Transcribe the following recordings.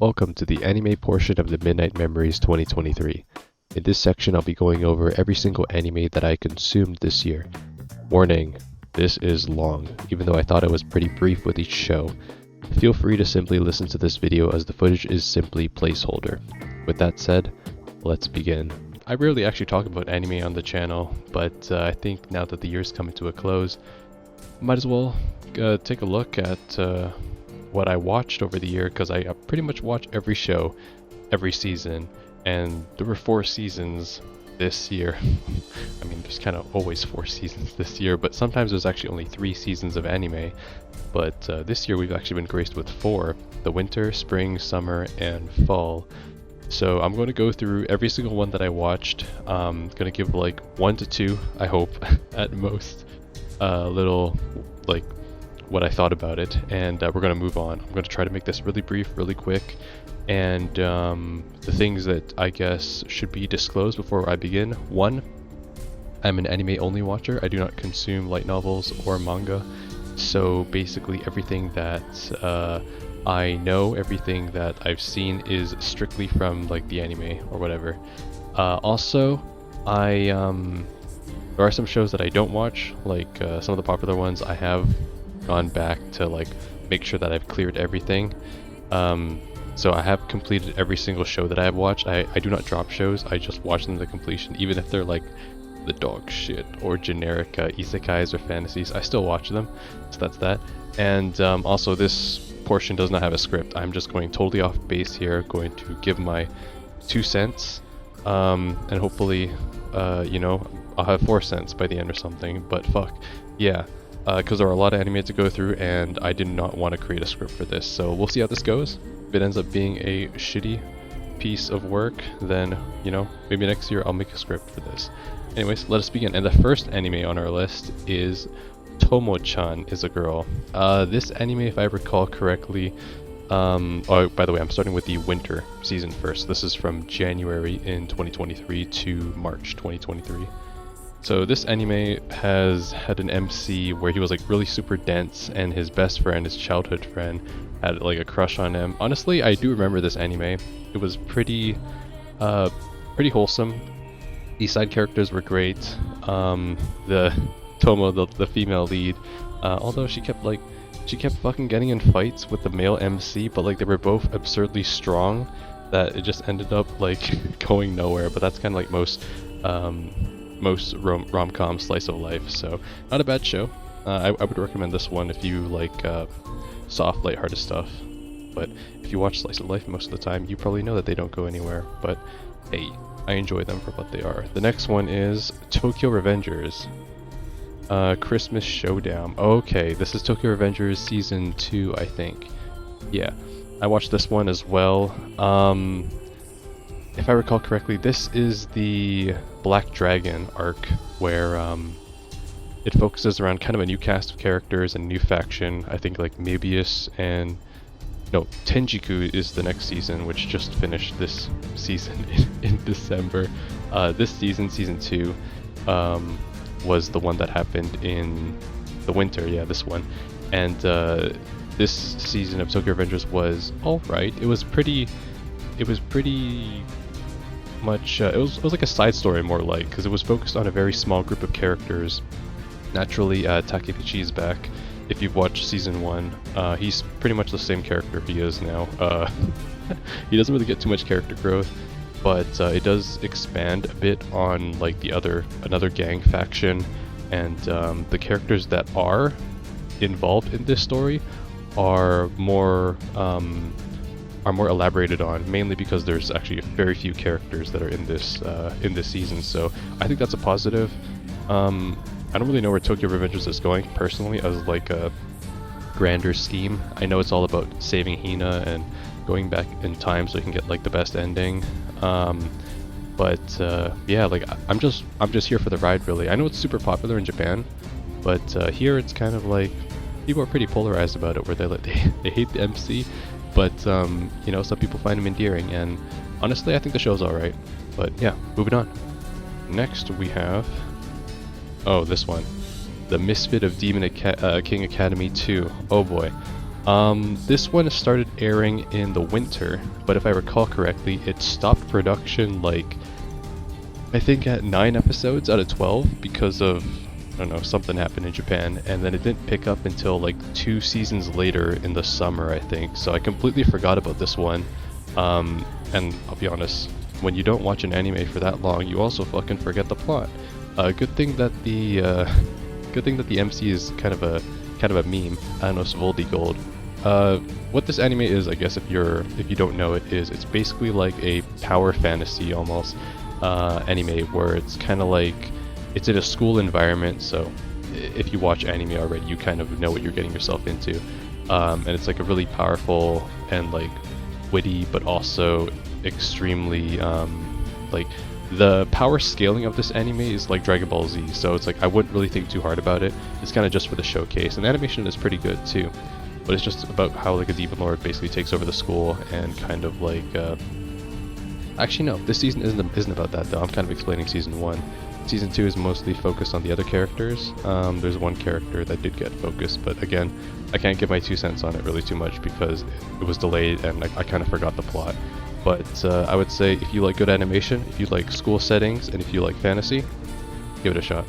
Welcome to the anime portion of the Midnight Memories 2023. In this section, I'll be going over every single anime that I consumed this year. Warning, this is long, even though I thought it was pretty brief with each show. Feel free to simply listen to this video as the footage is simply placeholder. With that said, let's begin. I rarely actually talk about anime on the channel, but I think now that the year's coming to a close, might as well take a look at what I watched over the year, because I pretty much watch every show, every season, and there were 4 seasons this year. I mean, there's kind of always 4 seasons this year, but sometimes there's actually only 3 seasons of anime. But this year we've actually been graced with 4: the winter, spring, summer, and fall. So I'm going to go through every single one that I watched. Going to give like 1 to 2, I hope, at most, little like what I thought about it, and we're going to move on. I'm going to try to make this really brief, really quick, and the things that I guess should be disclosed before I begin. 1, I'm an anime only watcher. I do not consume light novels or manga, so basically everything that I know, everything that I've seen is strictly from like the anime or whatever. Also, there are some shows that I don't watch, like some of the popular ones. I have gone back to like make sure that I've cleared everything. So I have completed every single show that I have watched. I do not drop shows, I just watch them to completion, even if they're like the dog shit or generic isekais or fantasies. I still watch them, so that's that. And also, this portion does not have a script. I'm just going totally off base here, going to give my 2 cents, and hopefully you know, I'll have 4 cents by the end or something, but fuck yeah. Because there are a lot of anime to go through, and I did not want to create a script for this, so we'll see how this goes. If it ends up being a shitty piece of work, then, you know, maybe next year I'll make a script for this. Anyways, let us begin. And the first anime on our list is Tomo-chan is a Girl. This anime, if I recall correctly, oh, by the way, I'm starting with the winter season first. This is from January in 2023 to March 2023. So this anime has had an MC where he was like really super dense, and his best friend, his childhood friend, had like a crush on him. Honestly, I do remember this anime. It was pretty wholesome. The side characters were great. The Tomo, the female lead, although she kept fucking getting in fights with the male MC, but like they were both absurdly strong that it just ended up like going nowhere. But that's kind of like most rom-com slice of life, so not a bad show. I would recommend this one if you like soft, lighthearted stuff. But if you watch slice of life most of the time, you probably know that they don't go anywhere. But hey, I enjoy them for what they are. The next one is Tokyo Revengers. Christmas Showdown. Okay, this is Tokyo Revengers season 2, I think. Yeah, I watched this one as well. If I recall correctly, this is the Black Dragon arc, where it focuses around kind of a new cast of characters and a new faction. I think like Moebius and Tenjiku is the next season, which just finished this season in December. This season, season 2, was the one that happened in the winter. Yeah, this one. And this season of Tokyo Revengers was alright. It was pretty much it was like a side story, more like, because it was focused on a very small group of characters. Naturally, Takekichi is back. If you've watched season 1, he's pretty much the same character he is now. He doesn't really get too much character growth, but it does expand a bit on like another gang faction, and the characters that are involved in this story are more elaborated on, mainly because there's actually very few characters that are in this season. So I think that's a positive. I don't really know where Tokyo Revengers is going personally as like a grander scheme. I know it's all about saving Hina and going back in time so you can get like the best ending. But yeah, like I'm just here for the ride, really. I know it's super popular in Japan, but here it's kind of like people are pretty polarized about it, where they hate the MC. But, you know, some people find him endearing, and honestly, I think the show's alright. But yeah, moving on. Next we have, oh, this one. The Misfit of King Academy 2. Oh boy. This one started airing in the winter, but if I recall correctly, it stopped production like I think at 9 episodes out of 12 because of, I don't know, something happened in Japan, and then it didn't pick up until like 2 seasons later in the summer, I think. So I completely forgot about this one. And I'll be honest, when you don't watch an anime for that long, you also fucking forget the plot. Good thing that the MC is kind of a meme. I don't know, Svoldy Gold. What this anime is, I guess, if you don't know it, is it's basically like a power fantasy almost anime where it's kind of like it's in a school environment. So if you watch anime already, you kind of know what you're getting yourself into. And it's like a really powerful and like witty, but also extremely like the power scaling of this anime is like Dragon Ball Z. So it's like I wouldn't really think too hard about it. It's kind of just for the showcase, and the animation is pretty good too. But it's just about how like a demon lord basically takes over the school and kind of like actually no, this season isn't about that though. I'm kind of explaining season 1. Season 2 is mostly focused on the other characters. There's one character that did get focused, but again, I can't give my 2 cents on it really too much because it was delayed and I kind of forgot the plot. But I would say if you like good animation, if you like school settings, and if you like fantasy, give it a shot.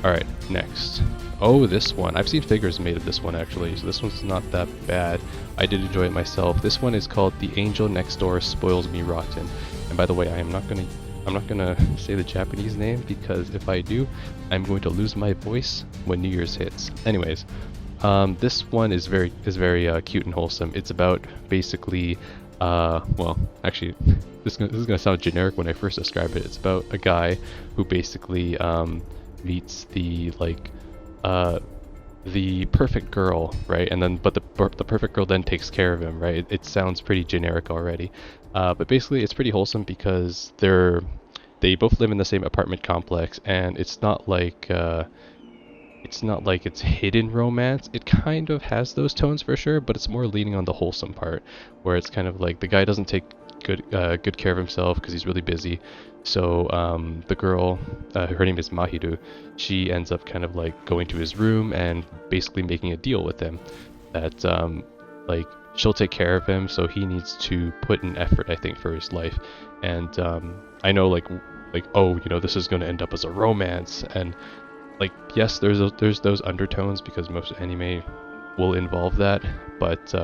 Alright, next. Oh, this one. I've seen figures made of this one actually, so this one's not that bad. I did enjoy it myself. This one is called The Angel Next Door Spoils Me Rotten. And by the way, I'm not gonna say the Japanese name because if I do, I'm going to lose my voice when New Year's hits. Anyways, this one is very cute and wholesome. It's about basically, well, actually, this is gonna sound generic when I first describe it. It's about a guy who basically meets the perfect girl, right? And then, but the perfect girl then takes care of him, right? It sounds pretty generic already, but basically, it's pretty wholesome because they both live in the same apartment complex, and it's not like it's hidden romance. It kind of has those tones for sure, but it's more leaning on the wholesome part, where it's kind of like the guy doesn't take good care of himself because he's really busy. So the girl, her name is Mahiru, she ends up kind of like going to his room and basically making a deal with him that like she'll take care of him, so he needs to put in effort, I think, for his life. And I know like oh, you know, this is going to end up as a romance, and like yes, there's those undertones because most anime will involve that, but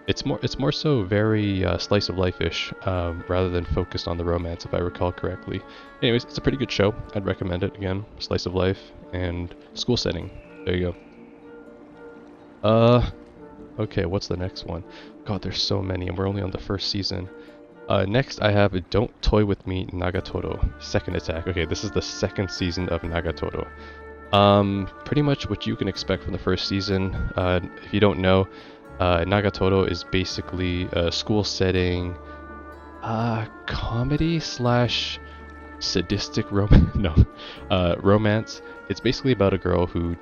it's more so very slice of life-ish rather than focused on the romance, if I recall correctly. Anyways, it's a pretty good show. I'd recommend it. Again, slice of life and school setting. There you go. Okay, what's the next one? God, there's so many, and we're only on the first season. Next, I have Don't Toy With Me Nagatoro, Second Attack. Okay, this is the second season of Nagatoro. Pretty much what you can expect from the first season. If you don't know, Nagatoro is basically a school setting, comedy slash sadistic romance. It's basically about a girl who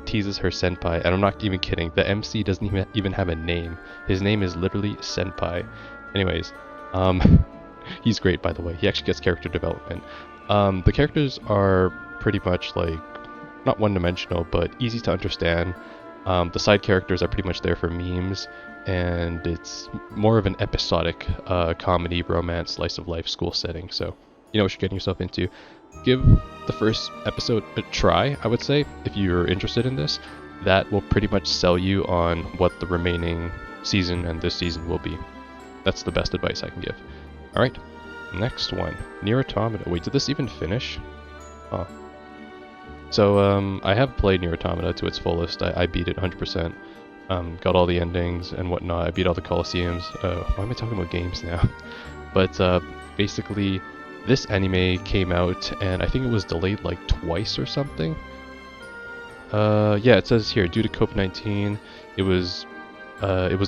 teases her senpai, and I'm not even kidding. The MC doesn't even have a name. His name is literally Senpai. Anyways, he's great, by the way. He actually gets character development. The characters are pretty much like not one-dimensional, but easy to understand. The side characters are pretty much there for memes, and it's more of an episodic comedy, romance, slice of life, school setting. So you know what you're getting yourself into. Give the first episode a try, I would say, if you're interested in this. That will pretty much sell you on what the remaining season and this season will be. That's the best advice I can give. Alright, next one. Nier Automata. Wait, did this even finish? Huh. So, I have played Nier Automata to its fullest. I beat it 100%. Got all the endings and whatnot. I beat all the Colosseums. Why am I talking about games now? But, basically, this anime came out, and I think it was delayed like twice or something. Yeah, it says here, due to COVID-19, it was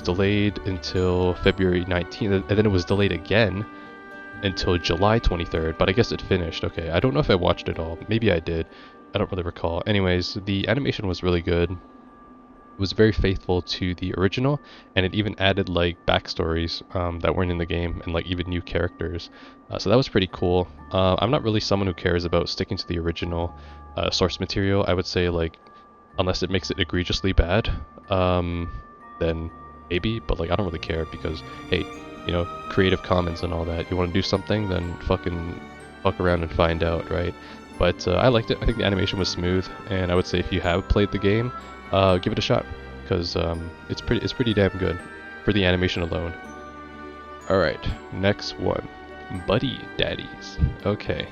delayed until February 19th, and then it was delayed again until July 23rd, but I guess it finished. Okay, I don't know if I watched it all. Maybe I did. I don't really recall. Anyways, the animation was really good. It was very faithful to the original, and it even added like backstories that weren't in the game, and like even new characters. So that was pretty cool. I'm not really someone who cares about sticking to the original source material. I would say like, unless it makes it egregiously bad, then maybe, but like I don't really care because hey, you know, Creative Commons and all that. You want to do something, then fucking fuck around and find out, right? But I liked it. I think the animation was smooth, and I would say if you have played the game, give it a shot because it's pretty damn good for the animation alone. All right, next one, Buddy Daddies. Okay,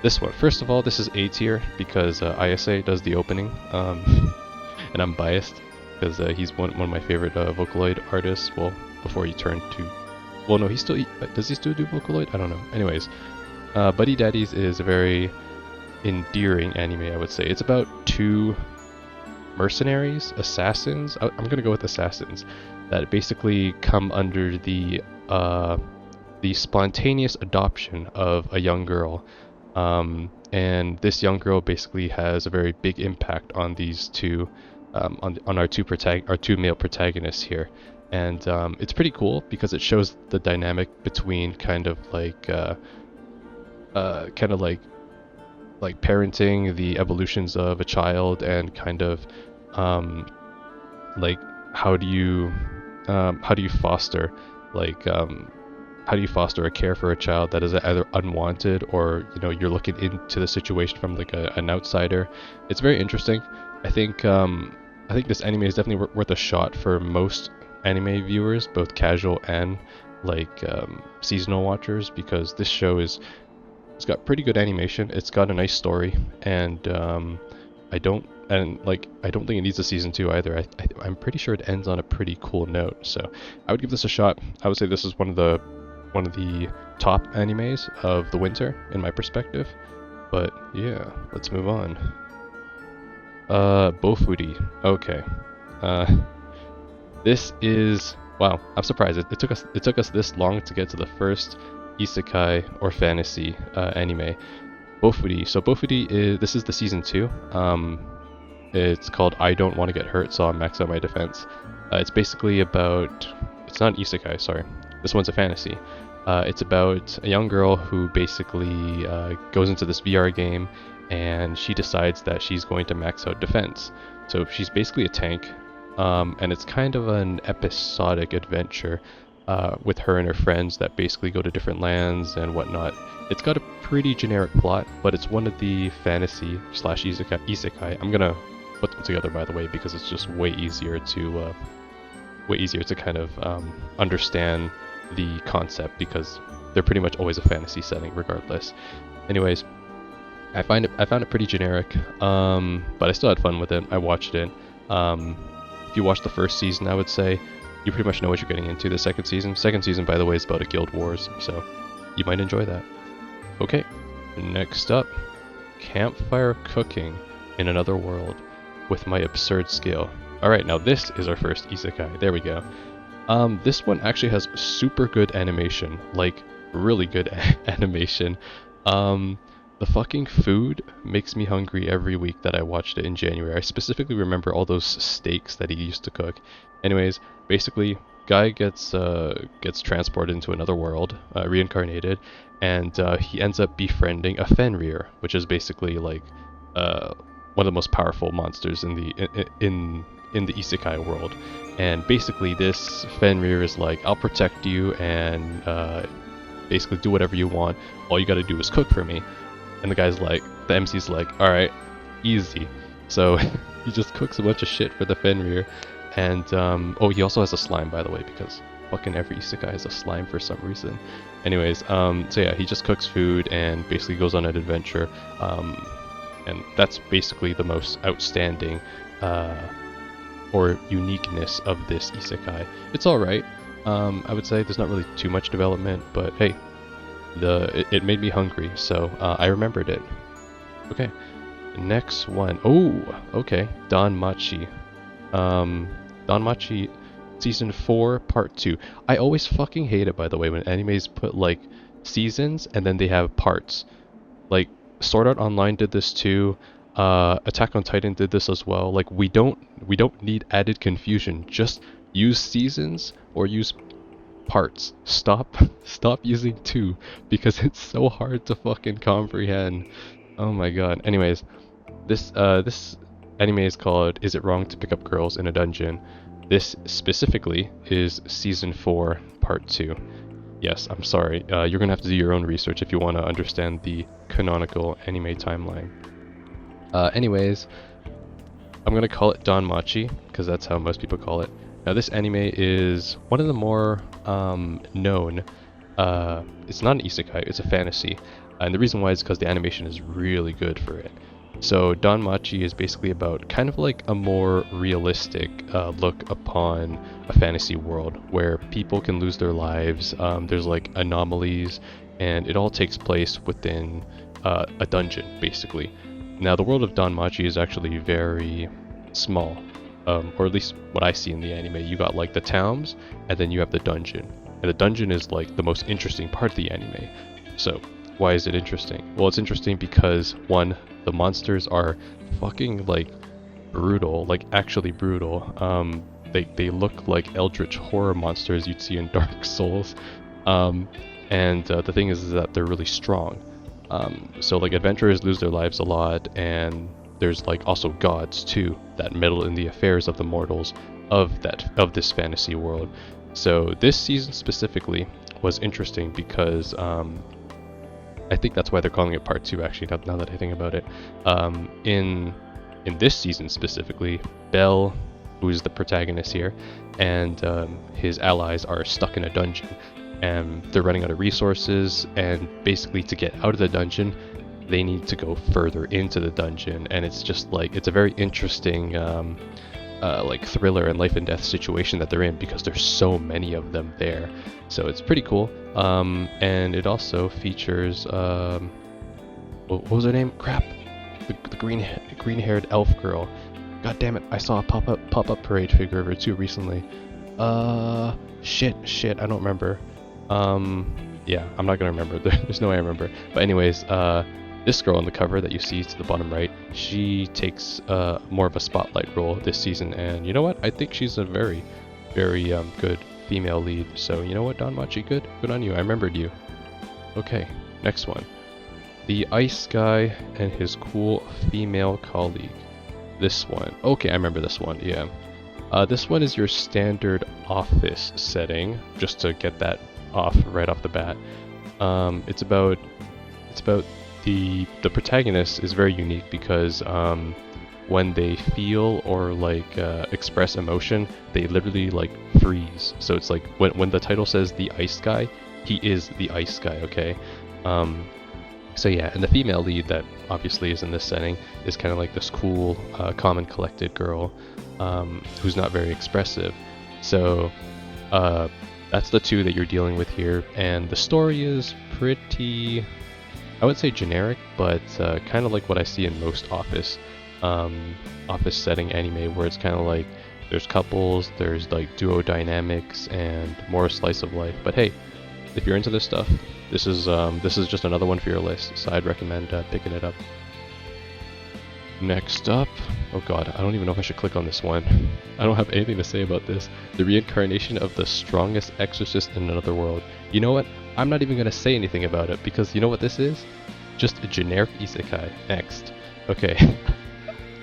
this one. First of all, this is A tier because ISA does the opening, and I'm biased because he's one of my favorite Vocaloid artists. Well, before he turned to, well, no, does he still do Vocaloid? I don't know. Anyways, Buddy Daddies is a very endearing anime, I would say. It's about two mercenaries, assassins. I'm gonna go with assassins that basically come under the spontaneous adoption of a young girl, and this young girl basically has a very big impact on these two, on our two male protagonists here, and it's pretty cool because it shows the dynamic between kind of like parenting, the evolutions of a child, and kind of like how do you foster like how do you foster a care for a child that is either unwanted or you know you're looking into the situation from like an outsider. It's very interesting. I think this anime is definitely worth a shot for most anime viewers, both casual and like seasonal watchers, because this show is it's got pretty good animation. It's got a nice story, and I don't think it needs a season 2 either. I'm pretty sure it ends on a pretty cool note. So I would give this a shot. I would say this is one of the top animes of the winter in my perspective. But yeah, let's move on. Bofuri. Okay. This is wow. I'm surprised it took us this long to get to the first isekai or fantasy anime. Bofuri. So Bofuri this is the season 2. It's called I Don't Want to Get Hurt, so I'll max out my defense. It's basically about it's not an isekai, sorry. This one's a fantasy. It's about a young girl who basically goes into this VR game, and she decides that she's going to max out defense. So she's basically a tank, and it's kind of an episodic adventure with her and her friends that basically go to different lands and whatnot. It's got a pretty generic plot, but it's one of the fantasy / isekai. I'm gonna put them together, by the way, because it's just way easier to kind of understand the concept, because they're pretty much always a fantasy setting regardless. Anyways, I found it pretty generic, but I still had fun with it. I watched it. If you watch the first season, I would say you pretty much know what you're getting into. The second season, by the way, is about a guild wars, so you might enjoy that. Okay, next up, campfire cooking in another world with my absurd skill. Alright, now this is our first isekai. There we go. This one actually has super good animation, like really good animation. The fucking food makes me hungry every week that I watched it in January. I specifically remember all those steaks that he used to cook. Anyways, basically, guy gets transported into another world, reincarnated, and he ends up befriending a Fenrir, which is basically like one of the most powerful monsters in the isekai world. And basically, this Fenrir is like, I'll protect you and basically do whatever you want. All you gotta do is cook for me. And the MC's like, alright, easy. So he just cooks a bunch of shit for the Fenrir. And, oh, he also has a slime, by the way, because fucking every isekai has a slime for some reason. Anyways, so yeah, he just cooks food and basically goes on an adventure. And that's basically the most outstanding or uniqueness of this isekai. It's alright. I would say there's not really too much development, but hey, it made me hungry, so I remembered it. Okay, next one. Oh, okay, Danmachi. Danmachi Season 4, Part 2. I always fucking hate it, by the way, when animes put, like, seasons and then they have parts. Like, Sword Art Online did this too. Attack on Titan did this as well. Like, we don't need added confusion. Just use seasons or use parts. Stop using 2, because it's so hard to fucking comprehend. Oh my god. Anyways, this anime is called Is It Wrong to Pick Up Girls in a Dungeon? This specifically is Season 4, Part 2. Yes, I'm sorry. You're gonna have to do your own research if you want to understand the canonical anime timeline. Anyways, I'm gonna call it Danmachi, because that's how most people call it. Now this anime is one of the more known. It's not an isekai, it's a fantasy. And the reason why is because the animation is really good for it. So Danmachi is basically about kind of like a more realistic look upon a fantasy world where people can lose their lives. There's like anomalies, and it all takes place within a dungeon, basically. Now the world of Danmachi is actually very small, or at least what I see in the anime. You got like the towns, and then you have the dungeon. And the dungeon is like the most interesting part of the anime. So why is it interesting? Well, it's interesting because one, the monsters are fucking like brutal, like actually brutal. They look like eldritch horror monsters you'd see in Dark Souls. And the thing is that they're really strong. So like adventurers lose their lives a lot, and there's like also gods too that meddle in the affairs of the mortals of this fantasy world. So this season specifically was interesting because I think that's why they're calling it Part 2 actually, now that I think about it. In this season specifically, Bell, who's the protagonist here, and his allies are stuck in a dungeon, and they're running out of resources, and basically to get out of the dungeon, they need to go further into the dungeon, and it's just like, it's a very interesting like thriller and life and death situation that they're in because there's so many of them there. So it's pretty cool. And it also features what was her name? Crap, the green-haired elf girl. God damn it! I saw a pop-up parade figure of her too recently. Shit, I don't remember. Yeah, I'm not gonna remember. There's no way I remember. But anyways, this girl on the cover that you see to the bottom right, she takes more of a spotlight role this season, and you know what? I think she's a very, very good female lead. So you know what, Danmachi, good on you. I remembered you. Okay, next one. The Ice Guy and his cool female colleague. This one. Okay, I remember this one, yeah. This one is your standard office setting, just to get that off right off the bat. It's about the protagonist is very unique because when they feel or like express emotion, they literally like freeze. So it's like when the title says the Ice Guy, he is the Ice Guy, okay? So yeah, and the female lead that obviously is in this setting is kind of like this cool, calm and collected girl who's not very expressive. So that's the two that you're dealing with here, and the story is pretty, I would say generic, but kind of like what I see in most office setting anime, where it's kind of like there's couples, there's like duo dynamics, and more slice of life. But hey, if you're into this stuff, this is just another one for your list, so I'd recommend picking it up. Next up, oh god, I don't even know if I should click on this one. I don't have anything to say about this. The reincarnation of the strongest exorcist in another world. You know what? I'm not even going to say anything about it, because you know what this is? Just a generic isekai. Next. Okay.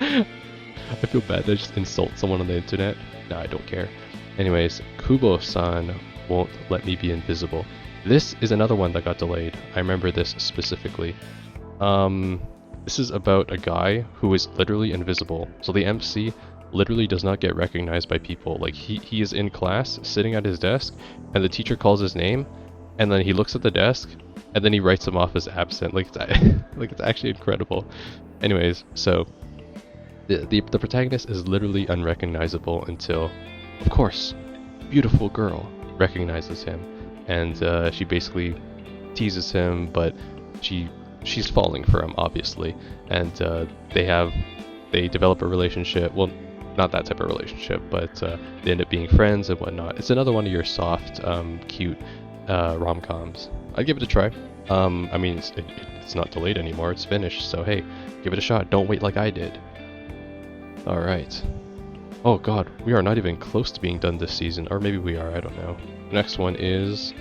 I feel bad that I just insult someone on the internet. No, I don't care. Anyways, Kubo-san won't let me be invisible. This is another one that got delayed. I remember this specifically. This is about a guy who is literally invisible. So the MC literally does not get recognized by people. Like he is in class, sitting at his desk, and the teacher calls his name, and then he looks at the desk, and then he writes him off as absent. Like it's actually incredible. Anyways, so the protagonist is literally unrecognizable until, of course, beautiful girl recognizes him, and she basically teases him, but she's falling for him, obviously, and they develop a relationship. Well, not that type of relationship, but they end up being friends and whatnot. It's another one of your soft, cute rom-coms. I'd give it a try. I mean, it's not delayed anymore, it's finished, so hey, give it a shot. Don't wait like I did. Alright. Oh god, we are not even close to being done this season, or maybe we are, I don't know. Next one is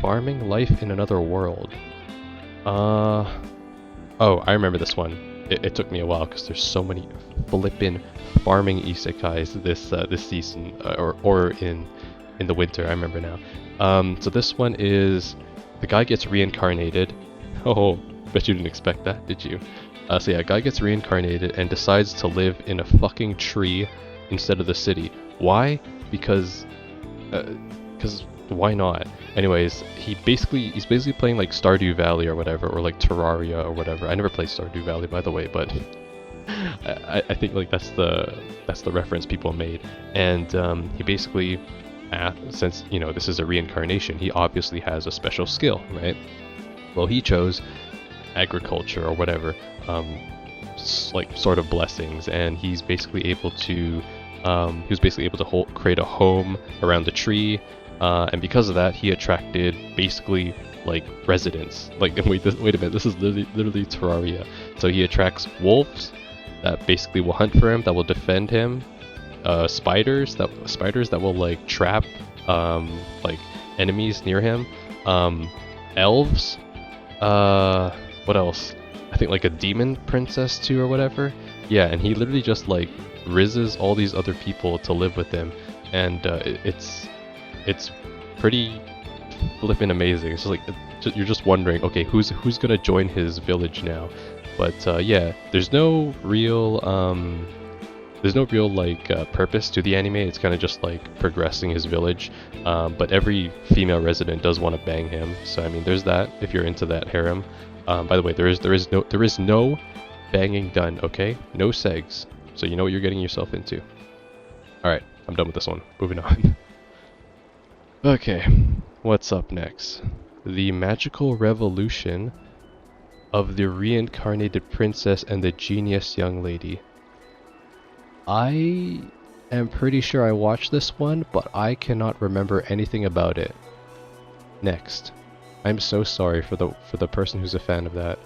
Farming Life in Another World. Oh, I remember this one. it took me a while because there's so many flippin' farming isekais this season, or in the winter. I remember now. So this one is the guy gets reincarnated. Oh, bet you didn't expect that, did you? So yeah, a guy gets reincarnated and decides to live in a fucking tree instead of the city. Why? Because why not? Anyways, he's basically playing like Stardew Valley or whatever, or like Terraria or whatever. I never played Stardew Valley, by the way, but I think like that's the reference people made. And he basically, since this is a reincarnation, he obviously has a special skill, right? Well, he chose agriculture or whatever, like sort of blessings, and he's basically able to create a home around the tree, and because of that, he attracted basically like residents. Like, wait a minute, this is literally Terraria. So he attracts wolves that basically will hunt for him, that will defend him, spiders that will like trap like enemies near him, elves, what else? I think like a demon princess too or whatever. Yeah, and he literally just like rizzes all these other people to live with him, and it's pretty flippin' amazing. It's just like you're just wondering, okay, who's gonna join his village now? But yeah, there's no real like purpose to the anime. It's kind of just like progressing his village, but every female resident does want to bang him. So I mean, there's that if you're into that harem. By the way, there is no banging done. Okay, no segs. So you know what you're getting yourself into. All right, I'm done with this one. Moving on. Okay, what's up next? The magical revolution of the reincarnated princess and the genius young lady. I am pretty sure I watched this one, but I cannot remember anything about it. Next. I'm so sorry for the person who's a fan of that.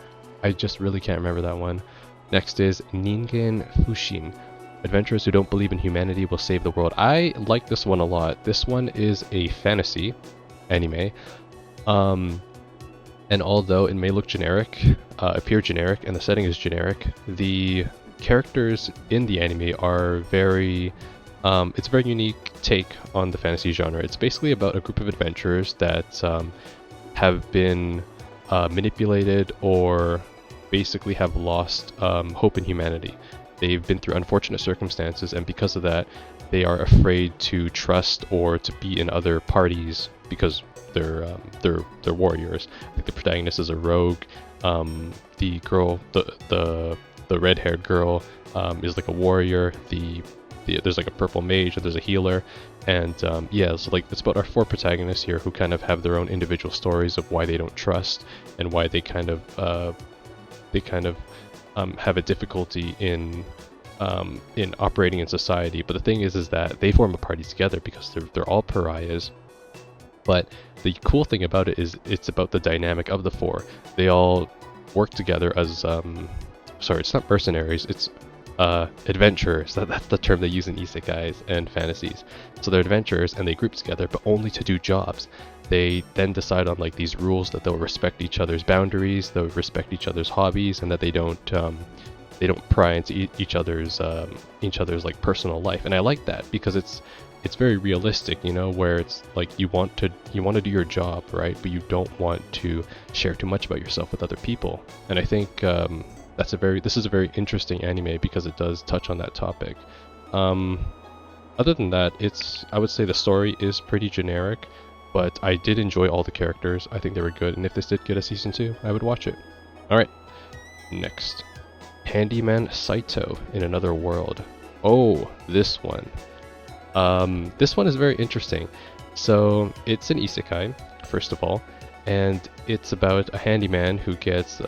I just really can't remember that one. Next is Ningen Fushin. Adventurers who don't believe in humanity will save the world. I like this one a lot. This one is a fantasy anime. And although it may look generic, appear generic, and the setting is generic, the characters in the anime are very... it's a very unique take on the fantasy genre. It's basically about a group of adventurers that have been manipulated or basically have lost hope in humanity. They've been through unfortunate circumstances, and because of that, they are afraid to trust or to be in other parties because they're warriors. I think the protagonist is a rogue. The girl, the red-haired girl, is like a warrior. There's like a purple mage, and there's a healer, and yeah, so like it's about our four protagonists here who kind of have their own individual stories of why they don't trust and why they kind of have a difficulty in operating in society. But the thing is that they form a party together because they're all pariahs. But the cool thing about it is it's about the dynamic of the four. They all work together as sorry, it's not mercenaries, it's adventurers. That's the term they use in isekais and fantasies. So they're adventurers and they group together, but only to do jobs. They then decide on like these rules that they'll respect each other's boundaries, they'll respect each other's hobbies, and that they don't pry into each other's like personal life. And I like that because it's very realistic, you know, where it's like you want to do your job, right? But you don't want to share too much about yourself with other people. And I think this is a very interesting anime because it does touch on that topic. Other than that, I would say the story is pretty generic, but I did enjoy all the characters. I think they were good, and if this did get a season 2, I would watch it. Alright, next. Handyman Saito in Another World. Oh, this one. This one is very interesting. So, it's an isekai, first of all, and it's about a handyman who gets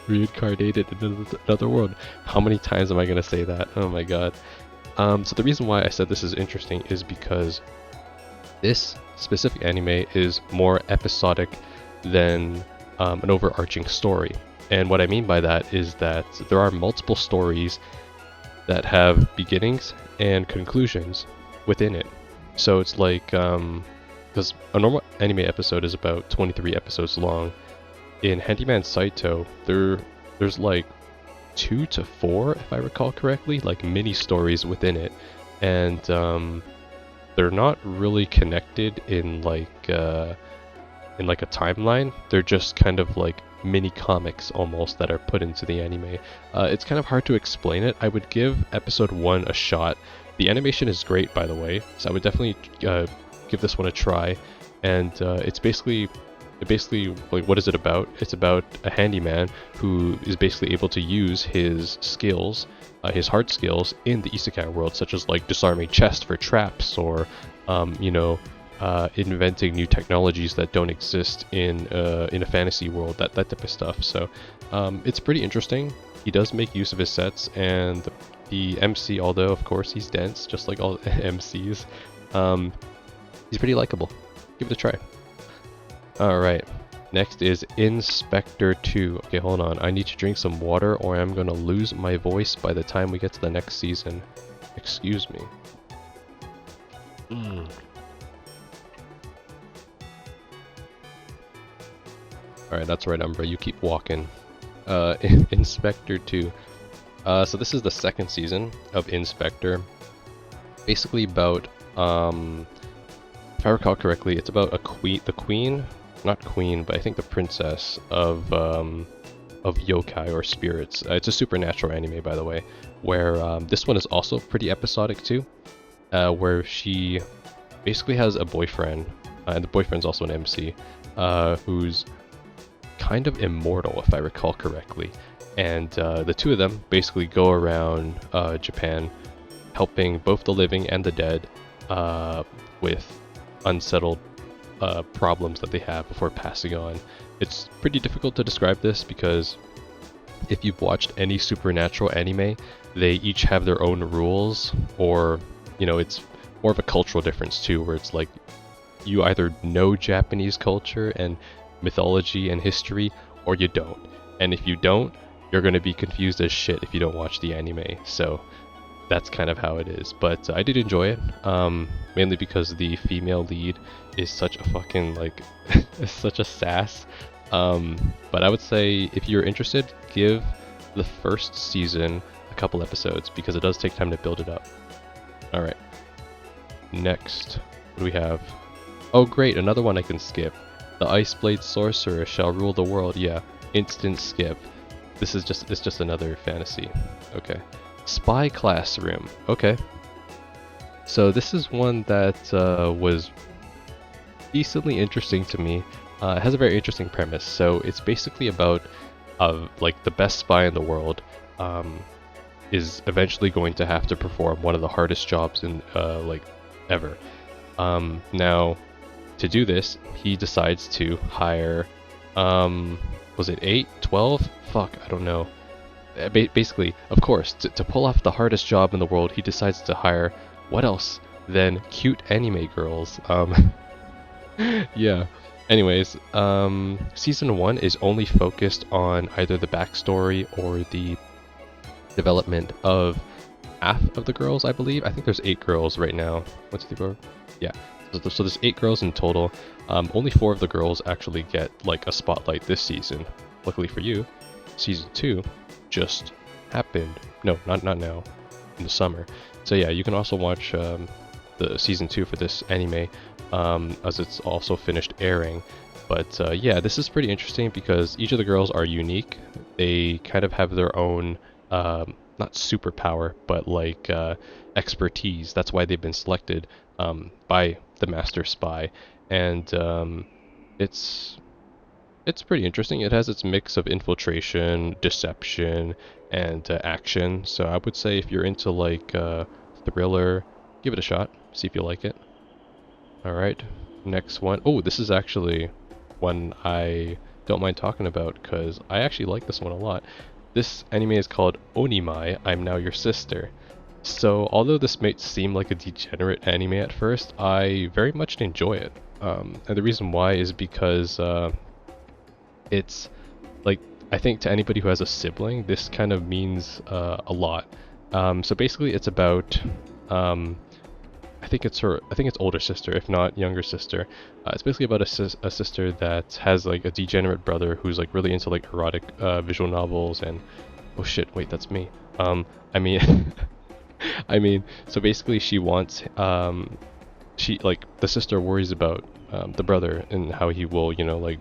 reincarnated in another world. How many times am I going to say that? Oh my god. So the reason why I said this is interesting is because this specific anime is more episodic than an overarching story. And what I mean by that is that there are multiple stories that have beginnings and conclusions within it. So it's like, because a normal anime episode is about 23 episodes long. In Handyman Saito, there's like 2 to 4, if I recall correctly, like mini stories within it, and they're not really connected in like a timeline. They're just kind of like mini comics almost that are put into the anime. It's kind of hard to explain it. I would give episode 1 a shot. The animation is great, by the way, so I would definitely give this one a try. And it's basically like, what is it about? It's about a handyman who is basically able to use his skills, his hard skills in the isekai world, such as like disarming chests for traps, or inventing new technologies that don't exist in a fantasy world, that type of stuff. So it's pretty interesting. He does make use of his sets, and the MC, although of course he's dense, just like all MCs, he's pretty likable. Give it a try. Alright, next is Inspector 2. Okay, hold on. I need to drink some water or I'm gonna lose my voice by the time we get to the next season. Excuse me. Alright, that's right, Umbra. You keep walking. Inspector 2. So this is the second season of Inspector. Basically about, if I recall correctly, it's about the queen, not queen, but I think the princess of yokai or spirits. It's a supernatural anime, by the way, where this one is also pretty episodic too, where she basically has a boyfriend, and the boyfriend's also an MC, who's kind of immortal, if I recall correctly. And the two of them basically go around Japan, helping both the living and the dead with unsettled problems that they have before passing on. It's pretty difficult to describe this because if you've watched any supernatural anime, they each have their own rules, or it's more of a cultural difference too, where it's like you either know Japanese culture and mythology and history, or you don't. And if you don't, you're going to be confused as shit if you don't watch the anime. So that's kind of how it is. But I did enjoy it, mainly because the female lead is such a fucking such a sass. But I would say if you're interested, give the first season a couple episodes because it does take time to build it up. Alright, next, what do we have? Oh great, another one I can skip. The Ice Blade Sorcerer shall rule the world. Yeah, instant skip. It's just another fantasy. Okay. Spy Classroom. Okay. So this is one that was decently interesting to me. It has a very interesting premise. So it's basically about like the best spy in the world is eventually going to have to perform one of the hardest jobs in like ever. Now, to do this, he decides to hire, was it 8, 12? Fuck, I don't know. Basically, of course, to pull off the hardest job in the world, he decides to hire, what else than cute anime girls. Yeah. Anyways, season 1 is only focused on either the backstory or the development of half of the girls, I believe. I think there's 8 girls right now. What's the girl? Yeah. So there's 8 girls in total. Only 4 of the girls actually get like a spotlight this season. Luckily for you, season 2 just happened. No, not now, in the summer. So yeah, you can also watch the season 2 for this anime, as it's also finished airing. But yeah, this is pretty interesting because each of the girls are unique. They kind of have their own, not superpower, but like expertise. That's why they've been selected by the master spy, and it's pretty interesting. It has its mix of infiltration, deception, and action. So I would say if you're into like thriller, give it a shot. See if you like it. All right, next one. Oh, this is actually one I don't mind talking about because I actually like this one a lot. This anime is called Onimai, I'm Now Your Sister. So although this may seem like a degenerate anime at first, I very much enjoy it. And the reason why is because it's like, I think to anybody who has a sibling, this kind of means a lot. So basically it's about, I think it's older sister, if not younger sister. It's basically about a sister that has like a degenerate brother who's like really into like erotic visual novels and Oh shit, wait, that's me. I mean, I mean, so basically she wants, she, like, the sister worries about the brother and how he will, you know, like,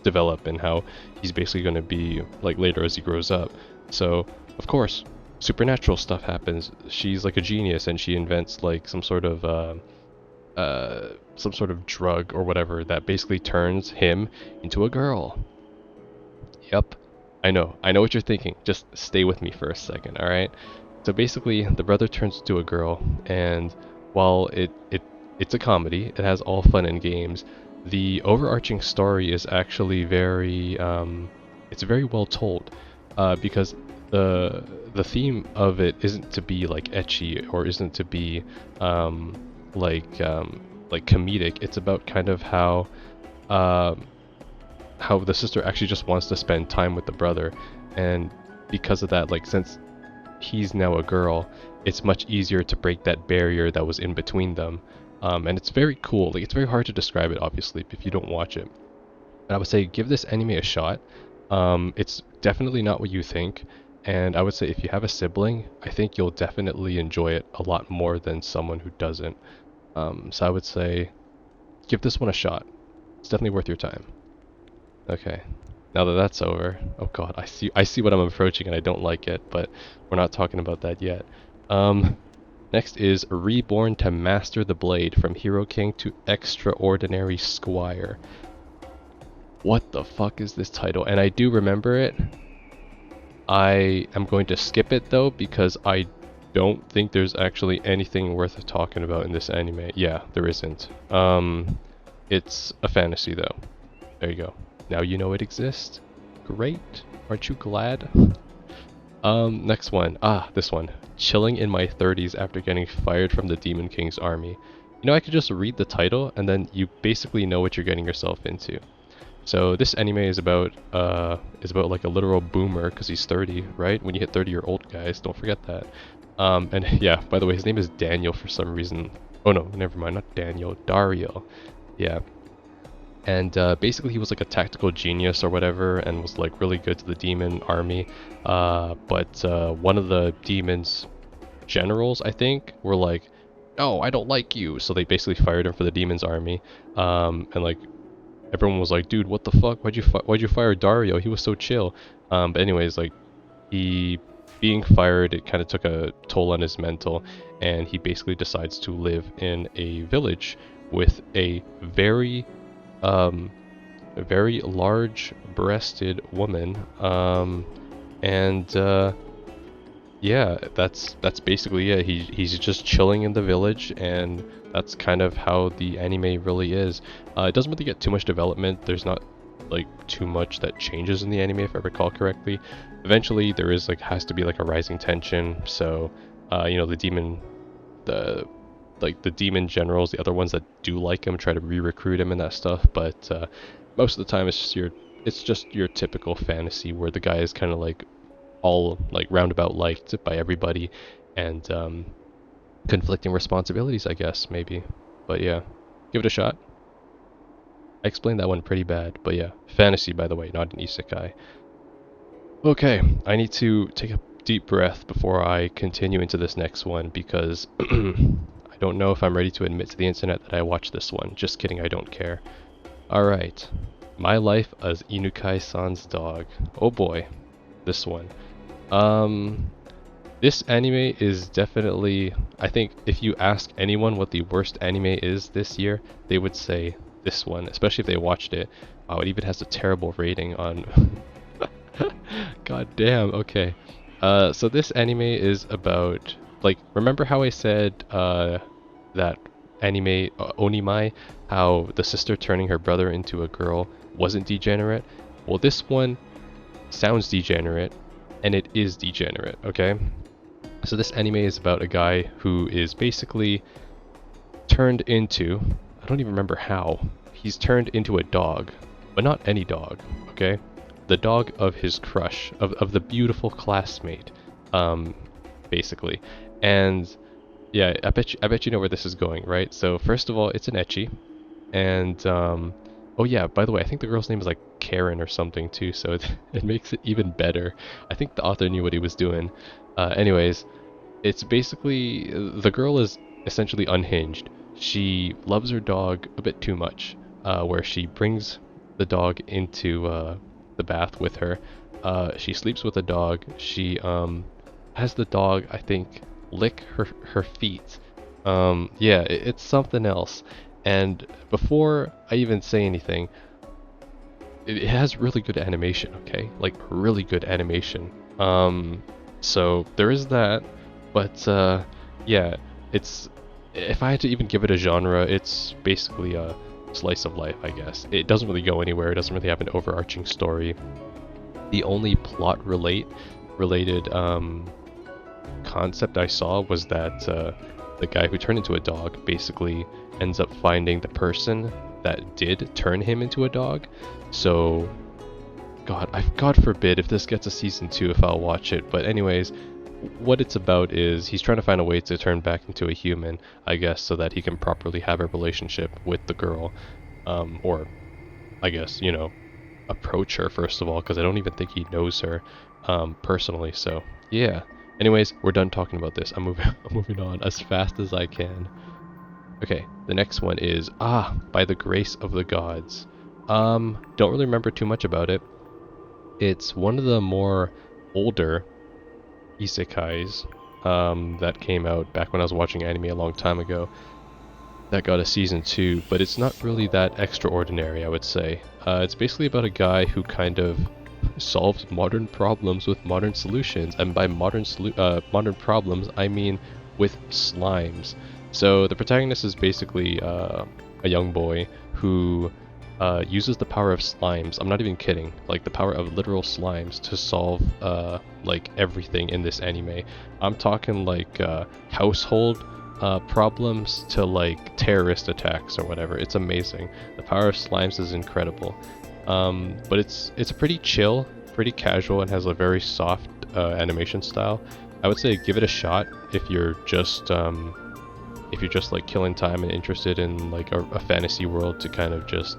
develop and how he's basically going to be, like, later as he grows up. So, of course, supernatural stuff happens. She's like a genius and she invents, like, some sort of drug or whatever that basically turns him into a girl. Yep. I know what you're thinking. Just stay with me for a second, alright? So basically, the brother turns into a girl, and while it's a comedy, it has all fun and games, the overarching story is actually very, it's very well told, because the theme of it isn't to be like ecchi or isn't to be um, like comedic. It's about kind of um, how the sister actually just wants to spend time with the brother, and because of that, like, since he's now a girl, it's much easier to break that barrier that was in between them. And it's very cool. Like, it's very hard to describe it, obviously, if you don't watch it. But I would say give this anime a shot. It's definitely not what you think, and I would say if you have a sibling, I think you'll definitely enjoy it a lot more than someone who doesn't. So I would say give this one a shot. It's definitely worth your time. Okay. Now that that's over, oh god, I see what I'm approaching and I don't like it, but we're not talking about that yet. Um, Next is Reborn to Master the Blade, from Hero King to Extraordinary Squire. What the fuck is this title? And I do remember it. I am going to skip it though because I don't think there's actually anything worth talking about in this anime. Yeah, there isn't. It's a fantasy though. There you go. Now you know it exists. Great. Aren't you glad? Next one. This one. Chilling in my 30s after getting fired from the Demon King's army. You know, I could just read the title and then you basically know what you're getting yourself into. So this anime is about like a literal boomer because he's 30, right? When you hit 30, you're old, guys. Don't forget that. And yeah, by the way, his name is Daniel for some reason. Oh no, never mind, not Daniel, Dario. Yeah. And basically he was like a tactical genius or whatever and was like really good to the demon army. But one of the demons generals, I think, were like, "Oh, I don't like you," so they basically fired him for the demon's army. And like everyone was like, "Dude, what the fuck? Why'd you fire Dario? He was so chill." But anyways, like, he being fired, it kind of took a toll on his mental, and he basically decides to live in a village with um, a very large-breasted woman. And yeah, that's basically it. He's just chilling in the village, and that's kind of how the anime really is. It doesn't really get too much development. There's not like too much that changes in the anime, if I recall correctly. Eventually, there is like has to be like a rising tension. So, you know, the the demon generals, the other ones that do like him, try to re-recruit him and that stuff. But most of the time, it's just your typical fantasy where the guy is kind of like all like roundabout liked by everybody, and conflicting responsibilities, I guess, maybe. But yeah, give it a shot. I explained that one pretty bad, but yeah, fantasy, by the way, not an isekai. Okay, I need to take a deep breath before I continue into this next one because I don't know if I'm ready to admit to the internet that I watched this one. Just kidding, I don't care. Alright, My Life as Inukai-san's Dog. Oh boy, this one. This anime is definitely, I think if you ask anyone what the worst anime is this year, they would say this one, especially if they watched it. Wow, it even has a terrible rating on God damn, okay. So this anime is about, like, remember how I said that anime Onimai, how the sister turning her brother into a girl wasn't degenerate? Well, this one sounds degenerate, and it is degenerate, okay? So this anime is about a guy who is basically turned into, I don't even remember how, he's turned into a dog, but not any dog, okay? The dog of his crush, of the beautiful classmate, basically. And yeah, I bet you know where this is going, right? So first of all, it's an ecchi, and Oh yeah, by the way, I think the girl's name is like Karen or something too, so it makes it even better. I think the author knew what he was doing. Anyways, it's basically the girl is essentially unhinged. She loves her dog a bit too much, where she brings the dog into the bath with her. She sleeps with the dog. She has the dog, I think, lick her feet. Yeah, it's something else. And before I even say anything, it has really good animation, okay? Like really good animation. So there is that, but yeah, it's if I had to even give it a genre, it's basically a slice of life, I guess. It doesn't really go anywhere. It doesn't really have an overarching story. The only plot related concept I saw was that the guy who turned into a dog basically ends up finding the person that did turn him into a dog. So, God forbid if this gets a season 2 if I'll watch it. But anyways, what it's about is he's trying to find a way to turn back into a human, I guess, so that he can properly have a relationship with the girl. Or, I guess, approach her first of all, because I don't even think he knows her personally. So, yeah. Anyways, we're done talking about this. I'm moving, I'm moving on as fast as I can. Okay, the next one is By the Grace of the Gods. Don't really remember too much about it. It's one of the more older isekais that came out back when I was watching anime a long time ago. That got a season 2, but it's not really that extraordinary, I would say. It's basically about a guy who kind of solves modern problems with modern solutions, and by modern problems, I mean with slimes. So the protagonist is basically a young boy who uses the power of slimes. I'm not even kidding. Like the power of literal slimes to solve like everything in this anime. I'm talking like household problems to like terrorist attacks or whatever. It's amazing. The power of slimes is incredible. But it's a pretty chill, pretty casual, and has a very soft animation style. I would say give it a shot if you're just like killing time and interested in like a fantasy world to kind of just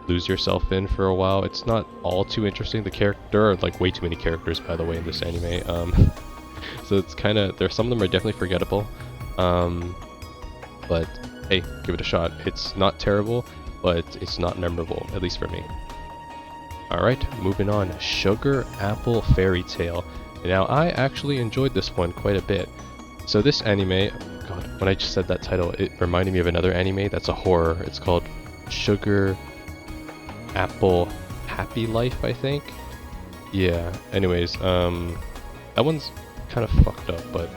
lose yourself in for a while. It's not all too interesting. There are like way too many characters, by the way, in this anime. So it's kind of some of them are definitely forgettable. But hey, give it a shot. It's not terrible, but it's not memorable, at least for me. Alright, moving on. Sugar Apple Fairy Tale. Now, I actually enjoyed this one quite a bit. So this anime, God, when I just said that title, it reminded me of another anime that's a horror. It's called Sugar Apple Happy Life, I think. Yeah, anyways, that one's kind of fucked up, but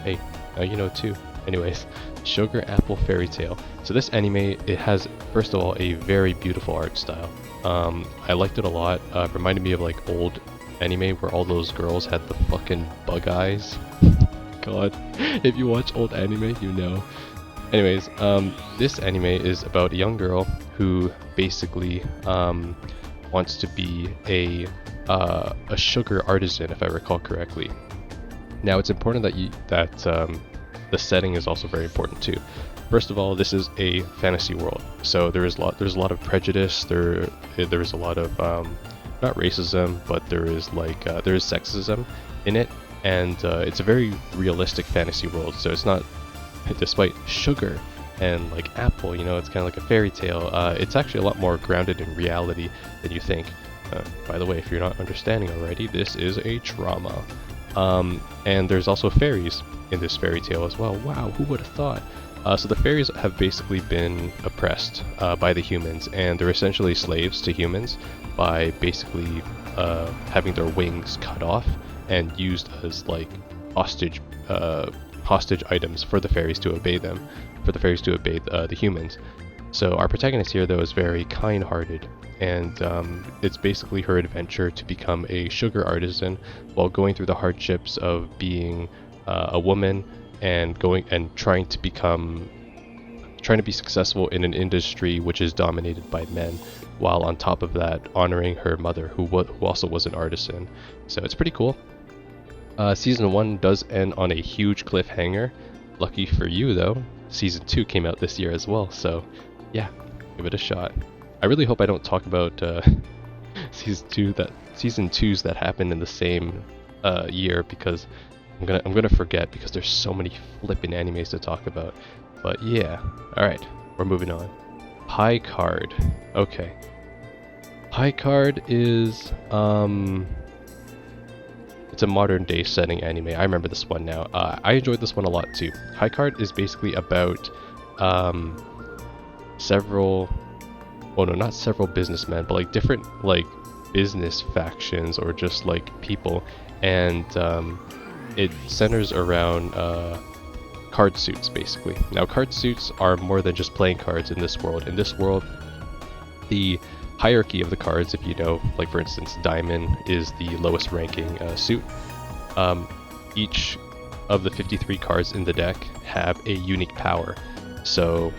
hey, now you know too. Anyways, Sugar Apple Fairy Tale. So this anime, it has, first of all, a very beautiful art style. I liked it a lot. Reminded me of like old anime where all those girls had the fucking bug eyes. God, if you watch old anime, you know. Anyways, this anime is about a young girl who basically wants to be a sugar artisan, if I recall correctly. Now, it's important that the setting is also very important too. First of all, this is a fantasy world, so there's a lot of prejudice. There's a lot of not racism, but there is sexism in it, and it's a very realistic fantasy world. So it's not, despite sugar and like apple, it's kind of like a fairy tale. It's actually a lot more grounded in reality than you think. By the way, if you're not understanding already, this is a drama. And there's also fairies in this fairy tale as well. Wow, who would have thought? So the fairies have basically been oppressed by the humans, and they're essentially slaves to humans by basically having their wings cut off and used as like hostage items for the fairies to obey them, the humans. So our protagonist here, though, is very kind-hearted, and it's basically her adventure to become a sugar artisan while going through the hardships of being a woman and trying to be successful in an industry which is dominated by men, while on top of that honoring her mother, who also was an artisan. So it's pretty cool. Season 1 does end on a huge cliffhanger. Lucky for you, though, Season 2 came out this year as well, so yeah, give it a shot. I really hope I don't talk about season twos that happened in the same year, because I'm gonna forget, because there's so many flippin' animes to talk about. But yeah, all right, we're moving on. High Card. Okay. High Card is it's a modern day setting anime. I remember this one now. I enjoyed this one a lot too. High Card is basically about several, well, no, not several businessmen, but like different like business factions or just like people, and it centers around card suits basically. Now, card suits are more than just playing cards in this world. In this world, the hierarchy of the cards, if you know, like for instance, Diamond is the lowest ranking suit. Each of the 53 cards in the deck have a unique power. So,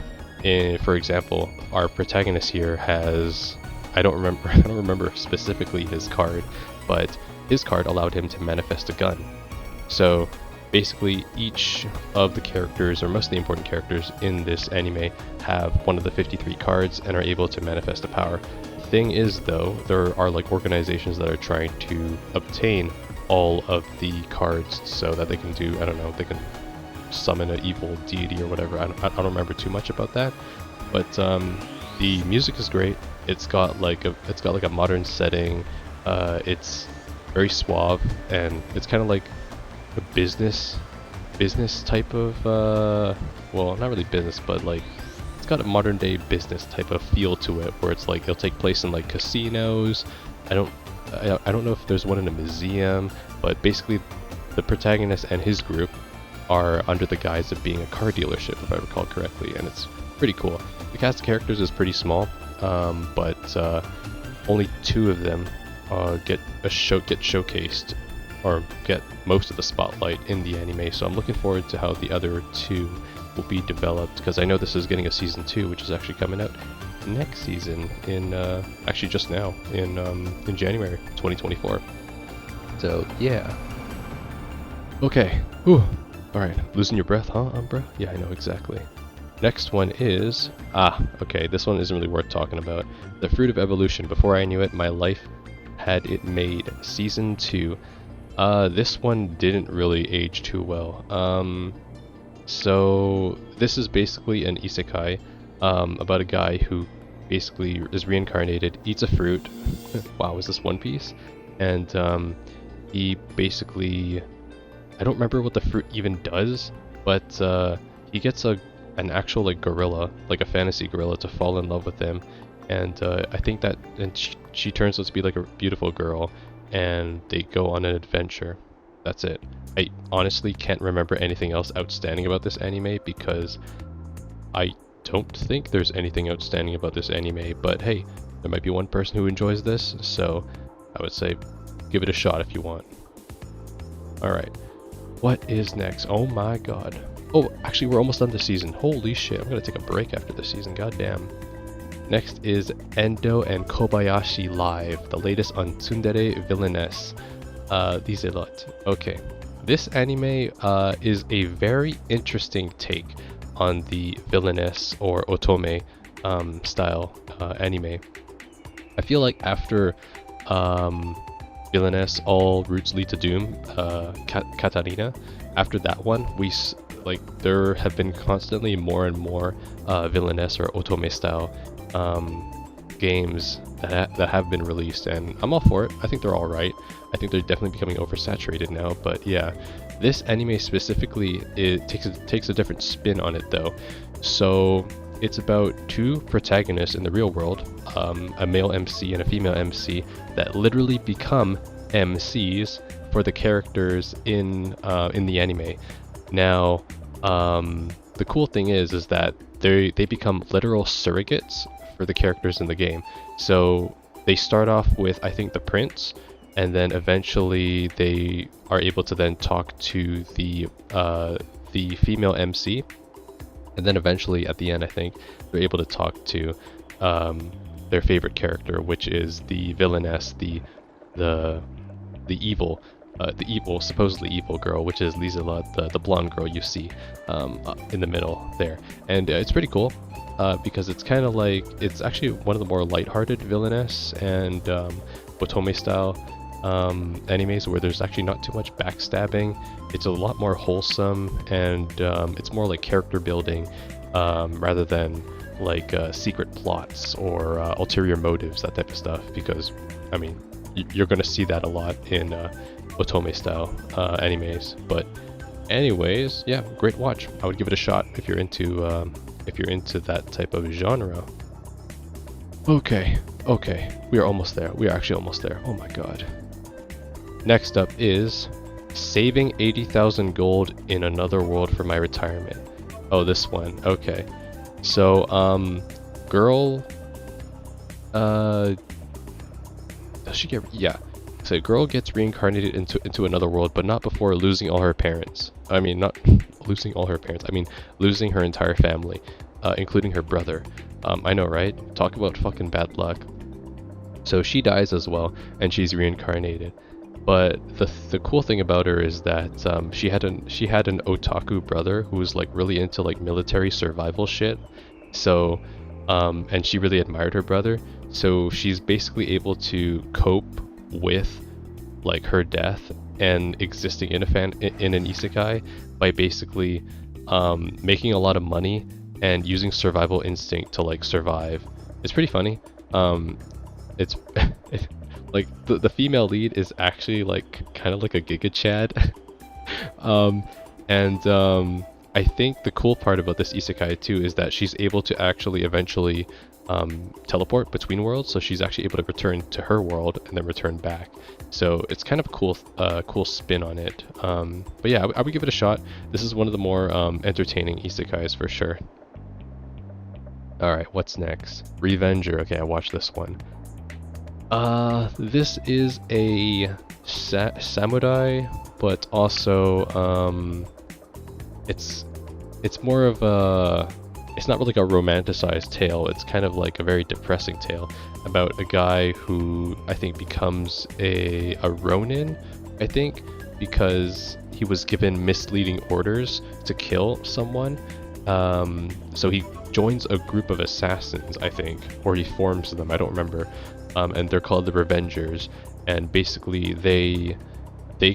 for example, our protagonist here has, I don't remember specifically his card, but his card allowed him to manifest a gun. So basically each of the characters, or most of the important characters in this anime, have one of the 53 cards and are able to manifest a power. The thing is though, there are like organizations that are trying to obtain all of the cards so that they can do, I don't know, they can summon an evil deity or whatever. I don't remember too much about that, but the music is great. It's got like a modern setting. It's very suave, and it's kind of like a business type of well, not really business, but like it's got a modern day business type of feel to it, where it's like it'll take place in like casinos. I don't know if there's one in a museum, but basically the protagonist and his group are under the guise of being a car dealership, if I recall correctly, and it's pretty cool. The cast of characters is pretty small, but only 2 of them get showcased, or get most of the spotlight in the anime, so I'm looking forward to how the other 2 will be developed, because I know this is getting a season 2, which is actually coming out next season in actually just now in January 2024. So yeah. Okay. Whew. All right. Losing your breath, huh, Umbra? Yeah, I know exactly. Next one is okay. This one isn't really worth talking about. The Fruit of Evolution. Before I knew it, my life had it made. Season 2. This one didn't really age too well. So this is basically an isekai about a guy who basically is reincarnated, eats a fruit. Wow, is this One Piece? And he basically, I don't remember what the fruit even does, but he gets an actual like gorilla, like a fantasy gorilla, to fall in love with him, and I think that, and she turns out to be like a beautiful girl, and they go on an adventure. That's it. I honestly can't remember anything else outstanding about this anime, because I don't think there's anything outstanding about this anime, but hey, there might be one person who enjoys this, so I would say give it a shot if you want. Alright, what is next? Oh my god. Oh, actually we're almost done this season. Holy shit, I'm gonna take a break after this season, goddamn. Next is Endo and Kobayashi Live, the latest on Tsundere Villainess. These are lot. Okay, this anime is a very interesting take on the villainess or otome style anime. I feel like after Villainess, All Routes Lead to Doom, Katarina, after that one, there have been constantly more and more villainess or otome style games that have been released, and I'm all for it. I think they're all right. I think they're definitely becoming oversaturated now, but yeah, this anime specifically, it takes a different spin on it though. So it's about 2 protagonists in the real world, a male MC and a female MC, that literally become MCs for the characters in the anime. Now, the cool thing is that they become literal surrogates for the characters in the game. So they start off with, I think, the prince, and then eventually they are able to then talk to the female MC, and then eventually at the end, I think they're able to talk to their favorite character, which is the villainess, the evil, supposedly evil girl, which is Liselot, the blonde girl you see in the middle there, and it's pretty cool. because it's kind of like, it's actually one of the more lighthearted villainess and otome style animes where there's actually not too much backstabbing. It's a lot more wholesome, and it's more like character building rather than like secret plots or ulterior motives, that type of stuff. Because, I mean, you're gonna see that a lot in otome style animes. But anyways, yeah, great watch. I would give it a shot if you're into that type of genre. Okay, we are almost there. We are actually almost there. Oh my god. Next up is saving 80,000 gold in another world for my retirement. Oh, this one. Okay. So, girl, does she get, yeah. So girl gets reincarnated into another world, but not before losing all her parents. I mean, not losing all her parents. I mean, losing her entire family, including her brother. I know, right? Talk about fucking bad luck. So she dies as well, and she's reincarnated. But the cool thing about her is that she had an otaku brother who was like really into like military survival shit. So, and she really admired her brother. So she's basically able to cope with like her death and existing in an isekai by basically making a lot of money and using survival instinct to like survive. It's pretty funny. It's like the female lead is actually like kind of like a Giga Chad. I think the cool part about this isekai too is that she's able to actually eventually teleport between worlds, so she's actually able to return to her world and then return back. So it's kind of a cool spin on it. But yeah, I would give it a shot. This is one of the more entertaining isekais for sure. Alright, what's next? Revenger. Okay, I watched this one. This is a samurai, but also it's more of a, it's not really like a romanticized tale. It's kind of like a very depressing tale about a guy who I think becomes a ronin, I think, because he was given misleading orders to kill someone. So he joins a group of assassins, I think, or he forms them, I don't remember. And they're called the Revengers, and basically they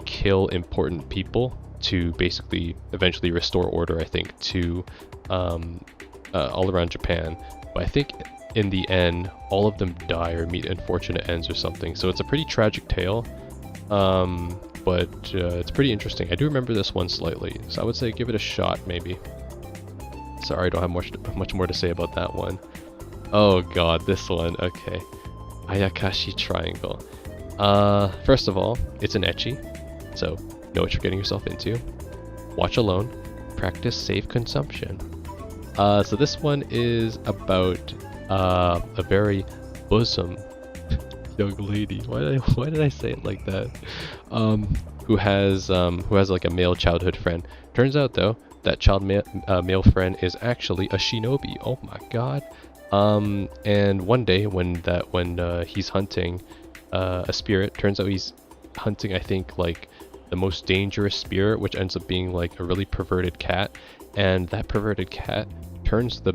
kill important people to basically eventually restore order, I think, to all around Japan. But I think in the end, all of them die or meet unfortunate ends or something. So it's a pretty tragic tale, but it's pretty interesting. I do remember this one slightly, so I would say give it a shot, maybe. Sorry, I don't have much more to say about that one. Oh god, this one. Okay. Ayakashi Triangle. First of all, it's an ecchi, so know what you're getting yourself into. Watch alone. Practice safe consumption. So this one is about a very bosom young lady. Why did I say it like that? Who has like a male childhood friend. Turns out though that male friend is actually a shinobi. Oh my god. And one day when he's hunting a spirit, turns out he's hunting, I think, like the most dangerous spirit, which ends up being like a really perverted cat, and that perverted cat turns the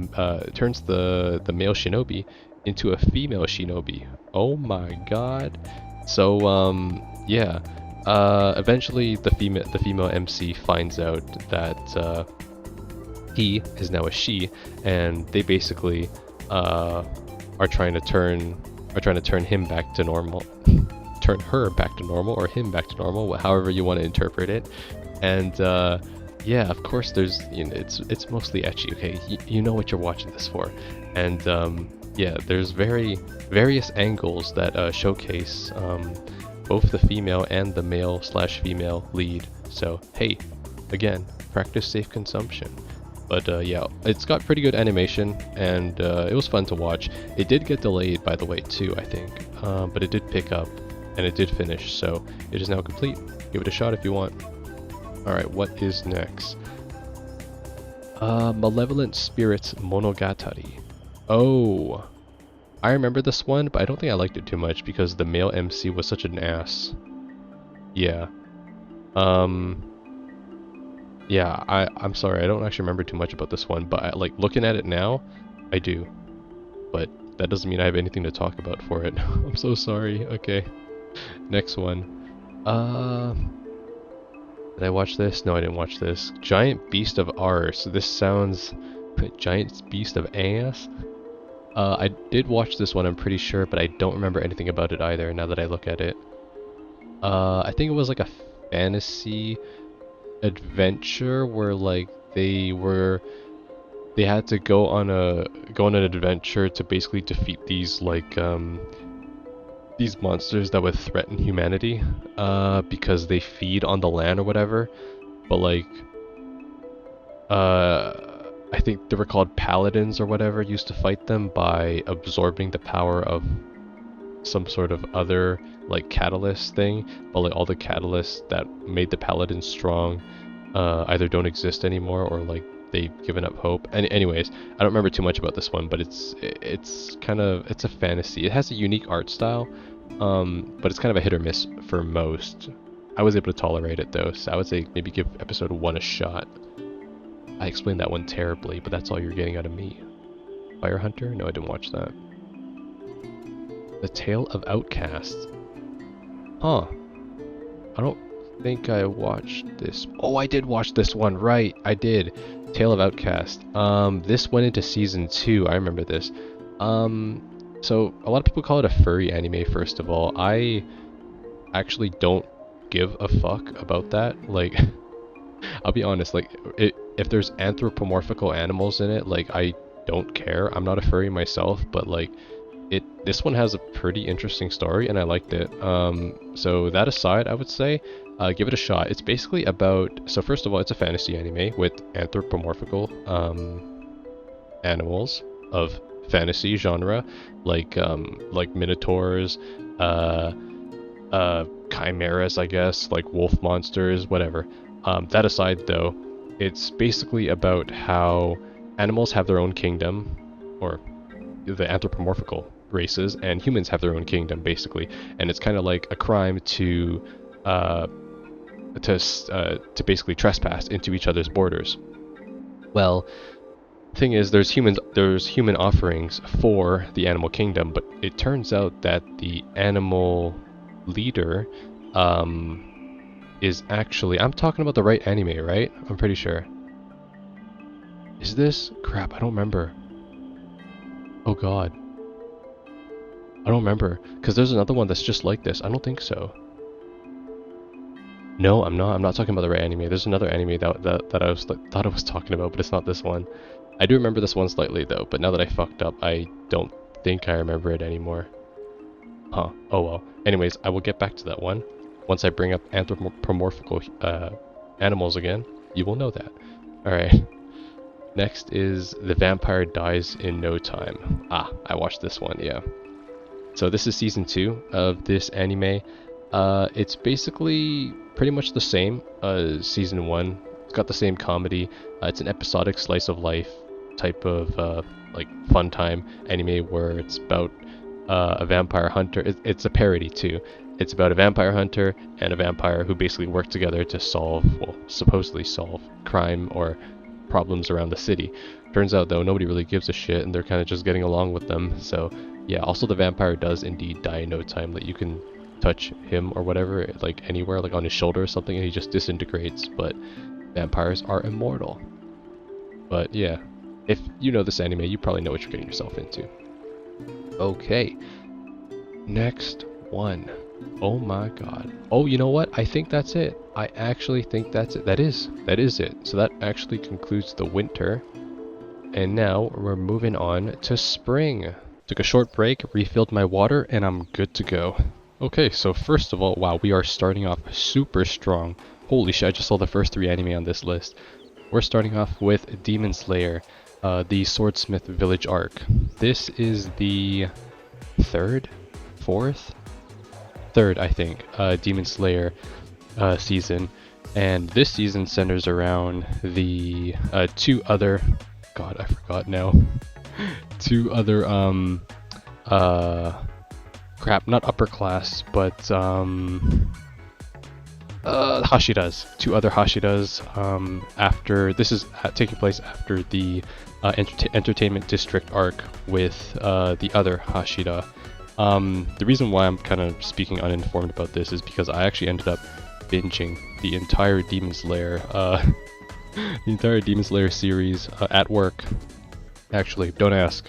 male shinobi into a female shinobi. Oh my god. So yeah, eventually the female MC finds out that he is now a she, and they basically are trying to turn him back to normal, turn her back to normal, or him back to normal, however you want to interpret it. And yeah, of course, there's, you know, it's mostly ecchi. Okay, you know what you're watching this for, and yeah, there's various angles that showcase both the female and the male/female lead. So hey, again, practice safe consumption. But yeah, it's got pretty good animation, and it was fun to watch. It did get delayed, by the way, too, I think. But it did pick up, and it did finish, so it is now complete. Give it a shot if you want. Alright, what is next? Malevolent Spirits Monogatari. Oh, I remember this one, but I don't think I liked it too much because the male MC was such an ass. Yeah. Yeah, I'm sorry, I don't actually remember too much about this one, but like looking at it now, I do, but that doesn't mean I have anything to talk about for it. I'm so sorry. Okay, next one. Uh, did I watch this? No, I didn't watch this. Giant Beast of Ours. This sounds... Giant Beast of Ass? I did watch this one, I'm pretty sure, but I don't remember anything about it either, now that I look at it. I think it was like a fantasy adventure where like they had to go on an adventure to basically defeat these monsters that would threaten humanity because they feed on the land or whatever. But like I think they were called paladins or whatever, used to fight them by absorbing the power of some sort of other like catalyst thing, but like all the catalysts that made the paladins strong either don't exist anymore or like they've given up hope. And anyways, I don't remember too much about this one, but it's a fantasy. It has a unique art style, but it's kind of a hit or miss for most. I was able to tolerate it though, so I would say maybe give episode 1 a shot. I explained that one terribly, but that's all you're getting out of me. Fire Hunter? No, I didn't watch that. The Tale of Outcast. Huh. I don't think I watched this. Oh, I did watch this one, right. I did. Tale of Outcast. This went into season 2. I remember this. So a lot of people call it a furry anime, first of all. I actually don't give a fuck about that. Like, I'll be honest, like, if there's anthropomorphical animals in it, like, I don't care. I'm not a furry myself, but like, this one has a pretty interesting story, and I liked it. So that aside, I would say, give it a shot. It's basically about, so first of all, it's a fantasy anime with anthropomorphical animals of fantasy genre, like minotaurs, chimeras, I guess, like wolf monsters, whatever. That aside, though, it's basically about how animals have their own kingdom, or the anthropomorphical races, and humans have their own kingdom, basically. And it's kind of like a crime to basically trespass into each other's borders. Well, thing is, there's human offerings for the animal kingdom, but it turns out that the animal leader is actually, I'm talking about the right anime, right? I'm pretty sure. Is this? Crap, I don't remember. Oh god. I don't remember, because there's another one that's just like this. I don't think so. No, I'm not talking about the right anime. There's another anime that I thought I was talking about, but it's not this one. I do remember this one slightly though, but now that I fucked up, I don't think I remember it anymore. Huh. Oh well. Anyways, I will get back to that one. Once I bring up anthropomorphical animals again, you will know that. Alright. Next is The Vampire Dies in No Time. Ah, I watched this one, yeah. So this is season 2 of this anime. It's basically pretty much the same as season 1. It's got the same comedy. It's an episodic slice of life type of like fun time anime where it's about a vampire hunter. It's a parody too. It's about a vampire hunter and a vampire who basically work together to supposedly solve crime or problems around the city. Turns out though, nobody really gives a shit and they're kind of just getting along with them. So yeah, also the vampire does indeed die in no time. Like you can touch him or whatever, like anywhere, like on his shoulder or something, and he just disintegrates. But vampires are immortal. But yeah, if you know this anime, you probably know what you're getting yourself into. Okay, next one. Oh my god. Oh, you know what? I think that's it. I actually think that's it. That is it. So that actually concludes the winter. And now we're moving on to spring. Took a short break, refilled my water, and I'm good to go. Okay, so first of all, wow, we are starting off super strong. Holy shit, I just saw the first 3 anime on this list. We're starting off with Demon Slayer, the Swordsmith Village arc. This is the third, I think, Demon Slayer season. And this season centers around the 2 other, god, I forgot now. 2 other, crap, not upper class, but, Hashiras. 2 other Hashiras, after, this is taking place after the entertainment district arc with the other Hashira. The reason why I'm kind of speaking uninformed about this is because I actually ended up binging the entire Demon Slayer, the entire Demon Slayer series at work. Actually, don't ask.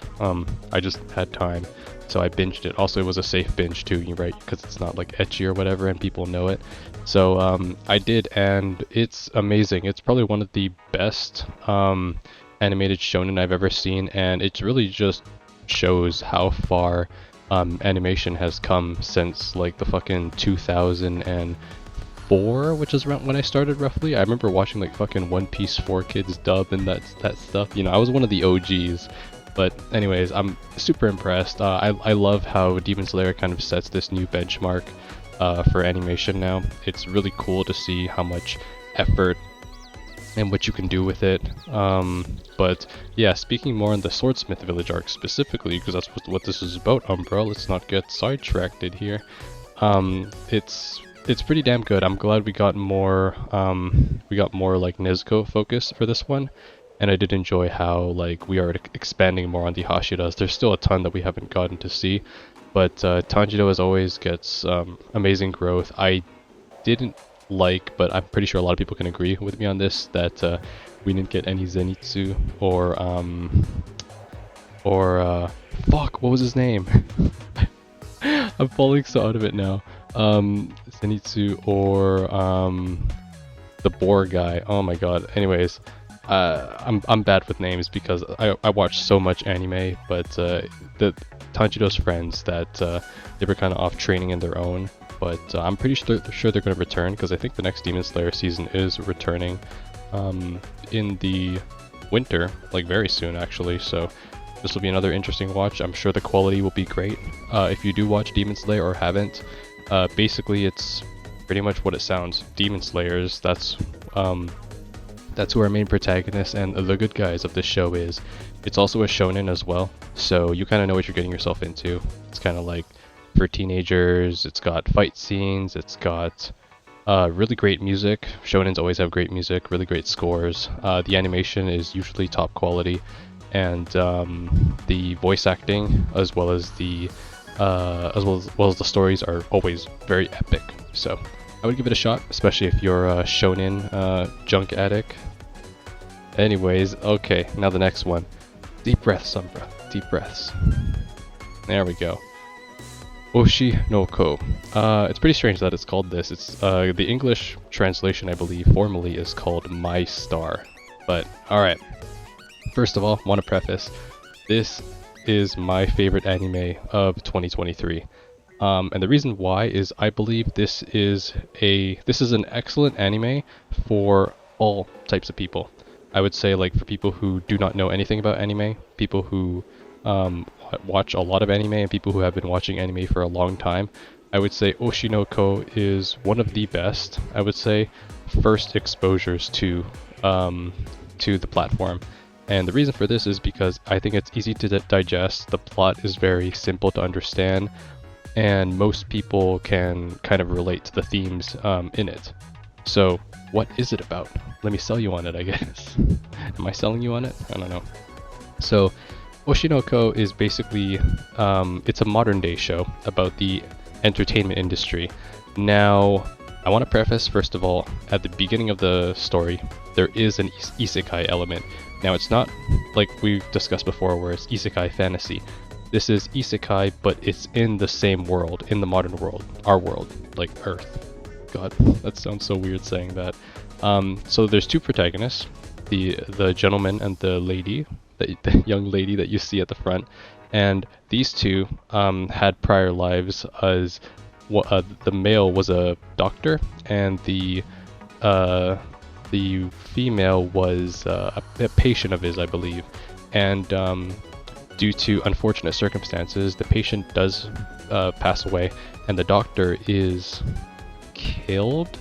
I just had time, so I binged it. Also, it was a safe binge too, right? Because it's not like ecchi or whatever, and people know it. So I did, and it's amazing. It's probably one of the best animated shonen I've ever seen, and it really just shows how far animation has come since like the fucking 2004, which is around when I started roughly. I remember watching like fucking One Piece 4 Kids dub and that stuff. You know, I was one of the OGs. But anyways, I'm super impressed. I love how Demon Slayer kind of sets this new benchmark for animation now. It's really cool to see how much effort and what you can do with it. But yeah, speaking more on the Swordsmith Village arc specifically, because that's what this is about, Umbra. Let's not get sidetracked here. It's pretty damn good. I'm glad we got more like Nezuko focus for this one. And I did enjoy how like we are expanding more on the Hashiras. There's still a ton that we haven't gotten to see, but Tanjiro as always gets amazing growth. I didn't like, but I'm pretty sure a lot of people can agree with me on this, that we didn't get any Zenitsu or fuck, what was his name? I'm falling so out of it now. Zenitsu or the boar guy. Oh my god. Anyways, I'm bad with names because I watch so much anime, but the Tanjiro's friends that they were kind of off training in their own, but I'm pretty sure they're going to return, because I think the next Demon Slayer season is returning in the winter, like very soon actually, so this will be another interesting watch. I'm sure the quality will be great. If you do watch Demon Slayer or haven't, basically it's pretty much what it sounds. Demon Slayers, that's who our main protagonist and the good guys of this show is. It's also a shonen as well, so you kind of know what you're getting yourself into. It's kind of like for teenagers. It's got fight scenes, it's got really great music. Shonens always have great music, really great scores. The animation is usually top quality, and the voice acting as well as the the stories are always very epic. So I would give it a shot, especially if you're a shonen junk addict. Anyways, okay, now the next one. Deep breaths, Umbra. Deep breaths. There we go. Oshi no Ko. It's pretty strange that it's called this. It's the English translation, I believe, formally is called My Star. But alright. First of all, want to preface, this is my favorite anime of 2023. And the reason why is I believe this is an excellent anime for all types of people. I would say, like, for people who do not know anything about anime, people who watch a lot of anime, and people who have been watching anime for a long time. I would say Oshinoko is one of the best, I would say, first exposures to the platform. And the reason for this is because I think it's easy to digest, the plot is very simple to understand, and most people can kind of relate to the themes in it. So, what is it about? Let me sell you on it, I guess. Am I selling you on it? I don't know. So, Oshinoko is basically, it's a modern day show about the entertainment industry. Now, I want to preface, first of all, at the beginning of the story, there is an isekai element. Now, it's not like we've discussed before where it's isekai fantasy. This is isekai, but it's in the same world, in the modern world, our world, like Earth. God, that sounds so weird saying that. So there's two protagonists, the gentleman and the lady, the young lady that you see at the front, and these two had prior lives as the male was a doctor and the female was a patient of his, I believe, and due to unfortunate circumstances, the patient does pass away, and the doctor is killed.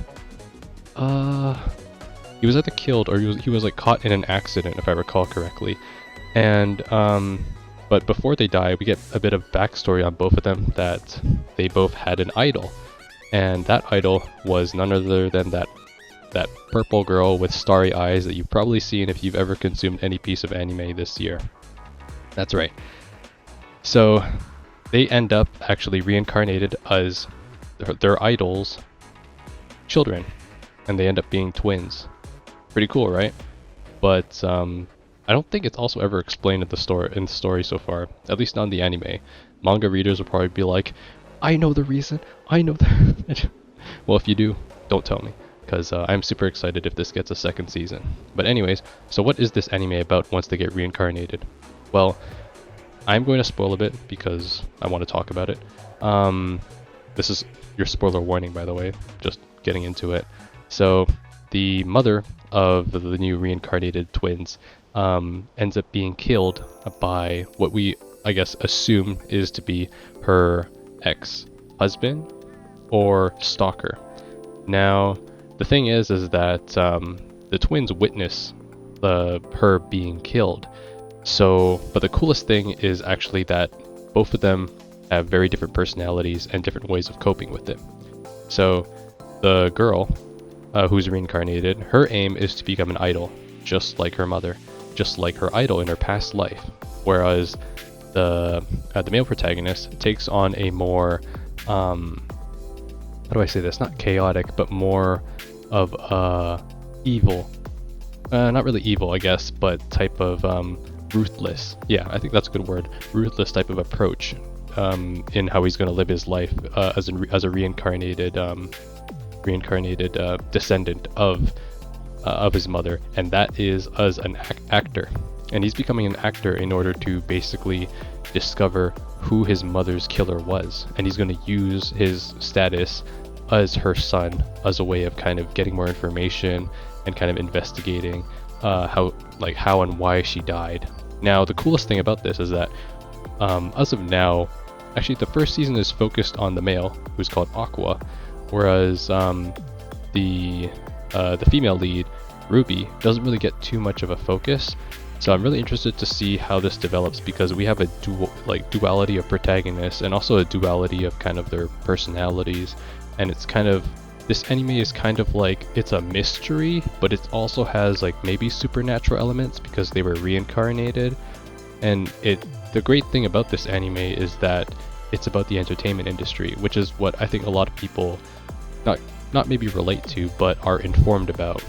He was either killed or he was like caught in an accident, if I recall correctly. And but before they die, we get a bit of backstory on both of them, that they both had an idol, and that idol was none other than that that purple girl with starry eyes that you've probably seen if you've ever consumed any piece of anime this year. That's right. So they end up actually reincarnated as their idol's children, and they end up being twins. Pretty cool, right? But I don't think it's also ever explained in the story so far, at least not in the anime. Manga readers will probably be like, I know the reason, I know the... Well, if you do, don't tell me, because I'm super excited if this gets a second season. But anyways, so what is this anime about once they get reincarnated? Well, I'm going to spoil a bit because I want to talk about it. This is your spoiler warning, by the way, just getting into it. So the mother of the new reincarnated twins ends up being killed by what we, I guess, assume is to be her ex-husband or stalker. Now, the thing is that the twins witness her being killed. So, but the coolest thing is actually that both of them have very different personalities and different ways of coping with it. So, the girl who's reincarnated, her aim is to become an idol, just like her mother, just like her idol in her past life. Whereas the male protagonist takes on a more, how do I say this? Not chaotic, but more of evil. Not really evil, I guess, but type of ruthless. Yeah, I think that's a good word. Ruthless type of approach in how he's going to live his life as a reincarnated descendant of his mother, and that is as an actor. And he's becoming an actor in order to basically discover who his mother's killer was, and he's going to use his status as her son as a way of kind of getting more information and kind of investigating how and why she died. Now, the coolest thing about this is that as of now, actually the first season is focused on the male, who's called Aqua, whereas the female lead, Ruby, doesn't really get too much of a focus. So I'm really interested to see how this develops, because we have a duality of protagonists and also a duality of kind of their personalities, and it's kind of, this anime is kind of like, it's a mystery, but it also has like maybe supernatural elements because they were reincarnated. And the great thing about this anime is that it's about the entertainment industry, which is what I think a lot of people not maybe relate to, but are informed about.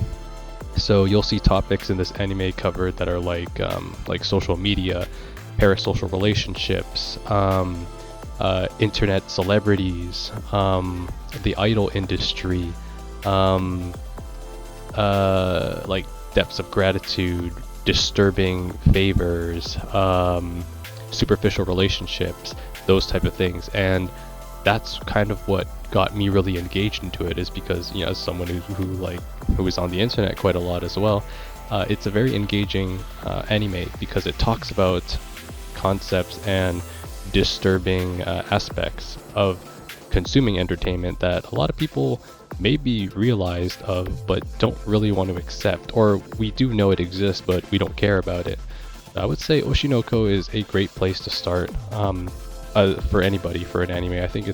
So you'll see topics in this anime covered that are like social media, parasocial relationships, internet celebrities, the idol industry, like depths of gratitude, disturbing favors, superficial relationships, those type of things. And that's kind of what got me really engaged into it, is because, you know, as someone who is on the internet quite a lot as well, it's a very engaging anime because it talks about concepts and disturbing aspects of consuming entertainment that a lot of people may be realized of but don't really want to accept, or we do know it exists but we don't care about it. I would say Oshinoko is a great place to start for anybody for an anime. I think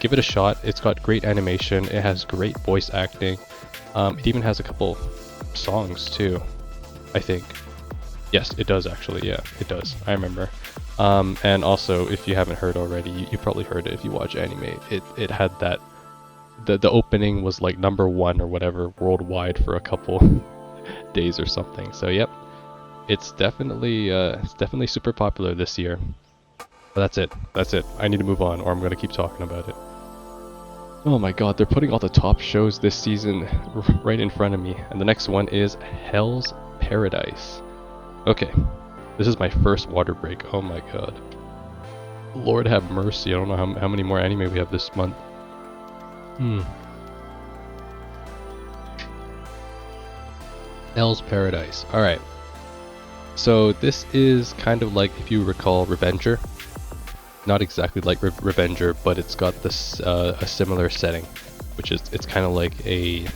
give it a shot. It's got great animation, it has great voice acting, it even has a couple songs too, I think. Yes, it does actually, yeah, it does, I remember. And also, if you haven't heard already, you probably heard it if you watch anime, it had that, the opening was like #1 or whatever worldwide for a couple days or something. So yep, it's definitely super popular this year. But that's it. I need to move on, or I'm going to keep talking about it. Oh my god, they're putting all the top shows this season right in front of me. And the next one is Hell's Paradise. Okay, this is my first water break. Oh my god. Lord have mercy, I don't know how many more anime we have this month. Hell's Paradise. Alright. So this is kind of like, if you recall, Revenger. Not exactly like Revenger, but it's got this a similar setting, which is, it's kind of like a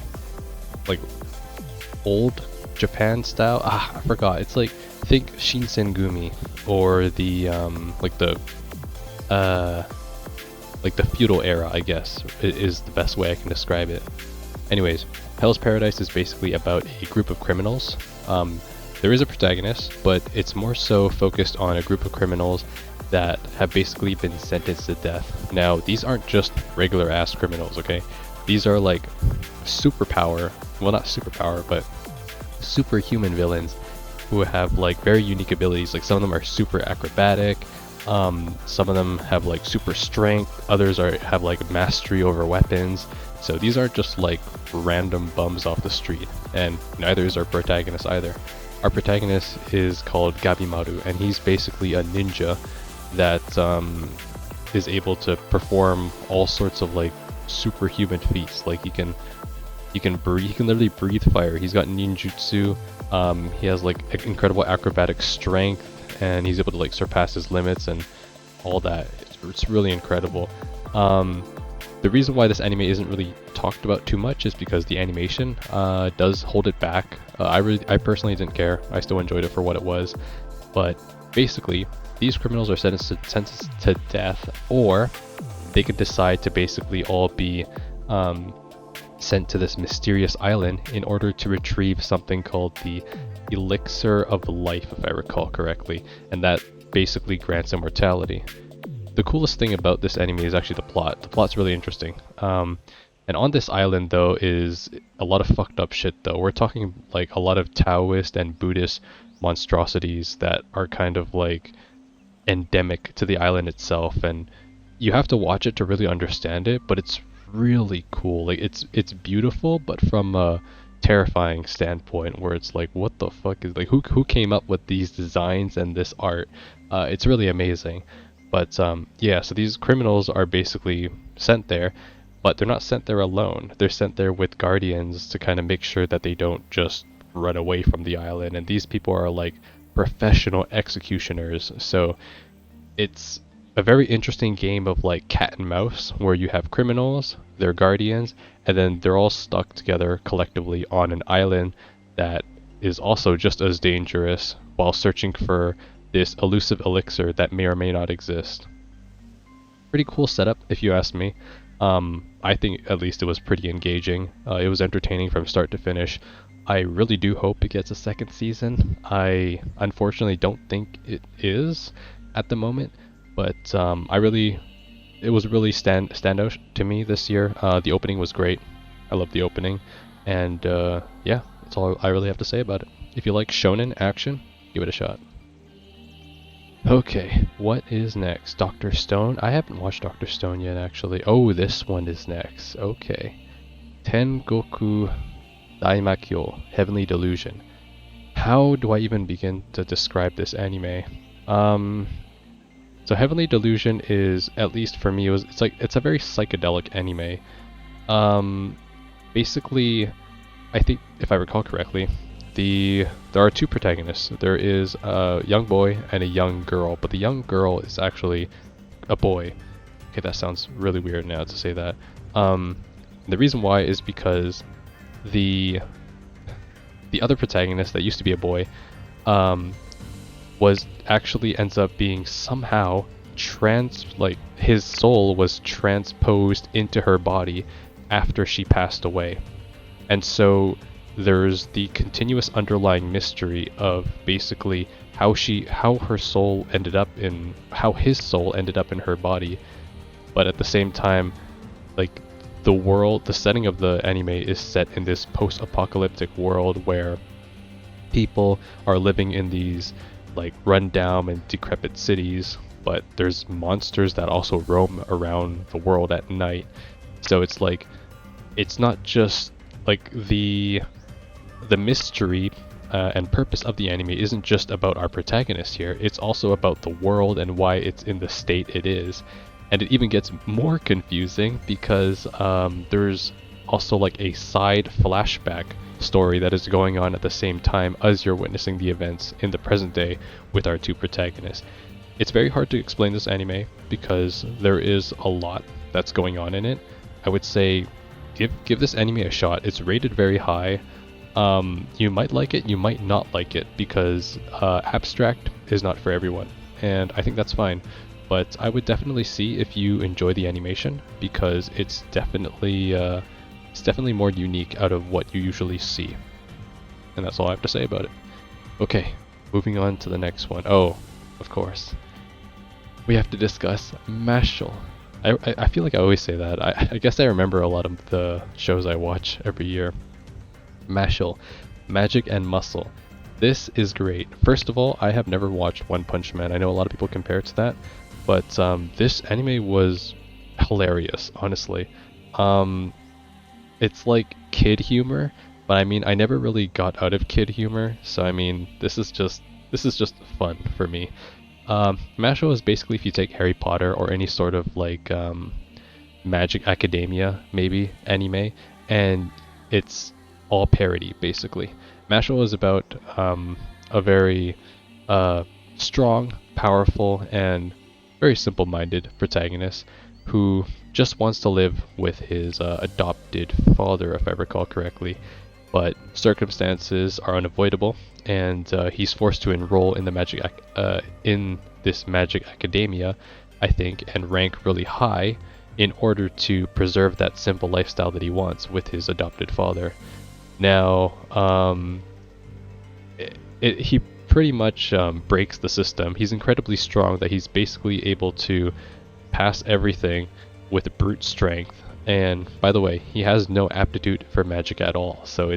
old Japan style. I forgot. It's like, think Shinsengumi, or the the feudal era, I guess, is the best way I can describe it. Anyways, Hell's Paradise is basically about a group of criminals. There is a protagonist, but it's more so focused on a group of criminals that have basically been sentenced to death. Now, these aren't just regular ass criminals, okay? These are like superpower, well, not superpower, but superhuman villains who have like very unique abilities. Like some of them are super acrobatic, some of them have like super strength, others have like mastery over weapons. So these aren't just like random bums off the street, and neither is our protagonist either. Our protagonist is called Gabimaru, and he's basically a ninja that is able to perform all sorts of like superhuman feats. Like he can breathe, he can literally breathe fire. He's got ninjutsu. He has like incredible acrobatic strength, and he's able to like surpass his limits and all that. It's really incredible. The reason why this anime isn't really talked about too much is because the animation does hold it back. I personally didn't care. I still enjoyed it for what it was. But basically, these criminals are sentenced to death, or they could decide to basically all be sent to this mysterious island in order to retrieve something called the Elixir of Life, if I recall correctly, and that basically grants immortality. The coolest thing about this anime is actually the plot. The plot's really interesting. And on this island, though, is a lot of fucked up shit, though. We're talking like a lot of Taoist and Buddhist monstrosities that are kind of like endemic to the island itself, and you have to watch it to really understand it, but it's really cool. Like it's beautiful, but from a terrifying standpoint, where it's like, what the fuck is, like, who came up with these designs and this art? It's really amazing. But yeah, so these criminals are basically sent there, but they're not sent there alone. They're sent there with guardians to kind of make sure that they don't just run away from the island. And these people are like professional executioners. So it's a very interesting game of like cat and mouse, where you have criminals, their guardians, and then they're all stuck together collectively on an island that is also just as dangerous, while searching for this elusive elixir that may or may not exist. Pretty cool setup, if you ask me. I think at least it was pretty engaging. It was entertaining from start to finish. I really do hope it gets a second season. I unfortunately don't think it is at the moment, but it was really standout to me this year. The opening was great. I love the opening, and yeah, that's all I really have to say about it. If you like shonen action, give it a shot. Okay, what is next? Dr. Stone? I haven't watched Dr. Stone yet, actually. Oh, this one is next. Okay. Tengoku Daimakyo, Heavenly Delusion. How do I even begin to describe this anime? So Heavenly Delusion is, at least for me, it's a very psychedelic anime. Basically, I think, if I recall correctly, there are two protagonists. There is a young boy and a young girl, but the young girl is actually a boy. Okay, that sounds really weird now to say that. The reason why is because the other protagonist that used to be a boy ends up being somehow his soul was transposed into her body after she passed away. And so there's the continuous underlying mystery of basically how his soul ended up in her body. But at the same time, like, the setting of the anime is set in this post-apocalyptic world where people are living in these like run-down and decrepit cities, but there's monsters that also roam around the world at night. So it's like, it's not just like the mystery and purpose of the anime isn't just about our protagonist here, it's also about the world and why it's in the state it is. And it even gets more confusing because there's also like a side flashback story that is going on at the same time as you're witnessing the events in the present day with our two protagonists. It's very hard to explain this anime because there is a lot that's going on in it. I would say give this anime a shot. It's rated very high. You might like it, you might not like it, because abstract is not for everyone, and I think that's fine. But I would definitely see if you enjoy the animation, because it's definitely It's definitely more unique out of what you usually see. And that's all I have to say about it. Okay, moving on to the next one. Oh, of course. We have to discuss Mashal. I feel like I always say that. I guess I remember a lot of the shows I watch every year. Mashal, Magic and Muscle. This is great. First of all, I have never watched One Punch Man. I know a lot of people compare it to that, but this anime was hilarious, honestly. It's like kid humor, but I mean, I never really got out of kid humor, so I mean, this is just fun for me. Mashle is basically if you take Harry Potter or any sort of like Magic Academia, maybe anime, and it's all parody basically. Mashle is about a very strong, powerful, and very simple-minded protagonist who just wants to live with his adopted father, if I recall correctly. But circumstances are unavoidable, and he's forced to enroll in the in this Magic Academia, I think, and rank really high in order to preserve that simple lifestyle that he wants with his adopted father. Now, he pretty much breaks the system. He's incredibly strong that he's basically able to pass everything with brute strength. And by the way, he has no aptitude for magic at all. So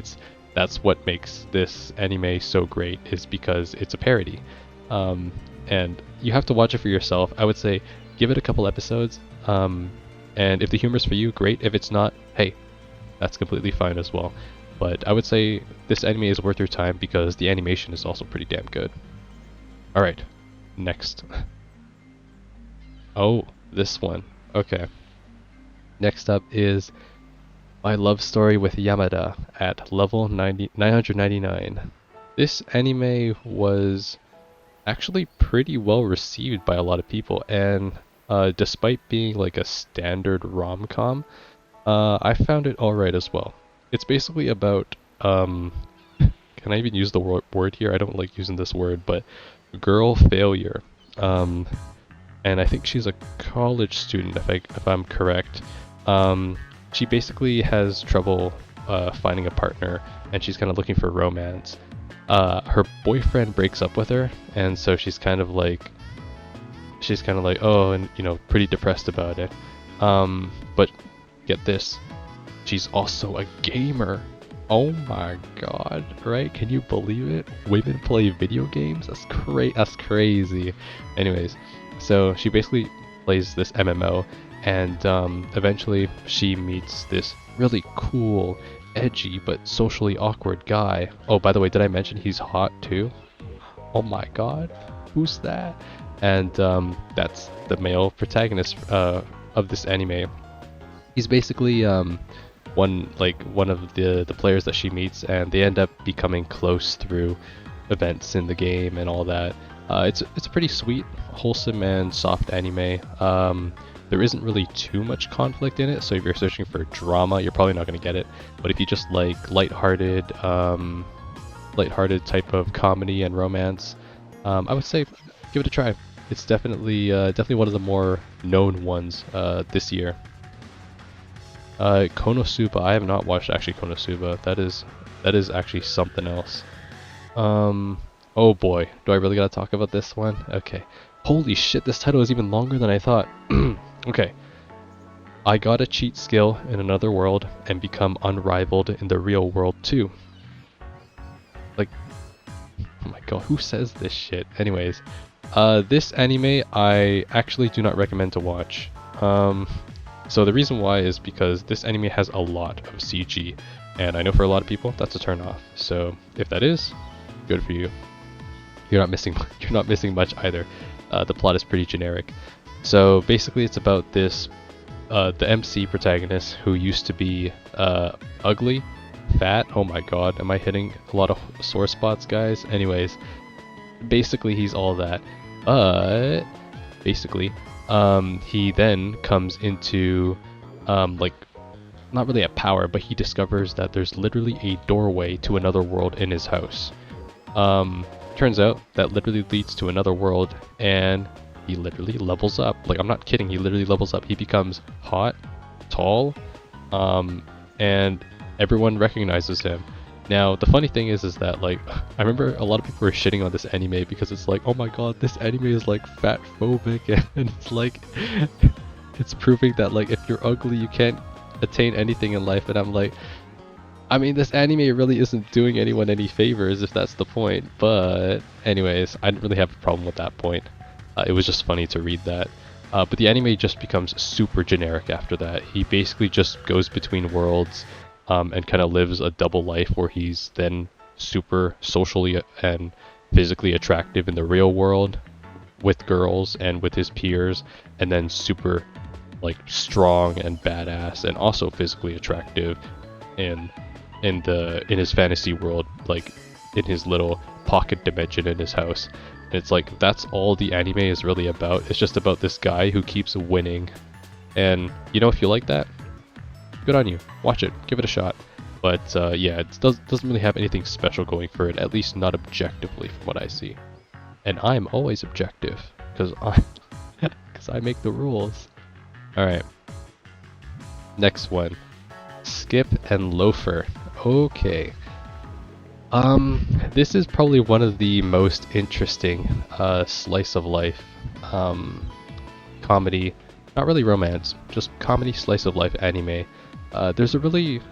that's what makes this anime so great, is because it's a parody. And you have to watch it for yourself. I would say give it a couple episodes. And if the humor's for you, great. If it's not, hey, that's completely fine as well. But I would say this anime is worth your time because the animation is also pretty damn good. Alright, next. Oh, this one. Okay. Next up is My Love Story with Yamada at level 999. This anime was actually pretty well received by a lot of people, and despite being like a standard rom-com, I found it alright as well. It's basically about, can I even use the word here? I don't like using this word, but girl failure. And I think she's a college student, if I'm correct. She basically has trouble finding a partner, and she's kind of looking for romance. Her boyfriend breaks up with her, and so she's kind of like, oh, and pretty depressed about it. But get this, she's also a gamer. Oh my god, right? Can you believe it? Women play video games? That's crazy. Anyways, so she basically plays this MMO, and eventually she meets this really cool, edgy, but socially awkward guy. Oh, by the way, did I mention he's hot too? Oh my god, who's that? And that's the male protagonist of this anime. He's basically one of the players that she meets, and they end up becoming close through events in the game and all that. It's a pretty sweet, wholesome, and soft anime. There isn't really too much conflict in it, so if you're searching for drama, you're probably not going to get it. But if you just like lighthearted type of comedy and romance, I would say give it a try. It's definitely one of the more known ones this year. Konosuba, I have not watched actually Konosuba. That is actually something else. Oh boy, do I really gotta talk about this one? Okay. Holy shit, this title is even longer than I thought. Okay. I got a cheat skill in another world and become unrivaled in the real world too. Like, oh my god, who says this shit? Anyways, this anime I actually do not recommend to watch. So the reason why is because this anime has a lot of CG, and I know for a lot of people that's a turn off. So if that is, good for you. You're not missing much either. The plot is pretty generic. So basically it's about this the MC protagonist who used to be ugly, fat. Oh my god, am I hitting a lot of sore spots, guys? Anyways, basically he's all that. But basically he then comes into like, not really a power, but he discovers that there's literally a doorway to another world in his house. Turns out that literally leads to another world, and he literally levels up. Like, I'm not kidding, he literally levels up. He becomes hot, tall, and everyone recognizes him. Now, the funny thing is that like I remember a lot of people were shitting on this anime because it's like, oh my god, this anime is like fat phobic, and it's like it's proving that like if you're ugly, you can't attain anything in life. And I'm like, I mean, this anime really isn't doing anyone any favors if that's the point. But anyways, I didn't really have a problem with that point. It was just funny to read that. But the anime just becomes super generic after that. He basically just goes between worlds and kind of lives a double life where he's then super socially and physically attractive in the real world with girls and with his peers, and then super like strong and badass and also physically attractive in in his fantasy world, like in his little pocket dimension in his house. And it's like that's all the anime is really about. It's just about this guy who keeps winning. And you know, if you like that, good on you. Watch it, give it a shot. But yeah, it doesn't really have anything special going for it, at least not objectively from what I see. And I'm always objective because I make the rules. All right. Next one, Skip and Loafer. Okay. This is probably one of the most interesting slice of life comedy, not really romance, just comedy slice of life anime. There's a really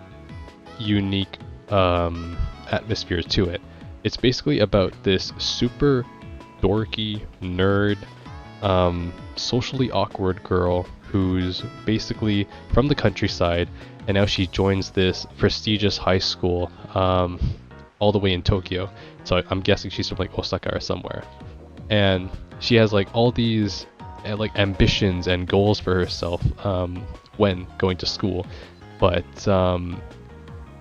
unique atmosphere to it. It's basically about this super dorky nerd, socially awkward girl who's basically from the countryside, and now she joins this prestigious high school all the way in Tokyo. So I'm guessing she's from like Osaka or somewhere. And she has like all these like ambitions and goals for herself when going to school. But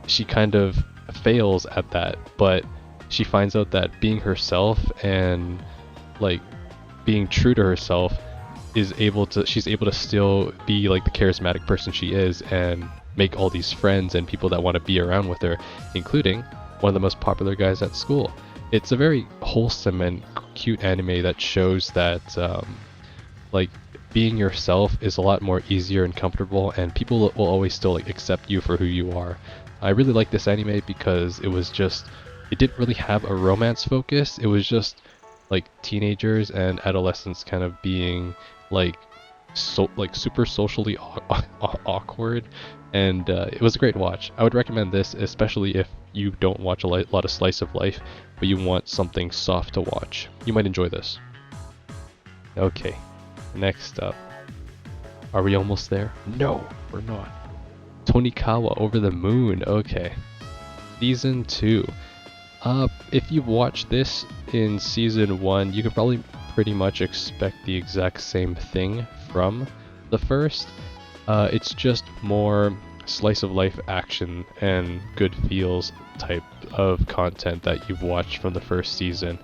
she kind of fails at that. But she finds out that being herself and like being true to herself she's able to still be like the charismatic person she is and make all these friends and people that want to be around with her, including one of the most popular guys at school. It's a very wholesome and cute anime that shows that like being yourself is a lot more easier and comfortable, and people will always still like accept you for who you are. I really like this anime because it didn't really have a romance focus. It was just like teenagers and adolescents kind of being like super socially awkward, and it was a great watch. I would recommend this, especially if you don't watch a lot of slice of life, but you want something soft to watch. You might enjoy this. Okay, next up. Are we almost there? No, we're not. Tonikawa Over the Moon. Okay. Season 2. If you've watched this in Season 1, you can probably pretty much expect the exact same thing from the first. It's just more slice of life action and good feels type of content that you've watched from the first season.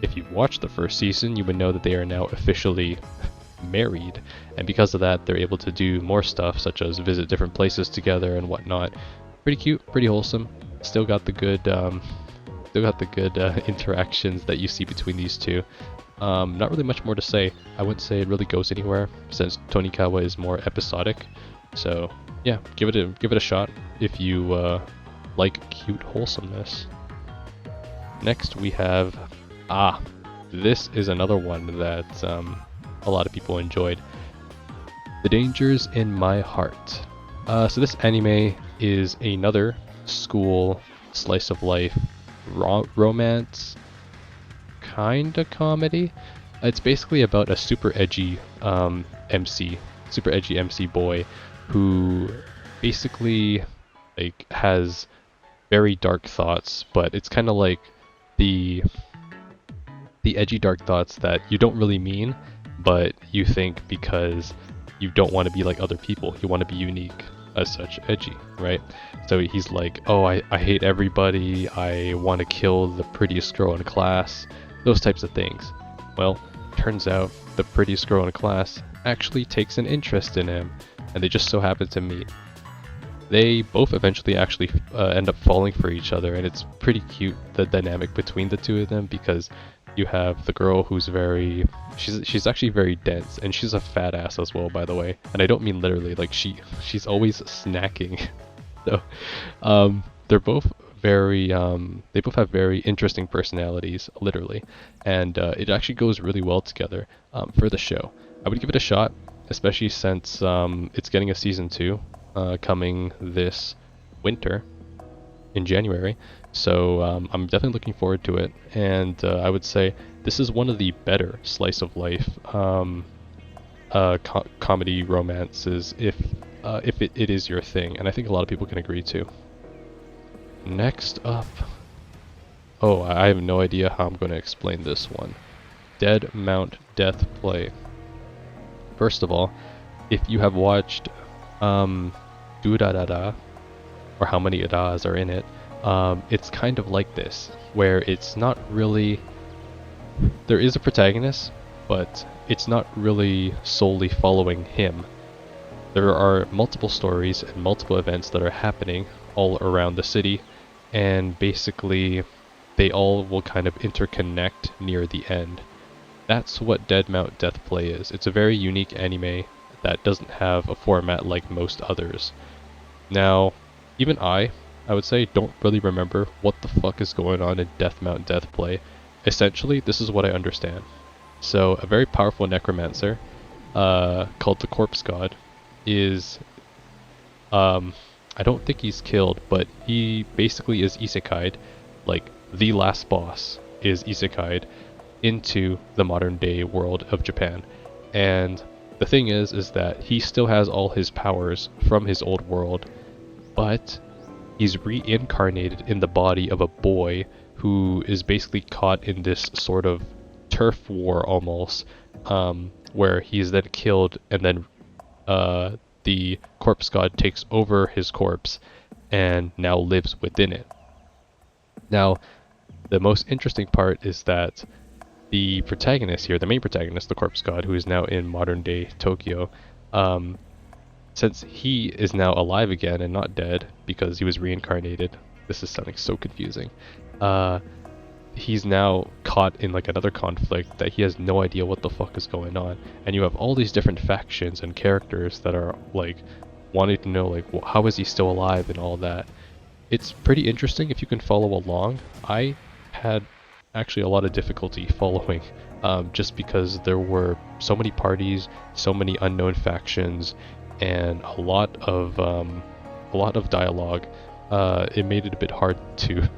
If you've watched the first season, you would know that they are now officially married, and because of that, they're able to do more stuff such as visit different places together and whatnot. Pretty cute, pretty wholesome. Still got the good interactions that you see between these two. Not really much more to say. I wouldn't say it really goes anywhere since Tonikawa is more episodic. So yeah, give it a shot if you like cute wholesomeness. Next we have this is another one that a lot of people enjoyed. The Dangers in My Heart. So this anime is another school slice of life romance kinda comedy. It's basically about a super edgy MC boy who basically like has very dark thoughts, but it's kind of like the edgy dark thoughts that you don't really mean, but you think because you don't want to be like other people, you want to be unique, as such edgy, right? So he's like, oh, I hate everybody, I want to kill the prettiest girl in class, those types of things. Well, turns out the prettiest girl in class actually takes an interest in him, and they just so happen to meet. They both eventually actually end up falling for each other, and it's pretty cute, the dynamic between the two of them, because You have the girl who's very, she's actually very dense, and she's a fat ass as well, by the way. And I don't mean literally, like she's always snacking. So, they're both very, they both have very interesting personalities, literally, and it actually goes really well together for the show. I would give it a shot, especially since it's getting a season 2 coming this winter in January. So I'm definitely looking forward to it, and I would say this is one of the better slice of life comedy romances if it is your thing, and I think a lot of people can agree too. Next up, oh, I have no idea how I'm going to explain this one. Dead Mount Death Play. First of all, if you have watched Du Da Da Da, or how many Adas are in it, it's kind of like this, where it's not really, there is a protagonist, but it's not really solely following him. There are multiple stories and multiple events that are happening all around the city, and basically they all will kind of interconnect near the end. That's what Dead Mount Death Play is. It's a very unique anime that doesn't have a format like most others. Now, even I would say, don't really remember what the fuck is going on in Death Mount Death Play. Essentially, this is what I understand. So, a very powerful necromancer, called the Corpse God, is, I don't think he's killed, but he basically is isekai'd, like, the last boss is isekai'd into the modern day world of Japan. And the thing is that he still has all his powers from his old world, but he's reincarnated in the body of a boy who is basically caught in this sort of turf war almost, where he's then killed, and then the corpse god takes over his corpse and now lives within it. Now, the most interesting part is that the protagonist here, the main protagonist, the corpse god, who is now in modern day Tokyo, since he is now alive again and not dead because he was reincarnated, this is sounding so confusing, he's now caught in like another conflict that he has no idea what the fuck is going on, and you have all these different factions and characters that are like wanting to know like how is he still alive and all that. It's pretty interesting if you can follow along. I had actually a lot of difficulty following, just because there were so many parties, so many unknown factions, and a lot of dialogue. It made it a bit hard to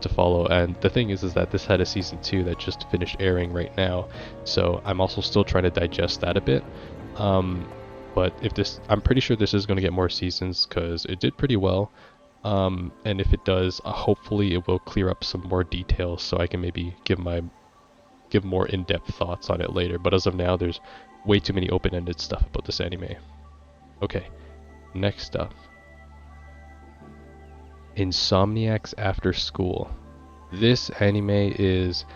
follow, and the thing is that this had a season 2 that just finished airing right now, so I'm also still trying to digest that a bit. But I'm pretty sure this is going to get more seasons because it did pretty well. And if it does, hopefully it will clear up some more details so I can maybe give more in-depth thoughts on it later. But as of now, there's way too many open-ended stuff about this anime. Okay, next up. Insomniacs After School. This anime is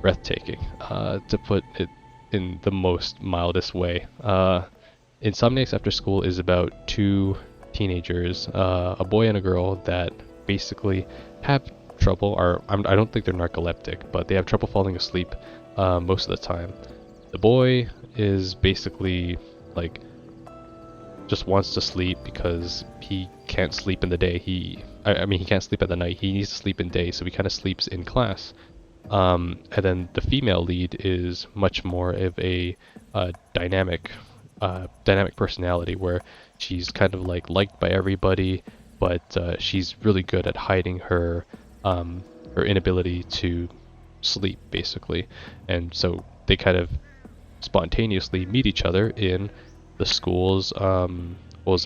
breathtaking, to put it in the most mildest way. Insomniacs After School is about two teenagers, a boy and a girl, that basically have trouble, or I don't think they're narcoleptic, but they have trouble falling asleep most of the time. The boy is basically like just wants to sleep because he can't sleep in the day. I mean he can't sleep at the night. He needs to sleep in day, so he kind of sleeps in class. And then the female lead is much more of a dynamic personality, where she's kind of like liked by everybody, but she's really good at hiding her inability to sleep, basically. And so they kind of spontaneously meet each other in the school's what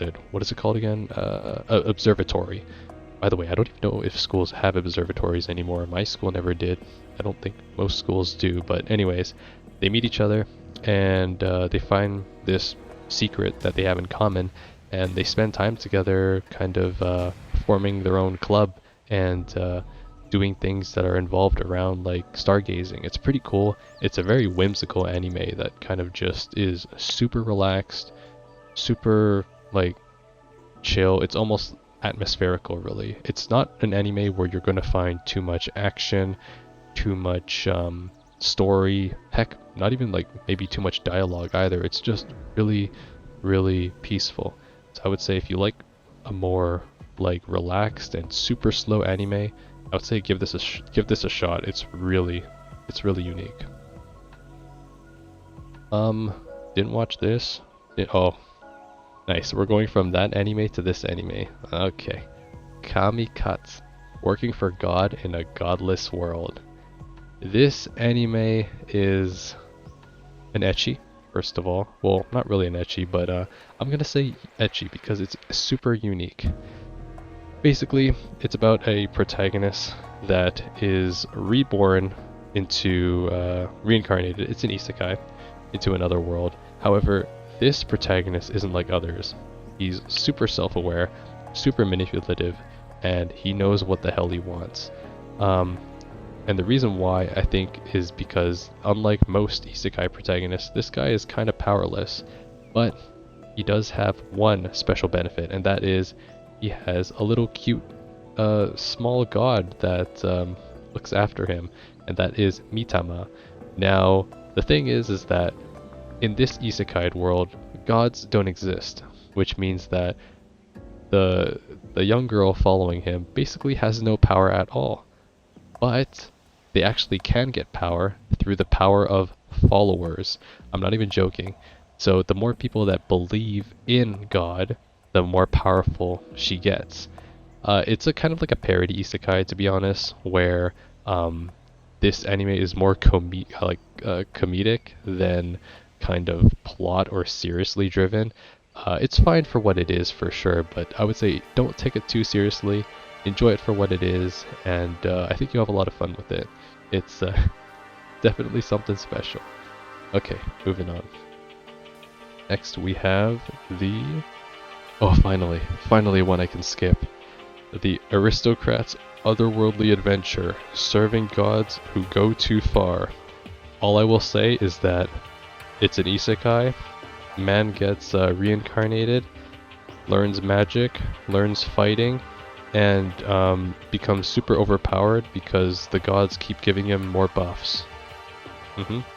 is it called again? Observatory. By the way, I don't even know if schools have observatories anymore. My school never did. I don't think most schools do, but anyways, they meet each other, and they find this secret that they have in common, and they spend time together kind of forming their own club and doing things that are involved around like stargazing. It's pretty cool. It's a very whimsical anime that kind of just is super relaxed, super like chill. It's almost atmospherical, really. It's not an anime where you're going to find too much action, too much story. Heck, not even like maybe too much dialogue either. It's just really, really peaceful. So I would say if you like a more like relaxed and super slow anime, I would say give this a shot. It's really unique. Didn't watch this. Oh, nice. We're going from that anime to this anime. Okay. Kamikatsu, working for God in a godless world. This anime is an ecchi, first of all. Well, not really an ecchi, but I'm gonna say ecchi because it's super unique. Basically, it's about a protagonist that is reborn into, reincarnated, it's an isekai, into another world. However, this protagonist isn't like others. He's super self-aware, super manipulative, and he knows what the hell he wants. And the reason why I think is because unlike most isekai protagonists, this guy is kind of powerless, but he does have one special benefit, and that is he has a little cute small god that looks after him, and that is Mitama. Now, the thing is that in this isekai world, gods don't exist, which means that the young girl following him basically has no power at all. But they actually can get power through the power of followers. I'm not even joking. So the more people that believe in God, the more powerful she gets. It's a kind of like a parody isekai, to be honest, where this anime is more comedic than kind of plot or seriously driven. It's fine for what it is for sure, but I would say don't take it too seriously. Enjoy it for what it is, and I think you'll have a lot of fun with it. It's definitely something special. Okay, moving on. Next we have the... Oh, finally one I can skip. The Aristocrats' Otherworldly Adventure, Serving Gods Who Go Too Far. All I will say is that it's an isekai. Man gets reincarnated, learns magic, learns fighting, and becomes super overpowered because the gods keep giving him more buffs.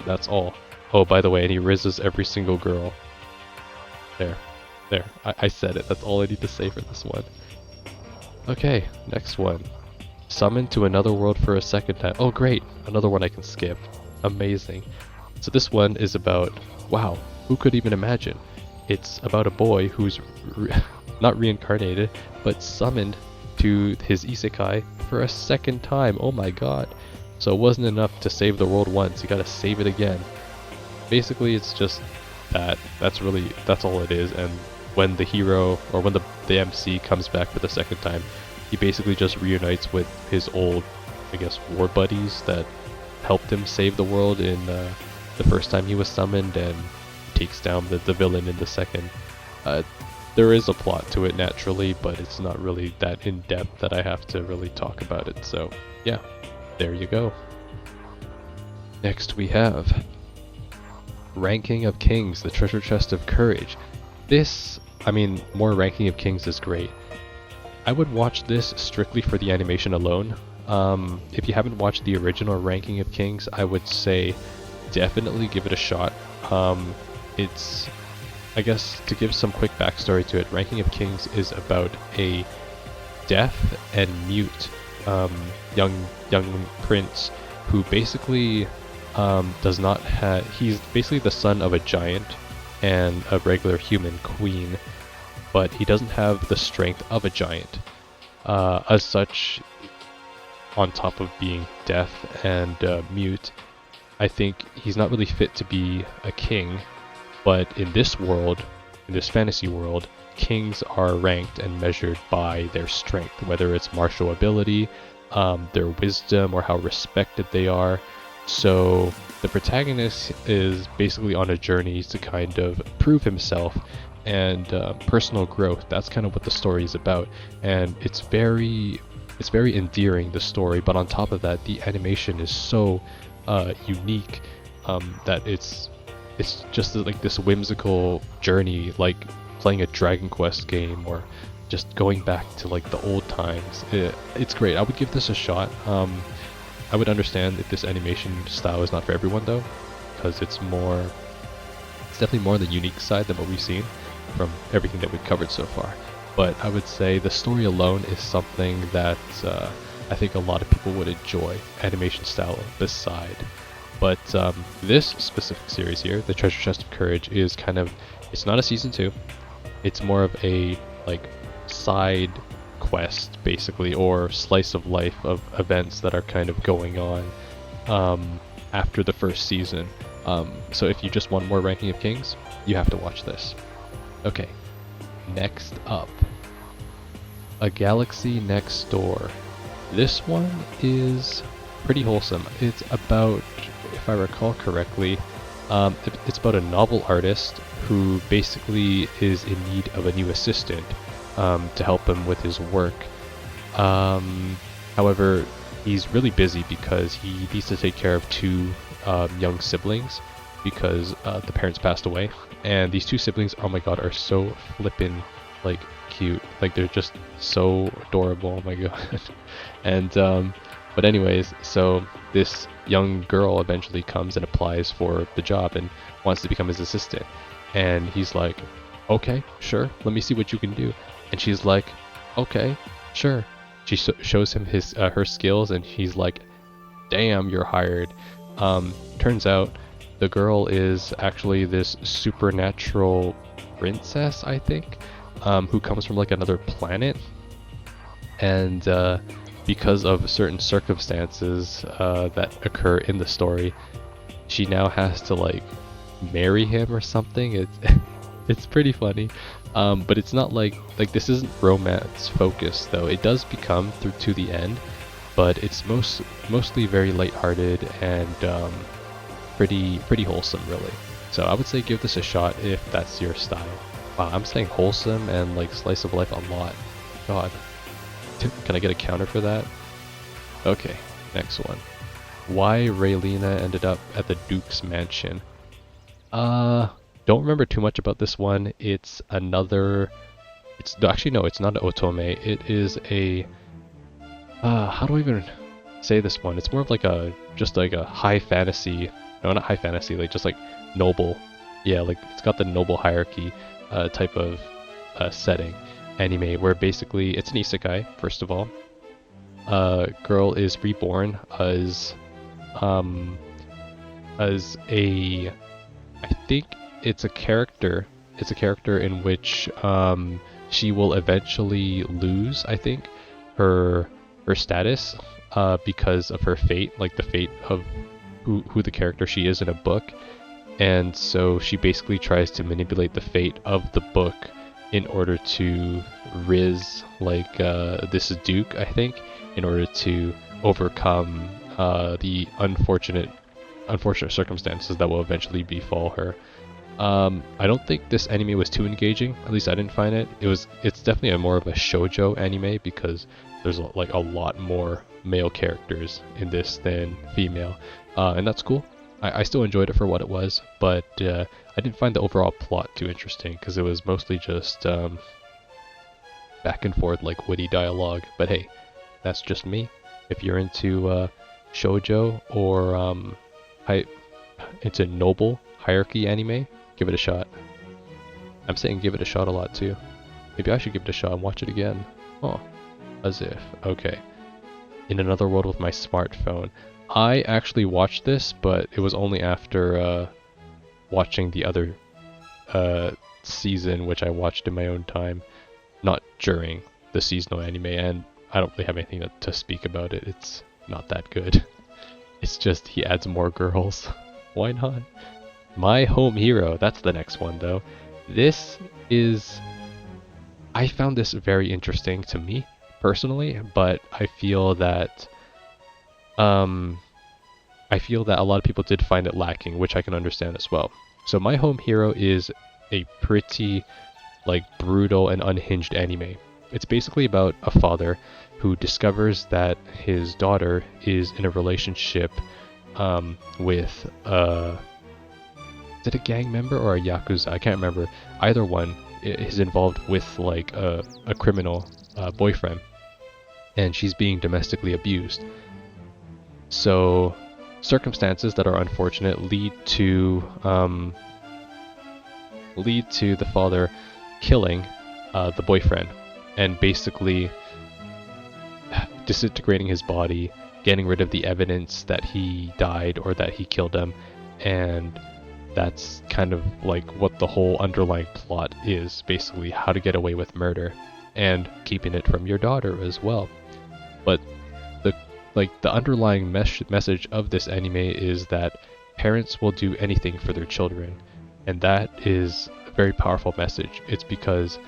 That's all. Oh, by the way, and he rizzes every single girl. There. I said it. That's all I need to say for this one. Okay, next one. Summoned to another world for a second time. Oh, great! Another one I can skip. Amazing. So this one is about... Wow, who could even imagine? It's about a boy who's not reincarnated, but summoned to his isekai for a second time. Oh my god. So it wasn't enough to save the world once, you gotta save it again. Basically, it's just that. That's all it is. And when the hero, or when the MC comes back for the second time, he basically just reunites with his old, I guess, war buddies that helped him save the world in the first time he was summoned, and takes down the villain in the second. There is a plot to it naturally, but it's not really that in-depth that I have to really talk about it. So yeah, there you go. Next we have Ranking of Kings, the Treasure Chest of Courage. More Ranking of Kings is great. I would watch this strictly for the animation alone. If you haven't watched the original Ranking of Kings, I would say definitely give it a shot. It's, I guess, to give some quick backstory to it, Ranking of Kings is about a deaf and mute young prince who basically does not have... He's basically the son of a giant and a regular human queen, but he doesn't have the strength of a giant. As such, on top of being deaf and mute, I think he's not really fit to be a king. But in this world, in this fantasy world, kings are ranked and measured by their strength, whether it's martial ability, their wisdom, or how respected they are. So the protagonist is basically on a journey to kind of prove himself and personal growth. That's kind of what the story is about, and it's very endearing, the story. But on top of that, the animation is so unique that it's just like this whimsical journey, like playing a Dragon Quest game or just going back to like the old times. It's great. I would give this a shot. I would understand if this animation style is not for everyone though, because it's definitely more on the unique side than what we've seen from everything that we've covered so far. But I would say the story alone is something that I think a lot of people would enjoy, animation style beside. But this specific series here, The Treasure Chest of Courage, is kind of, it's not a season 2. It's more of a like side quest basically, or slice of life of events that are kind of going on after the first season. So if you just want more Ranking of Kings, you have to watch this. Okay, next up, A Galaxy Next Door. This one is pretty wholesome. It's about, if I recall correctly, it's about a novel artist who basically is in need of a new assistant to help him with his work. However, he's really busy because he needs to take care of 2 young siblings because the parents passed away. And these 2 siblings, oh my god, are so flippin' like cute. Like they're just so adorable, oh my god. And but anyways, so this young girl eventually comes and applies for the job and wants to become his assistant. And he's like, okay, sure, let me see what you can do. And she's like, okay, sure. She shows him his her skills, and he's like, damn, you're hired. Turns out the girl is actually this supernatural princess, I think, who comes from like another planet. And because of certain circumstances that occur in the story, she now has to like marry him or something. It's pretty funny, but it's not like this isn't romance focused though. It does become through to the end, but it's mostly very lighthearted and pretty wholesome really. So I would say give this a shot if that's your style. Wow, I'm saying wholesome and like slice of life a lot. God. Can I get a counter for that? Okay, next one. Why Raylena ended up at the Duke's mansion. Don't remember too much about this one. It's another... Actually, no, it's not an otome. It is a... how do I even say this one? It's more of like just like a high fantasy... No, not high fantasy, like just like noble. Yeah, like it's got the noble hierarchy type of setting. Anime where basically it's an isekai, first of all. Girl is reborn as a, I think it's a character in which she will eventually lose, I think, her status because of her fate, like the fate of who the character she is in a book. And so she basically tries to manipulate the fate of the book in order to riz like this Duke, I think, in order to overcome the unfortunate circumstances that will eventually befall her. I don't think this anime was too engaging. At least I didn't find it. It's definitely more of a shoujo anime because there's like a lot more male characters in this than female, and that's cool. I still enjoyed it for what it was, but I didn't find the overall plot too interesting because it was mostly just back and forth like witty dialogue. But hey, that's just me. If you're into shoujo or into noble hierarchy anime, give it a shot. I'm saying give it a shot a lot too. Maybe I should give it a shot and watch it again. Oh, as if. Okay. In Another World with My Smartphone. I actually watched this, but it was only after watching the other season, which I watched in my own time, not during the seasonal anime, and I don't really have anything to speak about it. It's not that good. It's just he adds more girls. Why not? My Home Hero, that's the next one though. I found this very interesting to me, personally, but I feel that a lot of people did find it lacking, which I can understand as well. So My Home Hero is a pretty like brutal and unhinged anime. It's basically about a father who discovers that his daughter is in a relationship with is it a gang member or a yakuza? I can't remember. Either one is involved with like a criminal boyfriend, and she's being domestically abused. So circumstances that are unfortunate lead to the father killing the boyfriend and basically disintegrating his body, getting rid of the evidence that he died or that he killed him, and that's kind of like what the whole underlying plot is, basically how to get away with murder and keeping it from your daughter as well. But the underlying message of this anime is that parents will do anything for their children, and that is a very powerful message. It's because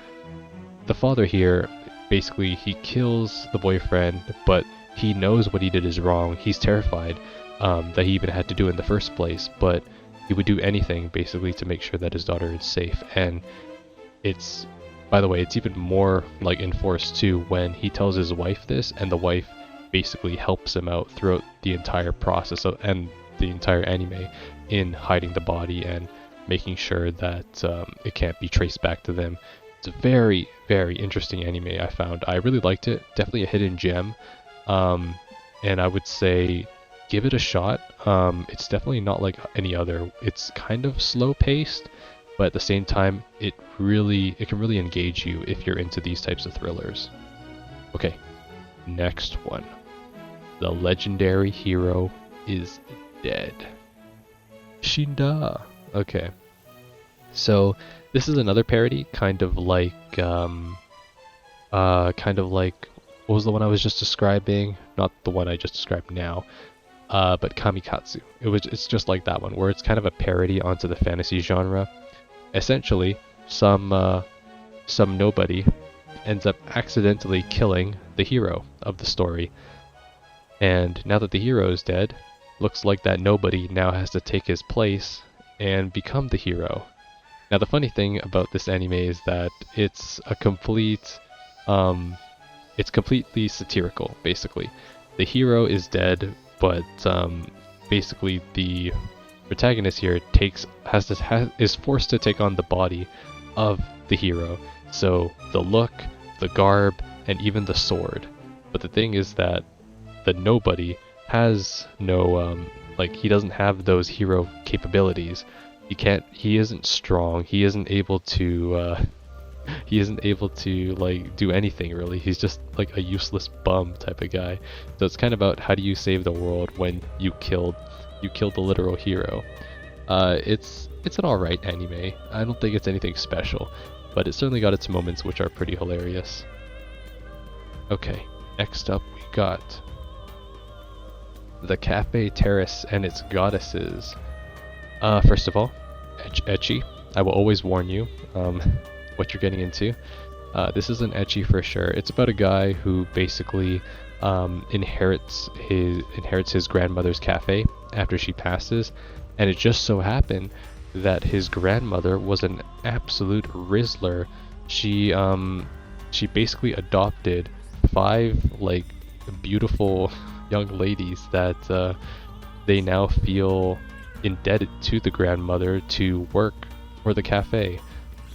the father here, basically, he kills the boyfriend, but he knows what he did is wrong. He's terrified that he even had to do it in the first place, but he would do anything basically to make sure that his daughter is safe. And it's, by the way, it's even more like enforced too when he tells his wife this, and the wife basically helps him out throughout the entire process and the entire anime in hiding the body and making sure that it can't be traced back to them. It's a very, very interesting anime I found. I really liked it. Definitely a hidden gem. And I would say give it a shot. It's definitely not like any other. It's kind of slow paced, but at the same time, it can really engage you if you're into these types of thrillers. Okay, next one. The legendary hero is dead. Shinda. Okay. So this is another parody, kind of like what was the one I was just describing? Not the one I just described now, but Kamikatsu. It's just like that one, where it's kind of a parody onto the fantasy genre. Essentially, some nobody ends up accidentally killing the hero of the story, and now that the hero is dead, looks like that nobody now has to take his place and become the hero. Now the funny thing about this anime is that it's completely satirical, basically. The hero is dead, but basically the protagonist here is forced to take on the body of the hero. So the look, the garb, and even the sword. But the thing is that the nobody has no he doesn't have those hero capabilities. He isn't strong. He isn't able to like do anything really. He's just like a useless bum type of guy. So it's kind of about how do you save the world when you killed the literal hero. It's an alright anime. I don't think it's anything special, but it certainly got its moments which are pretty hilarious. Okay, next up we got the Cafe Terrace and its goddesses. First of all, ecchi. I will always warn you what you're getting into. This is an ecchi for sure. It's about a guy who basically inherits his grandmother's cafe after she passes, and it just so happened that his grandmother was an absolute rizzler. She basically adopted 5 like beautiful young ladies that they now feel indebted to the grandmother to work for the cafe.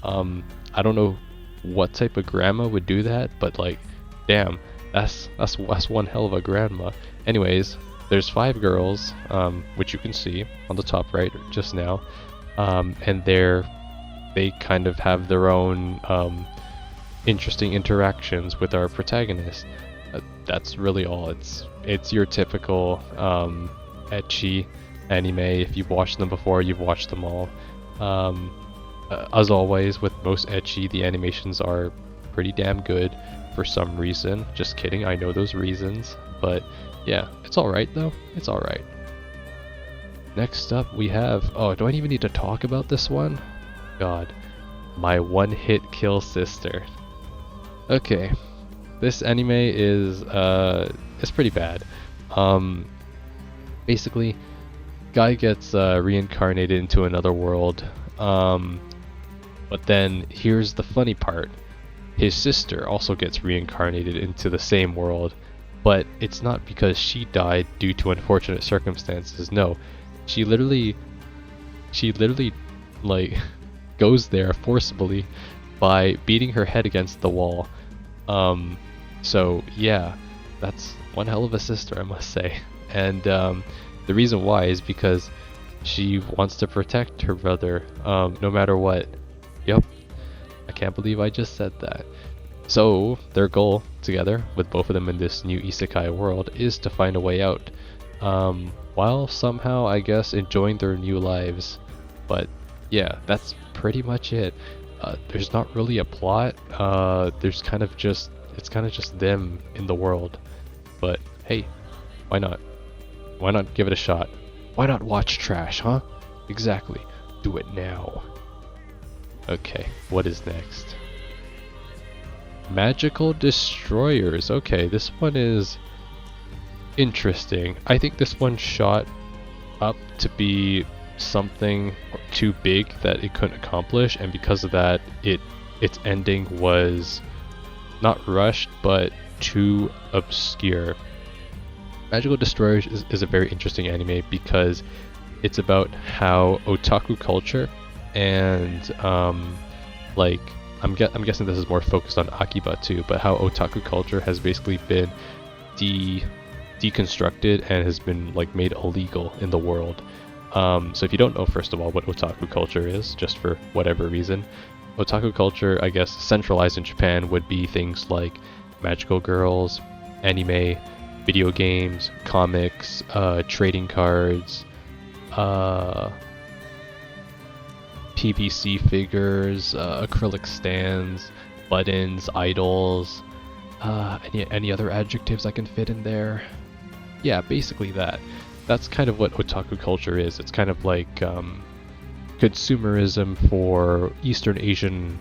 I don't know what type of grandma would do that, but like, damn, that's one hell of a grandma. Anyways, there's 5 girls, which you can see on the top right just now, and they kind of have their own interesting interactions with our protagonist. That's really all. It's your typical ecchi anime. If you've watched them before, you've watched them all. As always, with most ecchi, the animations are pretty damn good for some reason. Just kidding, I know those reasons. But yeah, it's alright though. It's alright. Next up we have... Oh, do I even need to talk about this one? God. My one-hit kill sister. Okay. This anime is it's pretty bad. Basically, guy gets reincarnated into another world. But then here's the funny part. His sister also gets reincarnated into the same world, but it's not because she died due to unfortunate circumstances. No, she literally like goes there forcibly by beating her head against the wall. So yeah, that's one hell of a sister, I must say. and the reason why is because she wants to protect her brother, no matter what. Yep, I can't believe I just said that. So their goal together, with both of them in this new isekai world, is to find a way out, while somehow, I guess, enjoying their new lives. But yeah, that's pretty much it. There's not really a plot. There's kind of just it's kind of just them in the world. But hey, why not? Why not give it a shot? Why not watch trash, huh? Exactly. Do it now. Okay, what is next? Magical Destroyers. Okay, this one is interesting. I think this one shot up to be something too big that it couldn't accomplish, and because of that, its ending was not rushed, but too obscure. Magical Destroyers is a very interesting anime because it's about how otaku culture and like I'm guessing this is more focused on Akiba too, but how otaku culture has basically been deconstructed and has been like made illegal in the world. So if you don't know, first of all, what otaku culture is, just for whatever reason, otaku culture, I guess, centralized in Japan would be things like magical girls, anime, video games, comics, trading cards, PVC figures, acrylic stands, buttons, idols, any other adjectives I can fit in there? Yeah, basically that. That's kind of what otaku culture is. It's kind of like consumerism for Eastern Asian,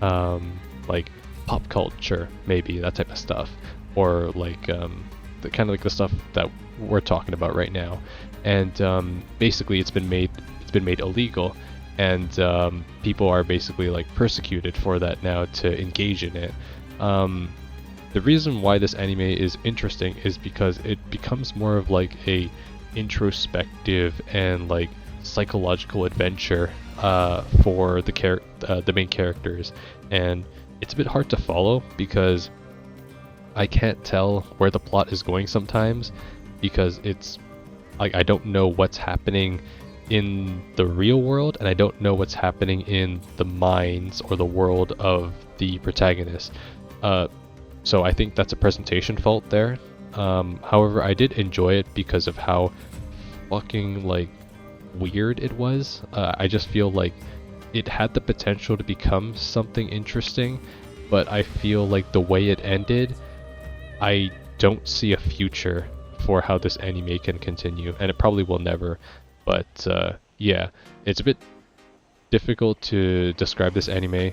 like pop culture, maybe that type of stuff, or like the kind of like the stuff that we're talking about right now. And basically, it's been made illegal, and people are basically like persecuted for that now to engage in it. The reason why this anime is interesting is because it becomes more of like a introspective and like psychological adventure for the main characters, and it's a bit hard to follow because I can't tell where the plot is going sometimes, because it's like I don't know what's happening in the real world, and I don't know what's happening in the minds or the world of the protagonist. So I think that's a presentation fault there. However, I did enjoy it because of how fucking like weird it was. I just feel like it had the potential to become something interesting, but I feel like the way it ended, I don't see a future for how this anime can continue, and it probably will never. But yeah, it's a bit difficult to describe this anime.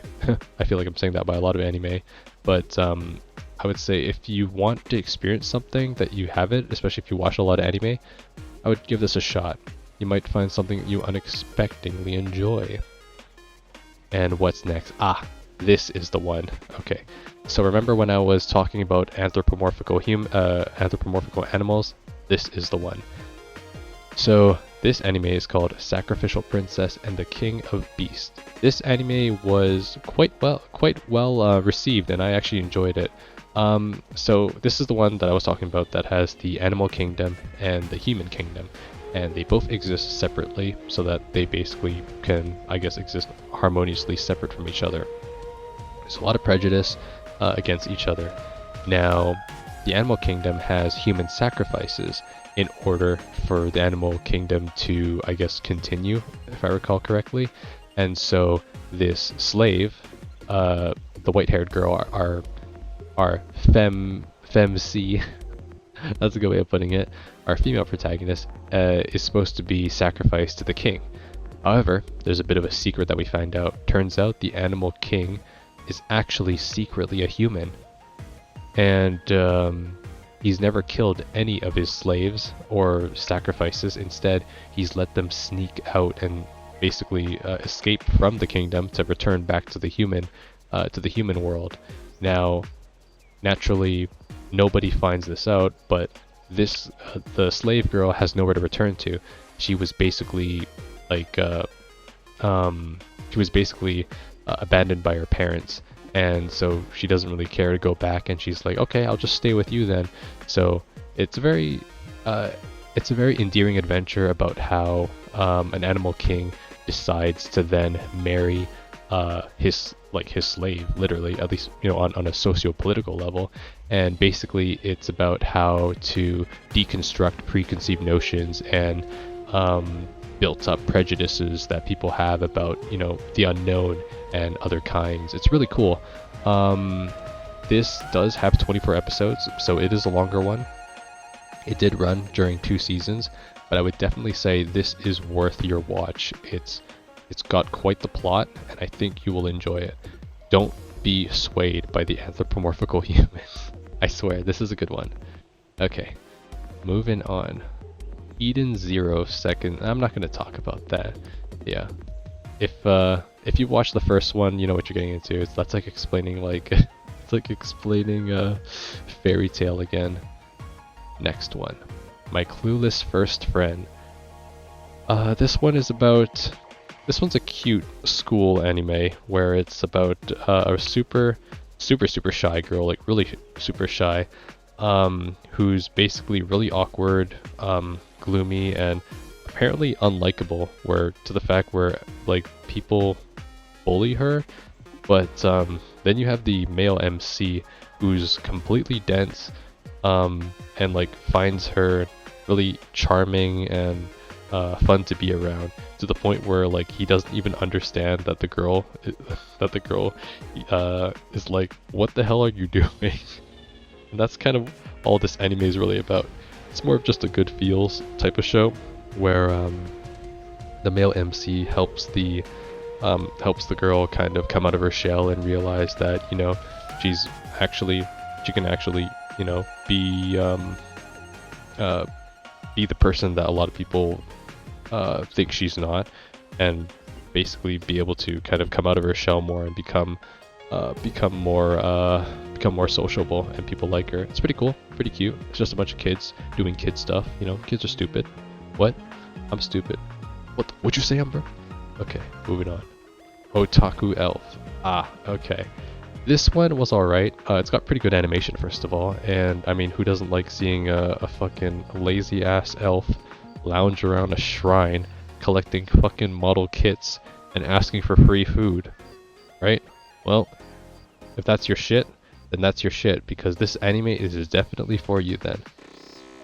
I feel like I'm saying that by a lot of anime, but I would say if you want to experience something that you haven't, especially if you watch a lot of anime, I would give this a shot. You might find something you unexpectedly enjoy. And what's next? Ah, this is the one. Okay, so remember when I was talking about anthropomorphical animals? This is the one. So this anime is called Sacrificial Princess and the King of Beasts. This anime was quite well received, and I actually enjoyed it. So this is the one that I was talking about that has the animal kingdom and the human kingdom, and they both exist separately so that they basically can, I guess, exist harmoniously separate from each other. There's a lot of prejudice against each other. Now, the animal kingdom has human sacrifices in order for the animal kingdom to, I guess, continue, if I recall correctly. And so this slave, the white-haired girl, our femc, that's a good way of putting it, our female protagonist, is supposed to be sacrificed to the king. However, there's a bit of a secret that we find out. Turns out the animal king is actually secretly a human, and he's never killed any of his slaves or sacrifices. Instead, he's let them sneak out and basically escape from the kingdom to return back to the human world. Now, naturally, nobody finds this out, but the slave girl has nowhere to return to. She was basically like abandoned by her parents, and so she doesn't really care to go back, and she's like, okay, I'll just stay with you then. So it's a very uh, it's a very endearing adventure about how an animal king decides to then marry his slave, literally, at least on a socio-political level. And basically it's about how to deconstruct preconceived notions and built up prejudices that people have about the unknown and other kinds. It's really cool. This does have 24 episodes, so it is a longer one. It did run during 2 seasons, but I would definitely say this is worth your watch. It's got quite the plot, and I think you will enjoy it. Don't be swayed by the anthropomorphical humans. I swear, this is a good one. Okay, moving on. Eden Zero second. I'm not going to talk about that. Yeah. If you watch the first one, you know what you're getting into. That's like explaining it's like explaining a fairy tale again. Next one. My Clueless First Friend. This one's a cute school anime where it's about a super shy girl, like really super shy, who's basically really awkward, gloomy, and apparently unlikable, where to the fact where like people bully her. But then you have the male MC who's completely dense, and like finds her really charming and fun to be around, to the point where like he doesn't even understand that the girl is like, what the hell are you doing? And that's kind of all this anime is really about. It's more of just a good feels type of show where the male MC helps the girl kind of come out of her shell and realize that she can actually be the person that a lot of people think she's not, and basically be able to kind of come out of her shell more and become more sociable, and people like her. It's pretty cool, pretty cute. It's just a bunch of kids doing kid stuff. Kids are stupid. What? I'm stupid. What'd you say, Umber? Okay, moving on. Otaku Elf. Okay. This one was alright. It's got pretty good animation, first of all, and I mean, who doesn't like seeing a fucking lazy ass elf lounge around a shrine collecting fucking model kits and asking for free food, right? Well, if that's your shit, then that's your shit, because this anime is definitely for you then.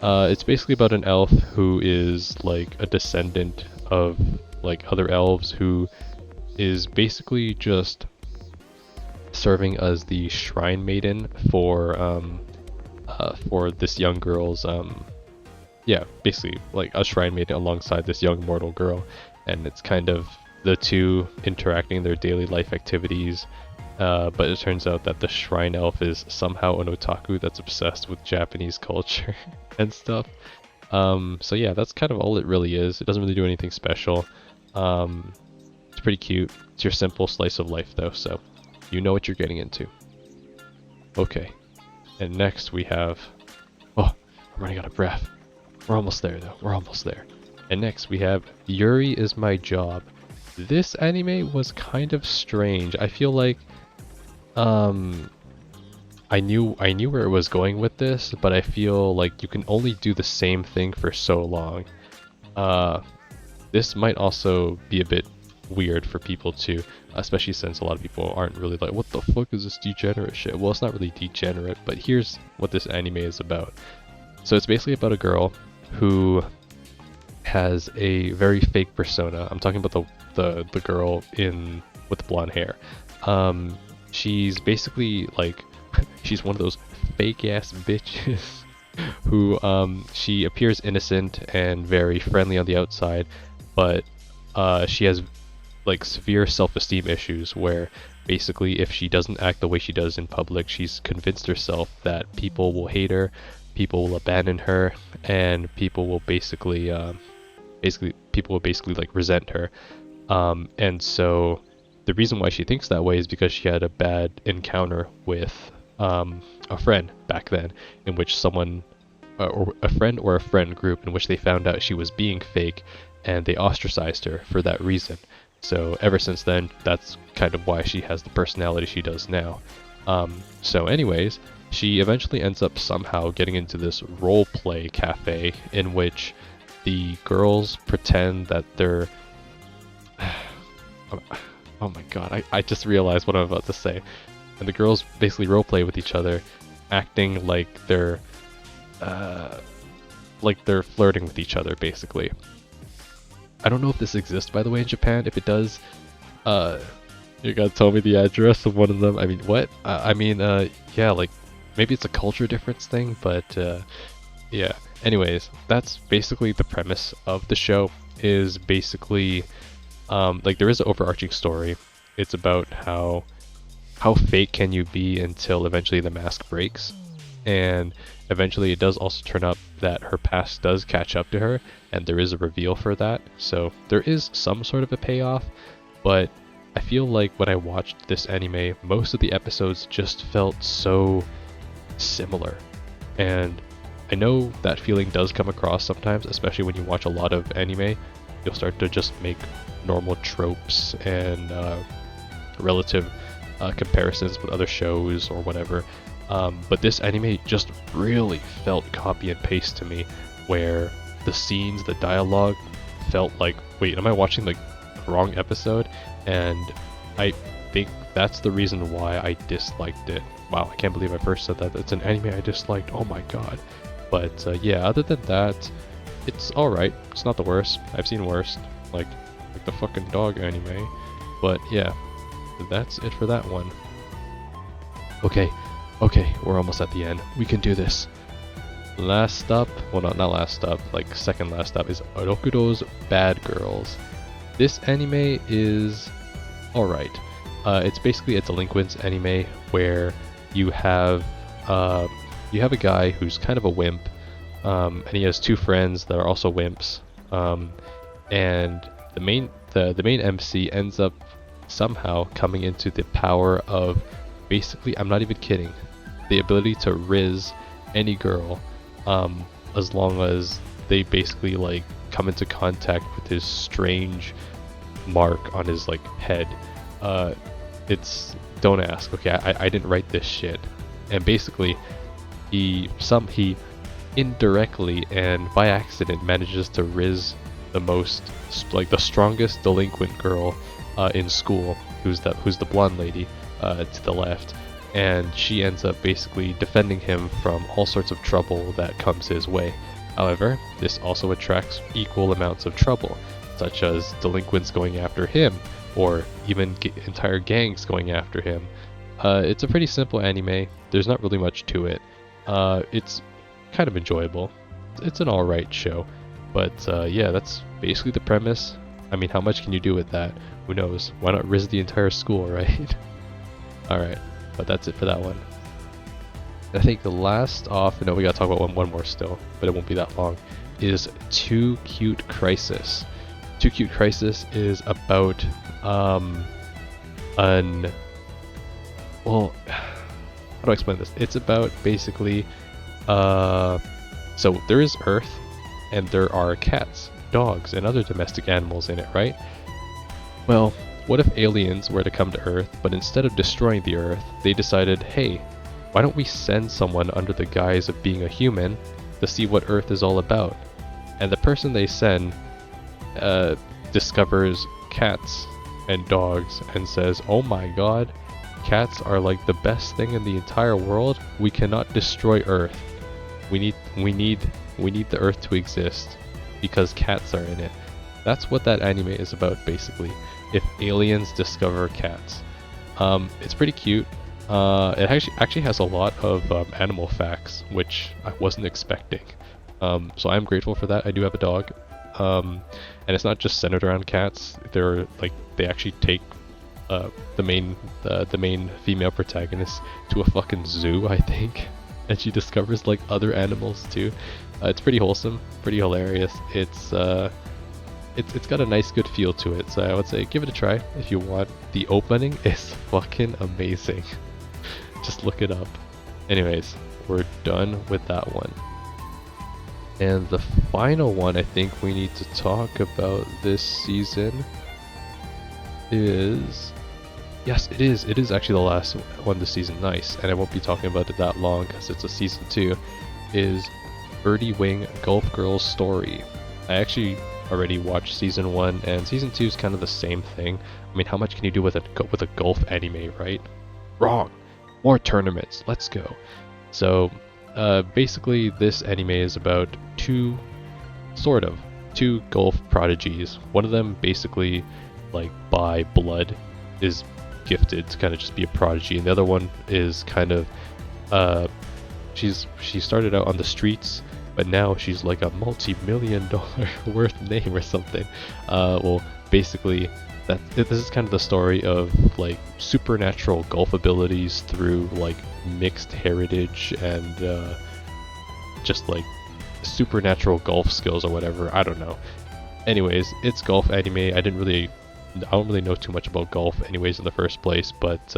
It's basically about an elf who is like a descendant of like other elves, who is basically just serving as the shrine maiden for this young girl's basically like a shrine maiden alongside this young mortal girl, and it's kind of the two interacting in their daily life activities. But it turns out that the shrine elf is somehow an otaku that's obsessed with Japanese culture and stuff. So yeah, that's kind of all it really is. It doesn't really do anything special. It's pretty cute. It's your simple slice of life though, so you know what you're getting into. Okay, and next we have... Oh, I'm running out of breath. We're almost there though, we're almost there. And next we have Yuri Is My Job. This anime was kind of strange. I feel like I knew where it was going with this, but I feel like you can only do the same thing for so long. This might also be a bit weird for people too, especially since a lot of people aren't really like, what the fuck is this degenerate shit? Well, it's not really degenerate, but here's what this anime is about. So it's basically about a girl who has a very fake persona. I'm talking about the girl with the blonde hair. She's basically like, she's one of those fake ass bitches who she appears innocent and very friendly on the outside, but she has like severe self-esteem issues, where basically if she doesn't act the way she does in public, she's convinced herself that people will hate her, people will abandon her, and people will basically like resent her. And so the reason why she thinks that way is because she had a bad encounter with a friend back then, in which someone or a friend group in which they found out she was being fake, and they ostracized her for that reason. So ever since then, that's kind of why she has the personality she does now. So anyways, she eventually ends up somehow getting into this role play cafe in which the girls pretend that they're oh my god, I just realized what I'm about to say. And the girls basically roleplay with each other, acting like they're flirting with each other, basically. I don't know if this exists, by the way, in Japan. If it does, you gotta tell me the address of one of them. I mean, what? Yeah, like, maybe it's a culture difference thing, but, yeah. Anyways, that's basically the premise of the show, is basically, like, there is an overarching story. It's about how fake can you be until eventually the mask breaks. And eventually it does also turn up that her past does catch up to her, and there is a reveal for that. So there is some sort of a payoff, but I feel like when I watched this anime, most of the episodes just felt so similar. And I know that feeling does come across sometimes, especially when you watch a lot of anime. You'll start to just make normal tropes and relative comparisons with other shows or whatever. But this anime just really felt copy and paste to me, where the scenes, the dialogue felt like, wait, am I watching like the wrong episode? And I think that's the reason why I disliked it. Wow, I can't believe I first said that. It's an anime I disliked. Oh my god. But yeah, other than that, it's alright. It's not the worst. I've seen worse, like the fucking dog anime. But yeah, that's it for that one. Okay, we're almost at the end. We can do this. Last up, well, not last up, like second last up, is Orokudo's Bad Girls. This anime is alright. It's basically a delinquents anime where you have a guy who's kind of a wimp, and he has two friends that are also wimps, and the main MC ends up somehow coming into the power of, basically, I'm not even kidding, the ability to riz any girl, as long as they basically like come into contact with his strange mark on his like head. It's, don't ask, okay, I didn't write this shit. And basically he indirectly and by accident manages to riz the strongest delinquent girl in school, who's the blonde lady to the left, and she ends up basically defending him from all sorts of trouble that comes his way. However, this also attracts equal amounts of trouble, such as delinquents going after him, or even entire gangs going after him. It's a pretty simple anime. There's not really much to it. It's kind of enjoyable. It's an alright show. But yeah, that's basically the premise. I mean, how much can you do with that? Who knows? Why not riz the entire school, right? Alright, but that's it for that one. I think the last off, no, we gotta talk about one more still, but it won't be that long, is Too Cute Crisis. Too Cute Crisis is about, well, how do I explain this? It's about basically, so there is Earth, and there are cats, dogs, and other domestic animals in it, right? Well, what if aliens were to come to Earth, but instead of destroying the Earth, they decided, hey, why don't we send someone under the guise of being a human to see what Earth is all about? And the person they send discovers cats and dogs and says, oh my god, cats are like the best thing in the entire world. We cannot destroy Earth. We need the Earth to exist because cats are in it. That's what that anime is about, basically. If aliens discover cats. It's pretty cute. It actually has a lot of animal facts, which I wasn't expecting. So I'm grateful for that. I do have a dog. And it's not just centered around cats. They actually take the main female protagonist to a fucking zoo, I think. And she discovers like other animals too. It's pretty wholesome, pretty hilarious. It's got a nice good feel to it, so I would say give it a try if you want. The opening is fucking amazing. Just look it up. Anyways, we're done with that one. And the final one I think we need to talk about this season is Yes, it is. It is actually the last one this season. Nice. And I won't be talking about it that long because it's a season 2. Is Birdie Wing Golf Girl's Story. I actually already watched season 1, and season 2 is kind of the same thing. I mean, how much can you do with a golf anime, right? Wrong. More tournaments. Let's go. So, basically, this anime is about two golf prodigies. One of them basically, like by blood, is gifted to kind of just be a prodigy, and the other one is kind of she started out on the streets, but now she's like a multi-million-dollar worth name or something. Well, basically this is kind of the story of like supernatural golf abilities through like mixed heritage and just like supernatural golf skills or whatever. I don't know. Anyways, it's golf anime. I don't really know too much about golf anyways in the first place, but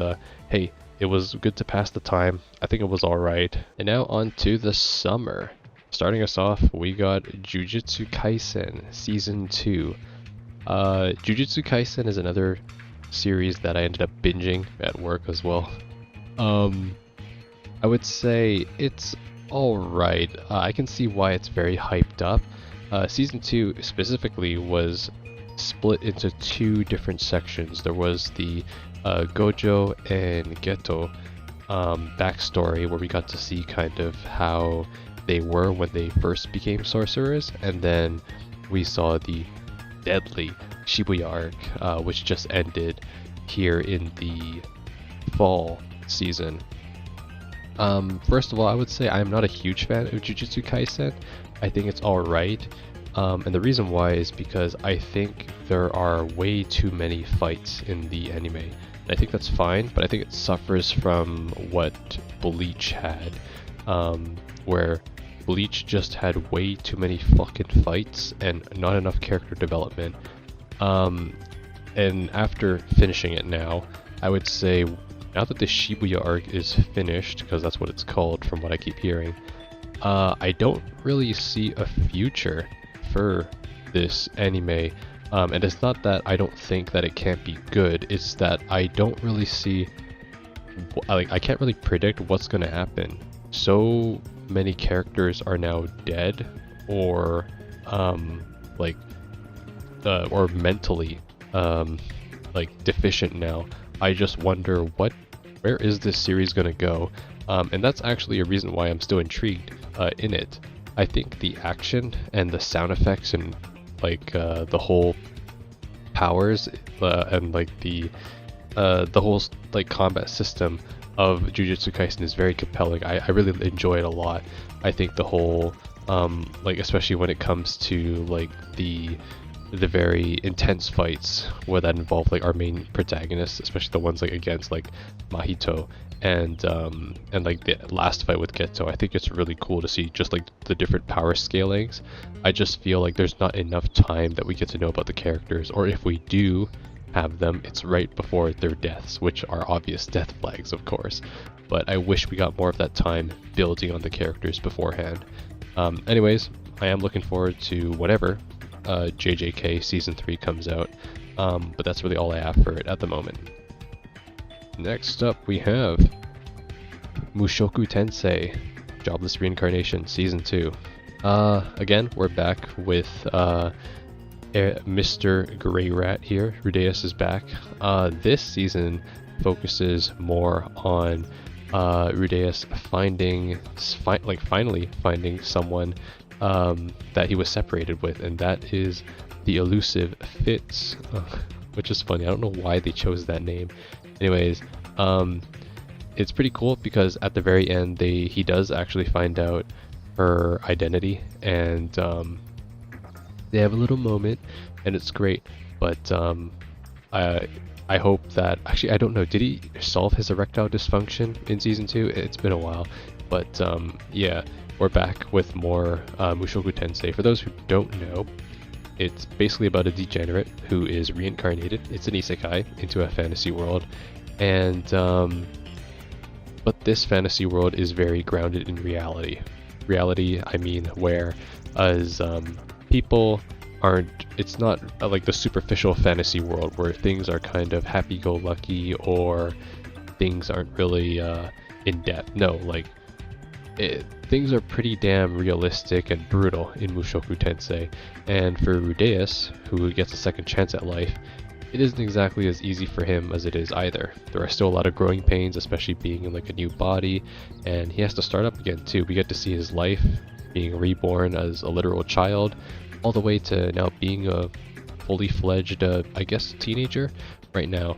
hey, it was good to pass the time. I think it was alright. And now on to the summer. Starting us off, we got Jujutsu Kaisen Season 2. Jujutsu Kaisen is another series that I ended up binging at work as well. I would say it's alright. I can see why it's very hyped up. Season 2 specifically was split into 2 different sections. There was the Gojo and Geto backstory, where we got to see kind of how they were when they first became sorcerers, and then we saw the deadly Shibuya arc, which just ended here in the fall season. First of all, I would say I'm not a huge fan of Jujutsu Kaisen. I think it's alright. And the reason why is because I think there are way too many fights in the anime. And I think that's fine, but I think it suffers from what Bleach had, where Bleach just had way too many fucking fights and not enough character development. And after finishing it now, I would say now that the Shibuya arc is finished, because that's what it's called from what I keep hearing, I don't really see a future for this anime. And it's not that I don't think that it can't be good, it's that I don't really see, like, I can't really predict what's going to happen. So many characters are now dead, or or mentally like deficient now. I just wonder where is this series gonna go? And that's actually a reason why I'm still intrigued in it. I think the action and the sound effects and like the whole powers and like the whole like combat system of Jujutsu Kaisen is very compelling. I really enjoy it a lot. I think the whole like, especially when it comes to like the very intense fights where that involve like our main protagonists, especially the ones like against like Mahito and like the last fight with Geto. I think it's really cool to see just like the different power scalings. I just feel like there's not enough time that we get to know about the characters, or if we do have them, it's right before their deaths, which are obvious death flags, of course. But I wish we got more of that time building on the characters beforehand. Anyways, I am looking forward to whatever JJK Season 3 comes out, but that's really all I have for it at the moment. Next up we have Mushoku Tensei Jobless Reincarnation Season 2. Again, we're back with Mr. Grey Rat here. Rudeus is back. This season focuses more on Rudeus finally finding someone that he was separated with, and that is the elusive Fitz, which is funny. I don't know why they chose that name. Anyways, it's pretty cool because at the very end he does actually find out her identity, and they have a little moment, and it's great. But I hope that, actually I don't know, did he solve his erectile dysfunction in Season 2? It's been a while, but yeah, we're back with more Mushoku Tensei. For those who don't know, it's basically about a degenerate who is reincarnated. It's an isekai into a fantasy world, and but this fantasy world is very grounded in reality. Reality, I mean, where as people aren't, it's not like the superficial fantasy world where things are kind of happy-go-lucky or things aren't really in depth. No, like things are pretty damn realistic and brutal in Mushoku Tensei, and for Rudeus, who gets a second chance at life, it isn't exactly as easy for him as it is either. There are still a lot of growing pains, especially being in like a new body, and he has to start up again too. We get to see his life being reborn as a literal child, all the way to now being a fully fledged, I guess, teenager right now,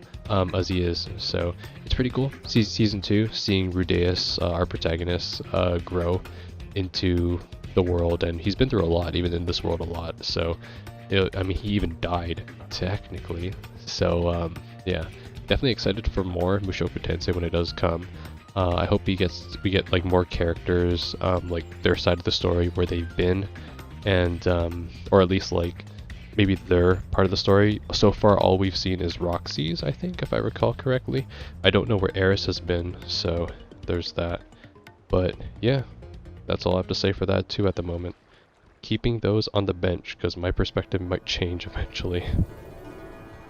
as he is. So it's pretty cool. Season 2, seeing Rudeus, our protagonist, grow into the world, and he's been through a lot, even in this world a lot. So, I mean, he even died, technically. So, yeah, definitely excited for more Mushoku Tensei when it does come. I hope we get like more characters, like their side of the story, where they've been, and or at least like maybe their part of the story. So far all we've seen is Roxy's, I think, if I recall correctly. I don't know where Eris has been, so there's that. But yeah, that's all I have to say for that too at the moment. Keeping those on the bench because my perspective might change eventually.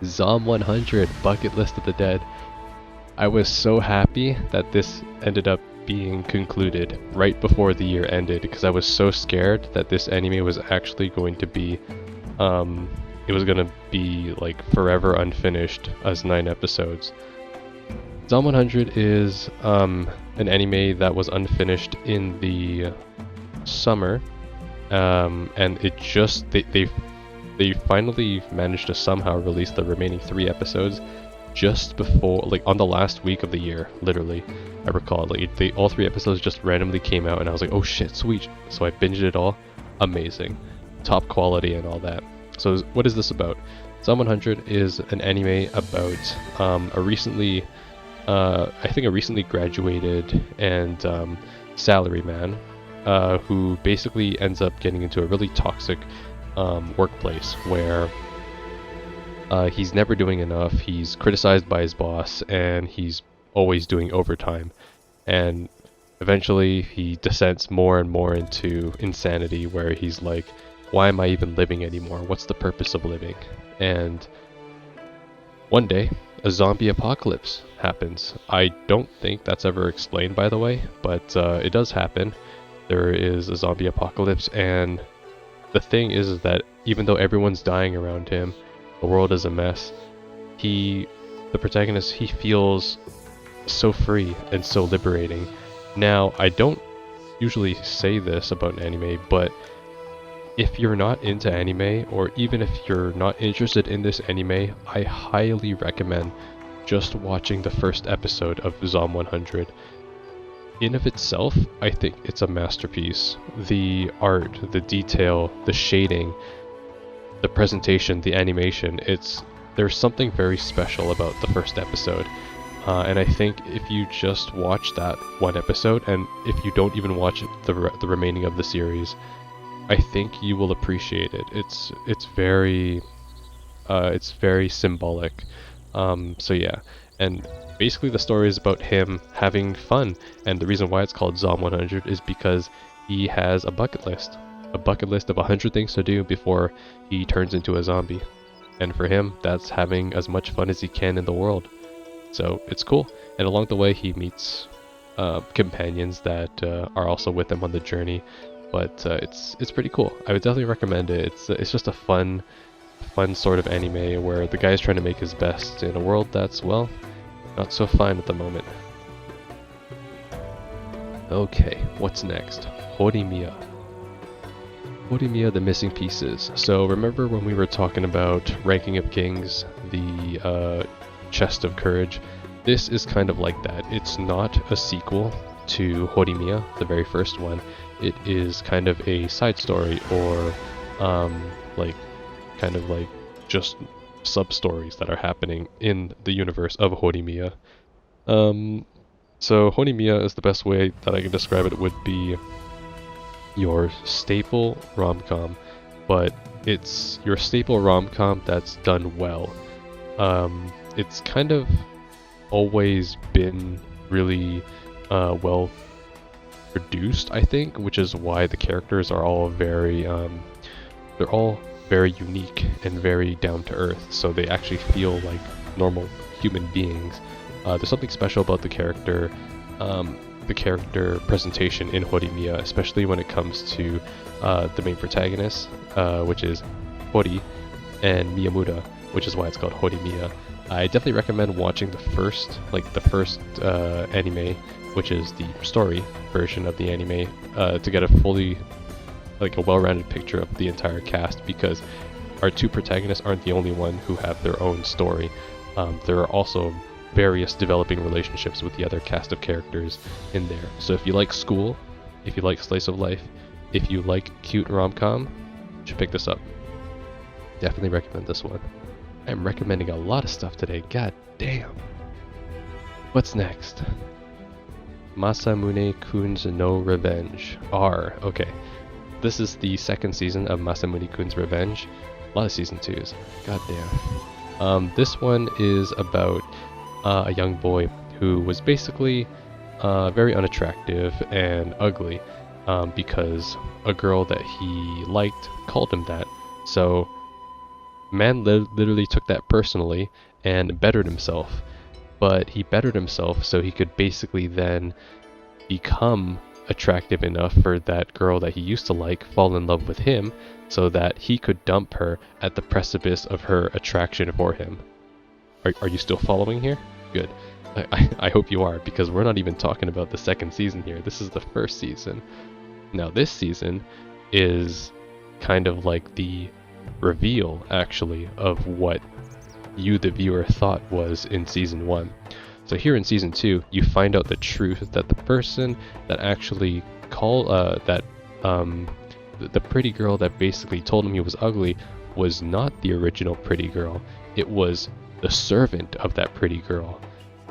Zom 100, Bucket List of the Dead. I was so happy that this ended up being concluded right before the year ended, because I was so scared that this anime was actually going to be it was gonna be like forever unfinished as 9 episodes. Zom 100 is an anime that was unfinished in the summer, and it just they finally managed to somehow release the remaining 3 episodes just before, like on the last week of the year, literally. I recall like all 3 episodes just randomly came out, and I was like, oh shit, sweet. So I binged it all. Amazing, top quality and all that. So what is this about? Zom 100 is an anime about a recently graduated and salaryman who basically ends up getting into a really toxic workplace where he's never doing enough. He's criticized by his boss, and he's always doing overtime. And eventually he descends more and more into insanity, where he's like, why am I even living anymore? What's the purpose of living? And one day, a zombie apocalypse happens. I don't think that's ever explained, by the way, but it does happen. There is a zombie apocalypse, and the thing is that even though everyone's dying around him, the world is a mess, the protagonist, he feels so free and so liberating. Now, I don't usually say this about an anime, but if you're not into anime, or even if you're not interested in this anime, I highly recommend just watching the first episode of Zom 100. In of itself, I think it's a masterpiece. The art, the detail, the shading, the presentation, the animation, there's something very special about the first episode. And I think if you just watch that one episode, and if you don't even watch the remaining of the series, I think you will appreciate it. It's very symbolic. So yeah, and basically the story is about him having fun, and the reason why it's called Zom 100 is because he has a bucket list of 100 things to do before he turns into a zombie. And for him, that's having as much fun as he can in the world. So it's cool. And along the way, he meets companions that are also with him on the journey. But it's pretty cool. I would definitely recommend it. It's just a fun sort of anime where the guy's trying to make his best in a world that's, well, not so fine at the moment. Okay, what's next? Horimiya. Horimiya, the Missing Pieces. So remember when we were talking about Ranking of Kings, the Chest of Courage? This is kind of like that. It's not a sequel to Horimiya, the very first one. It is kind of a side story, or kind of like just sub-stories that are happening in the universe of Horimiya. So Horimiya is the best way that I can describe it, would be your staple rom-com, but it's your staple rom-com that's done well. It's kind of always been really well produced, I think, which is why the characters are all very they're all very unique and very down to earth, so they actually feel like normal human beings. There's something special about the character presentation in Horimiya, especially when it comes to the main protagonist, which is Hori, and Miyamuda, which is why it's called Horimiya. I definitely recommend watching the first anime, which is the story version of the anime, to get a fully, like, a well-rounded picture of the entire cast, because our two protagonists aren't the only one who have their own story. There are also various developing relationships with the other cast of characters in there. So if you like school, if you like slice of life, if you like cute rom-com, you should pick this up. Definitely recommend this one. I'm recommending a lot of stuff today, god damn. What's next? Masamune-kun's no Revenge. R. Okay. This is the second season of Masamune-kun's Revenge. A lot of season 2s. God damn. This one is about a young boy who was basically very unattractive and ugly because a girl that he liked called him that. So man literally took that personally and bettered himself. But he bettered himself so he could basically then become attractive enough for that girl that he used to like fall in love with him, so that he could dump her at the precipice of her attraction for him. Are you still following here? Good. I hope you are, because we're not even talking about the second season here. This is the first season. Now this season is kind of like the reveal, actually, of what you, the viewer, thought was in season 1. So here in season 2, you find out the truth that the person that actually the pretty girl that basically told him he was ugly was not the original pretty girl. It was the servant of that pretty girl.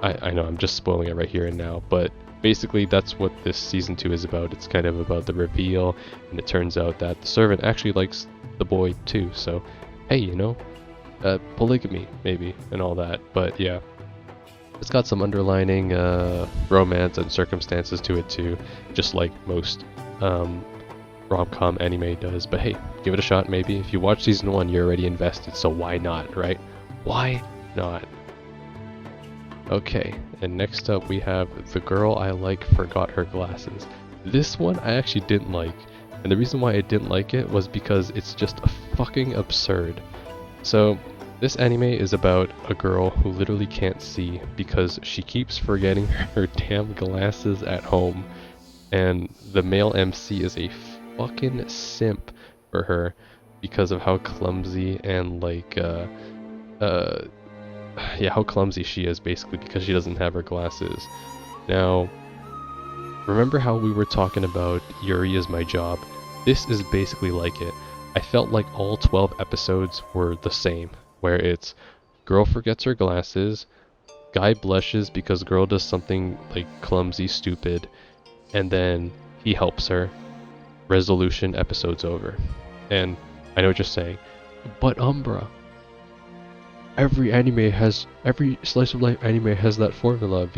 I know I'm just spoiling it right here and now, but basically that's what this season 2 is about. It's kind of about the reveal, and it turns out that the servant actually likes the boy too. So hey, you know, polygamy maybe and all that. But yeah, it's got some underlining romance and circumstances to it too, just like most rom-com anime does. But hey, give it a shot maybe. If you watch season 1, you're already invested, so why not, right? Why not? Okay, and next up we have The Girl I Like Forgot Her Glasses. This one I actually didn't like, and the reason why I didn't like it was because it's just fucking absurd. So this anime is about a girl who literally can't see because she keeps forgetting her damn glasses at home, and the male MC is a fucking simp for her because of how clumsy and how clumsy she is, basically, because she doesn't have her glasses. Now, remember how we were talking about Yuri Is My Job? This is basically like it. I felt like all 12 episodes were the same, where it's girl forgets her glasses, guy blushes because girl does something like clumsy, stupid, and then he helps her. Resolution, episode's over. And I know what you're saying, but Umbra, every slice of life anime has that formula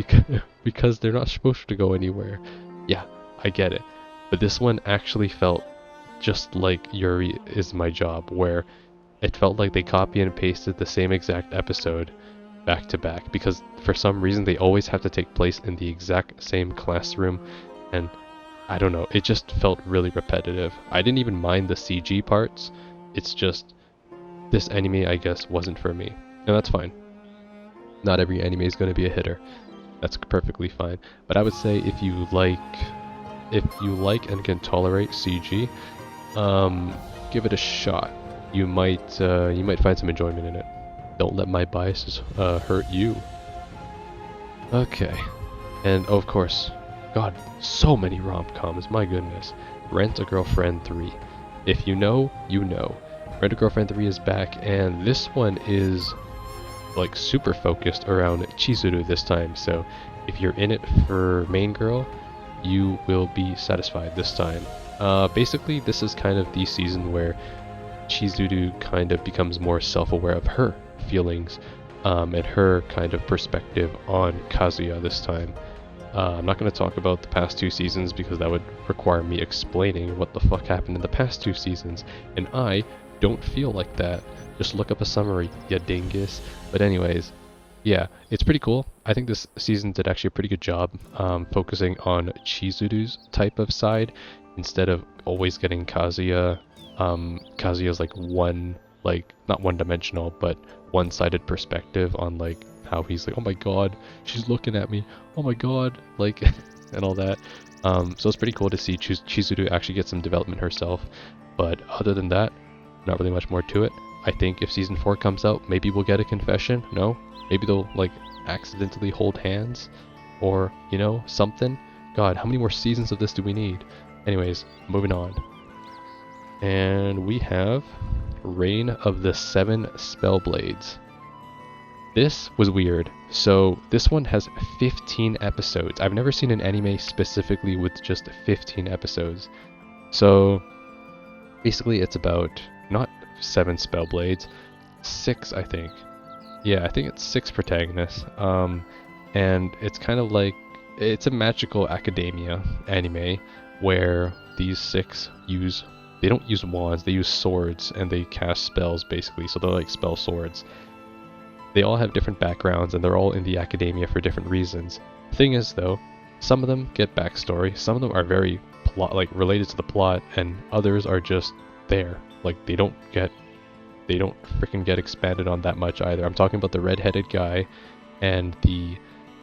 because they're not supposed to go anywhere. Yeah, I get it. But this one actually felt just like Yuri Is My Job, where it felt like they copy and pasted the same exact episode back to back, because for some reason they always have to take place in the exact same classroom, and I don't know, it just felt really repetitive. I didn't even mind the CG parts. It's just, this anime, I guess, wasn't for me. And that's fine. Not every anime is going to be a hitter. That's perfectly fine. But I would say if you like and can tolerate CG, give it a shot. You might find some enjoyment in it. Don't let my biases hurt you. Okay. And of course, God, so many rom-coms, my goodness. Rent-a-Girlfriend 3. If you know, you know. Rent-a-Girlfriend 3 is back, and this one is like super focused around Chizuru this time, so if you're in it for main girl, you will be satisfied this time. Basically, this is kind of the season where Chizuru kind of becomes more self-aware of her feelings, and her kind of perspective on Kazuya this time. I'm not going to talk about the past 2 seasons because that would require me explaining what the fuck happened in the past 2 seasons, and I don't feel like that. Just look up a summary, ya dingus. But anyways, yeah, it's pretty cool. I think this season did actually a pretty good job focusing on Chizuru's type of side instead of always getting Kazuya. Kazuya's like not one-dimensional, but one-sided perspective on like how he's like, oh my god, she's looking at me, oh my god, like, and all that. So it's pretty cool to see Chizuru actually get some development herself. But other than that, not really much more to it. I think if season 4 comes out, maybe we'll get a confession. No? Maybe they'll like accidentally hold hands or, you know, something. God, how many more seasons of this do we need? Anyways, moving on. And we have Reign of the Seven Spellblades. This was weird. So this one has 15 episodes. I've never seen an anime specifically with just 15 episodes. So basically it's about not 7 Spellblades, 6 I think. Yeah, I think it's 6 protagonists. And it's kind of like, it's a magical academia anime where these 6 they don't use wands, they use swords and they cast spells basically, so they're like spell swords. They all have different backgrounds and they're all in the academia for different reasons. Thing is though, some of them get backstory, some of them are very related to the plot, and others are just there. Like they don't freaking get expanded on that much either. I'm talking about the red-headed guy and the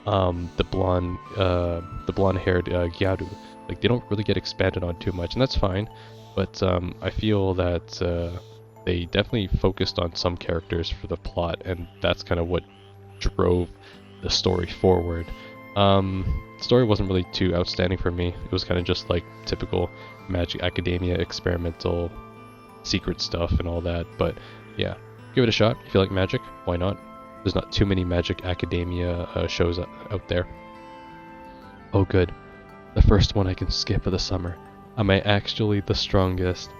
blonde-haired Gyaru. Like they don't really get expanded on too much, and that's fine. But I feel that they definitely focused on some characters for the plot, and that's kind of what drove the story forward. The story wasn't really too outstanding for me. It was kind of just like typical Magic Academia experimental secret stuff and all that. But yeah, give it a shot. If you like magic, why not? There's not too many Magic Academia shows out there. Oh good, the first one I can skip of the summer. Am I actually the strongest?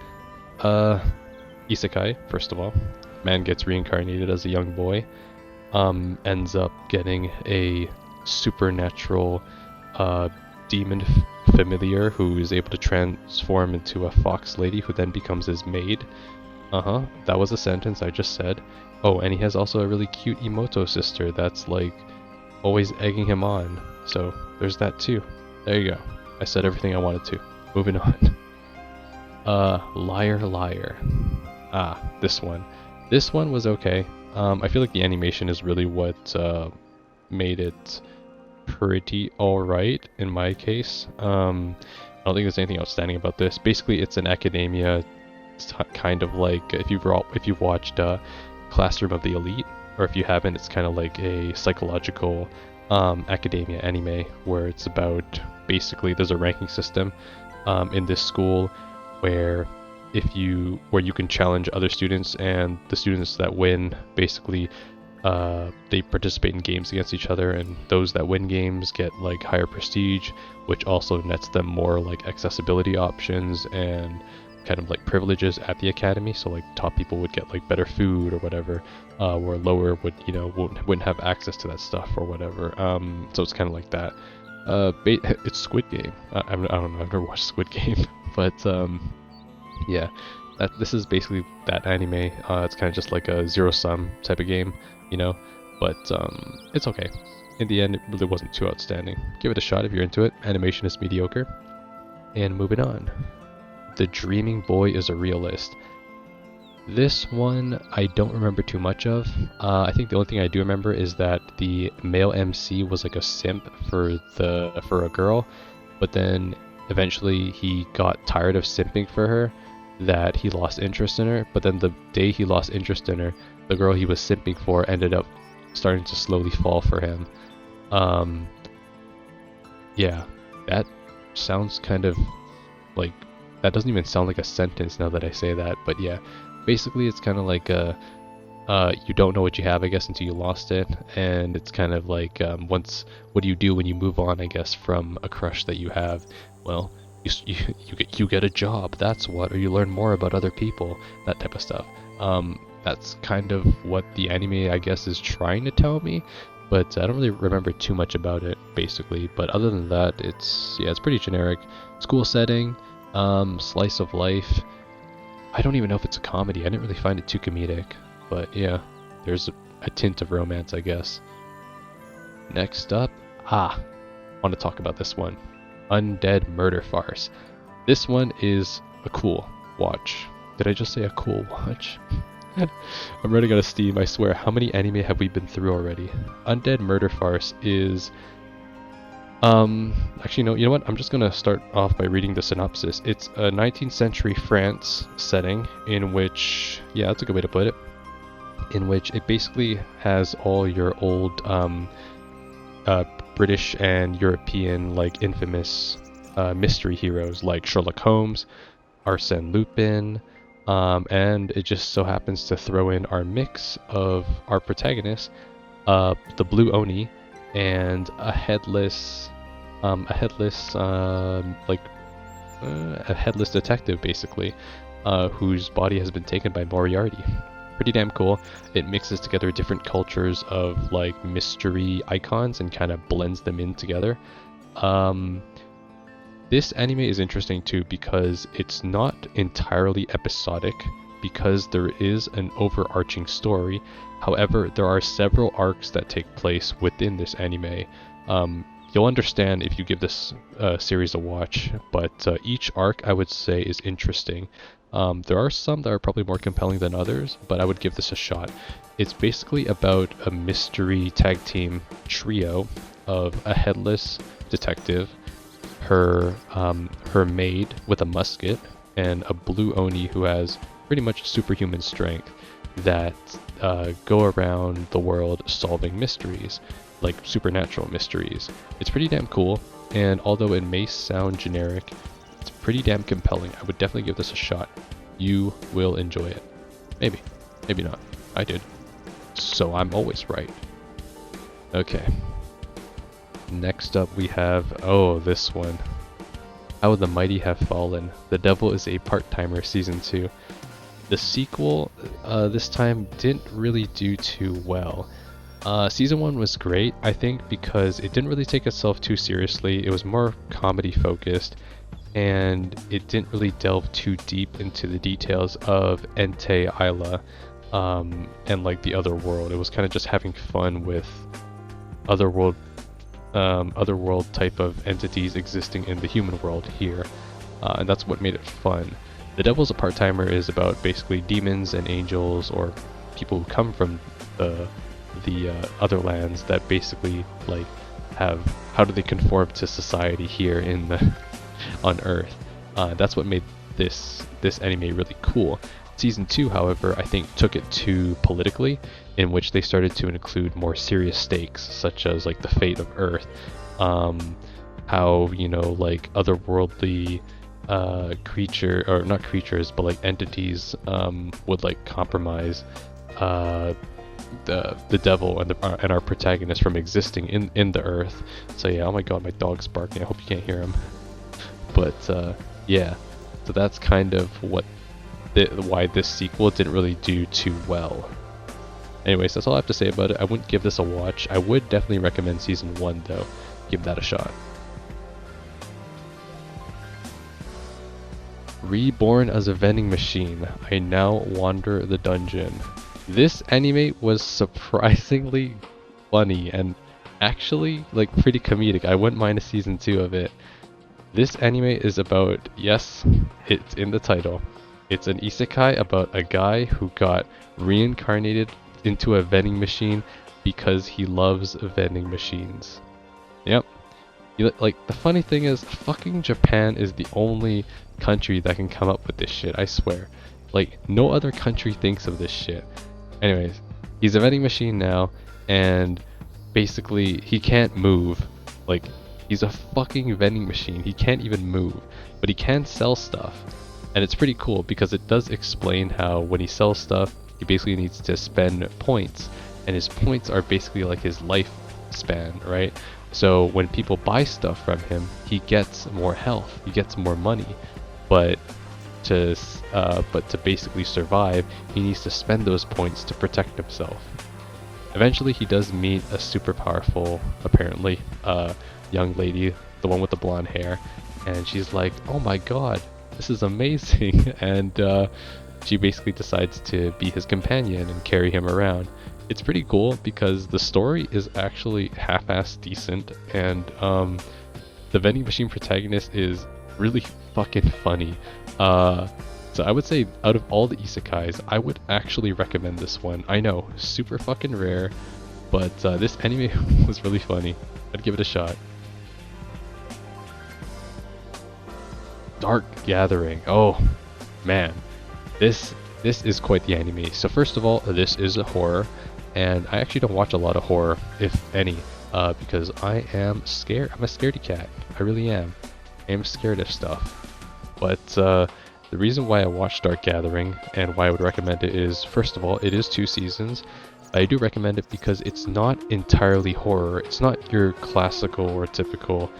Isekai, first of all. Man gets reincarnated as a young boy. Ends up getting a supernatural demon familiar who is able to transform into a fox lady who then becomes his maid. That was a sentence I just said. Oh, and he has also a really cute Emoto sister that's like always egging him on. So there's that too. There you go. I said everything I wanted to. Moving on. Liar Liar. This one. This one was okay. I feel like the animation is really what made it pretty alright in my case. I don't think there's anything outstanding about this. Basically, it's an academia. It's kind of like if you've watched Classroom of the Elite, or if you haven't, it's kind of like a psychological academia anime where it's about basically there's a ranking system in this school where you can challenge other students, and the students that win basically they participate in games against each other, and those that win games get like higher prestige, which also nets them more like accessibility options and kind of like privileges at the academy. So like top people would get like better food or whatever, where lower would wouldn't have access to that stuff or whatever. So it's kind of like that. It's Squid Game. I don't know. I've never watched Squid Game, but yeah, this is basically that anime. It's kind of just like a zero-sum type of game, but it's okay. In the end, it really wasn't too outstanding. Give it a shot if you're into it. Animation is mediocre. And moving on. The Dreaming Boy is a Realist. This one I don't remember too much of. I think the only thing I do remember is that the male MC was like a simp for a girl, but then eventually he got tired of simping for her, that he lost interest in her. But then the day he lost interest in her, the girl he was simping for ended up starting to slowly fall for him. Yeah, that sounds kind of like, that doesn't even sound like a sentence now that I say that, but yeah. Basically, it's kind of like you don't know what you have, I guess, until you lost it, and it's kind of like what do you do when you move on, I guess, from a crush that you have? Well, you get a job, that's what, or you learn more about other people, that type of stuff. That's kind of what the anime, I guess, is trying to tell me, but I don't really remember too much about it, basically. But other than that, it's pretty generic. School setting, slice of life. I don't even know if it's a comedy. I didn't really find it too comedic, but yeah, there's a tint of romance, I guess. Next up, I want to talk about this one. Undead Murder Farce. This one is a cool watch. Did I just say a cool watch? I'm running out of steam, I swear. How many anime have we been through already? Undead Murder Farce is... actually, no, you know what? I'm just gonna start off by reading the synopsis. It's a 19th century France setting in which... Yeah, that's a good way to put it. In which it basically has all your old, British and European, like, infamous mystery heroes like Sherlock Holmes, Arsène Lupin, and it just so happens to throw in our mix of our protagonists, the Blue Oni, and a headless detective, basically, whose body has been taken by Moriarty. Pretty damn cool. It mixes together different cultures of like mystery icons and kind of blends them in together. This anime is interesting too because it's not entirely episodic, because there is an overarching story. However, there are several arcs that take place within this anime. You'll understand if you give this series a watch, but each arc I would say is interesting. There are some that are probably more compelling than others, but I would give this a shot. It's basically about a mystery tag team trio of a headless detective, her maid with a musket, and a Blue Oni who has pretty much superhuman strength that go around the world solving mysteries, like supernatural mysteries. It's pretty damn cool, and although it may sound generic, it's pretty damn compelling. I would definitely give this a shot. You will enjoy it. Maybe. Maybe not. I did. So I'm always right. Okay. Next up we have... Oh, this one. How the Mighty Have Fallen. The Devil is a Part-Timer Season 2. The sequel, this time, didn't really do too well. Season 1 was great, I think, because it didn't really take itself too seriously. It was more comedy focused, and it didn't really delve too deep into the details of Entei Isla and like the other world. It was kind of just having fun with otherworld type of entities existing in the human world here, and that's what made it fun. The Devil's a Part-Timer is about basically demons and angels, or people who come from the other lands that basically like have, how do they conform to society here in the on Earth. That's what made this anime really cool. Season 2, however, I think took it too politically, in which they started to include more serious stakes, such as like the fate of Earth, how, you know, like otherworldly creature, or not creatures, but like entities would like compromise the devil and our protagonist from existing in the Earth. So yeah, oh my god, my dog's barking. I hope you can't hear him. But yeah, so that's kind of why this sequel didn't really do too well. Anyways, that's all I have to say about it. I wouldn't give this a watch. I would definitely recommend Season 1 though. Give that a shot. Reborn as a vending machine, I now wander the dungeon. This anime was surprisingly funny and actually like pretty comedic. I wouldn't mind a Season 2 of it. This anime is about, yes, it's in the title, it's an isekai about a guy who got reincarnated into a vending machine because he loves vending machines. Yep. Like, the funny thing is, fucking Japan is the only country that can come up with this shit, I swear. Like, no other country thinks of this shit. Anyways, he's a vending machine now, and basically, he can't move. Like, he's a fucking vending machine. He can't even move, but he can sell stuff. And it's pretty cool because it does explain how when he sells stuff, he basically needs to spend points, and his points are basically like his lifespan, right? So when people buy stuff from him, he gets more health, he gets more money, but to basically survive, he needs to spend those points to protect himself. Eventually, he does meet a super powerful, apparently, young lady, the one with the blonde hair, and she's like, "Oh my god, this is amazing. And she basically decides to be his companion and carry him around. It's pretty cool because the story is actually half-assed decent, and the vending machine protagonist is really fucking funny. So I would say out of all the isekais, I would actually recommend this one. I know, super fucking rare, but this anime was really funny. I'd give it a shot. Dark Gathering. Oh man, this is quite the anime. So first of all, this is a horror, and I actually don't watch a lot of horror, if any, because I am scared. I'm a scaredy cat. I really am. I am scared of stuff. But the reason why I watched Dark Gathering and why I would recommend it is, first of all, it is 2 seasons. I do recommend it because it's not entirely horror. It's not your classical or typical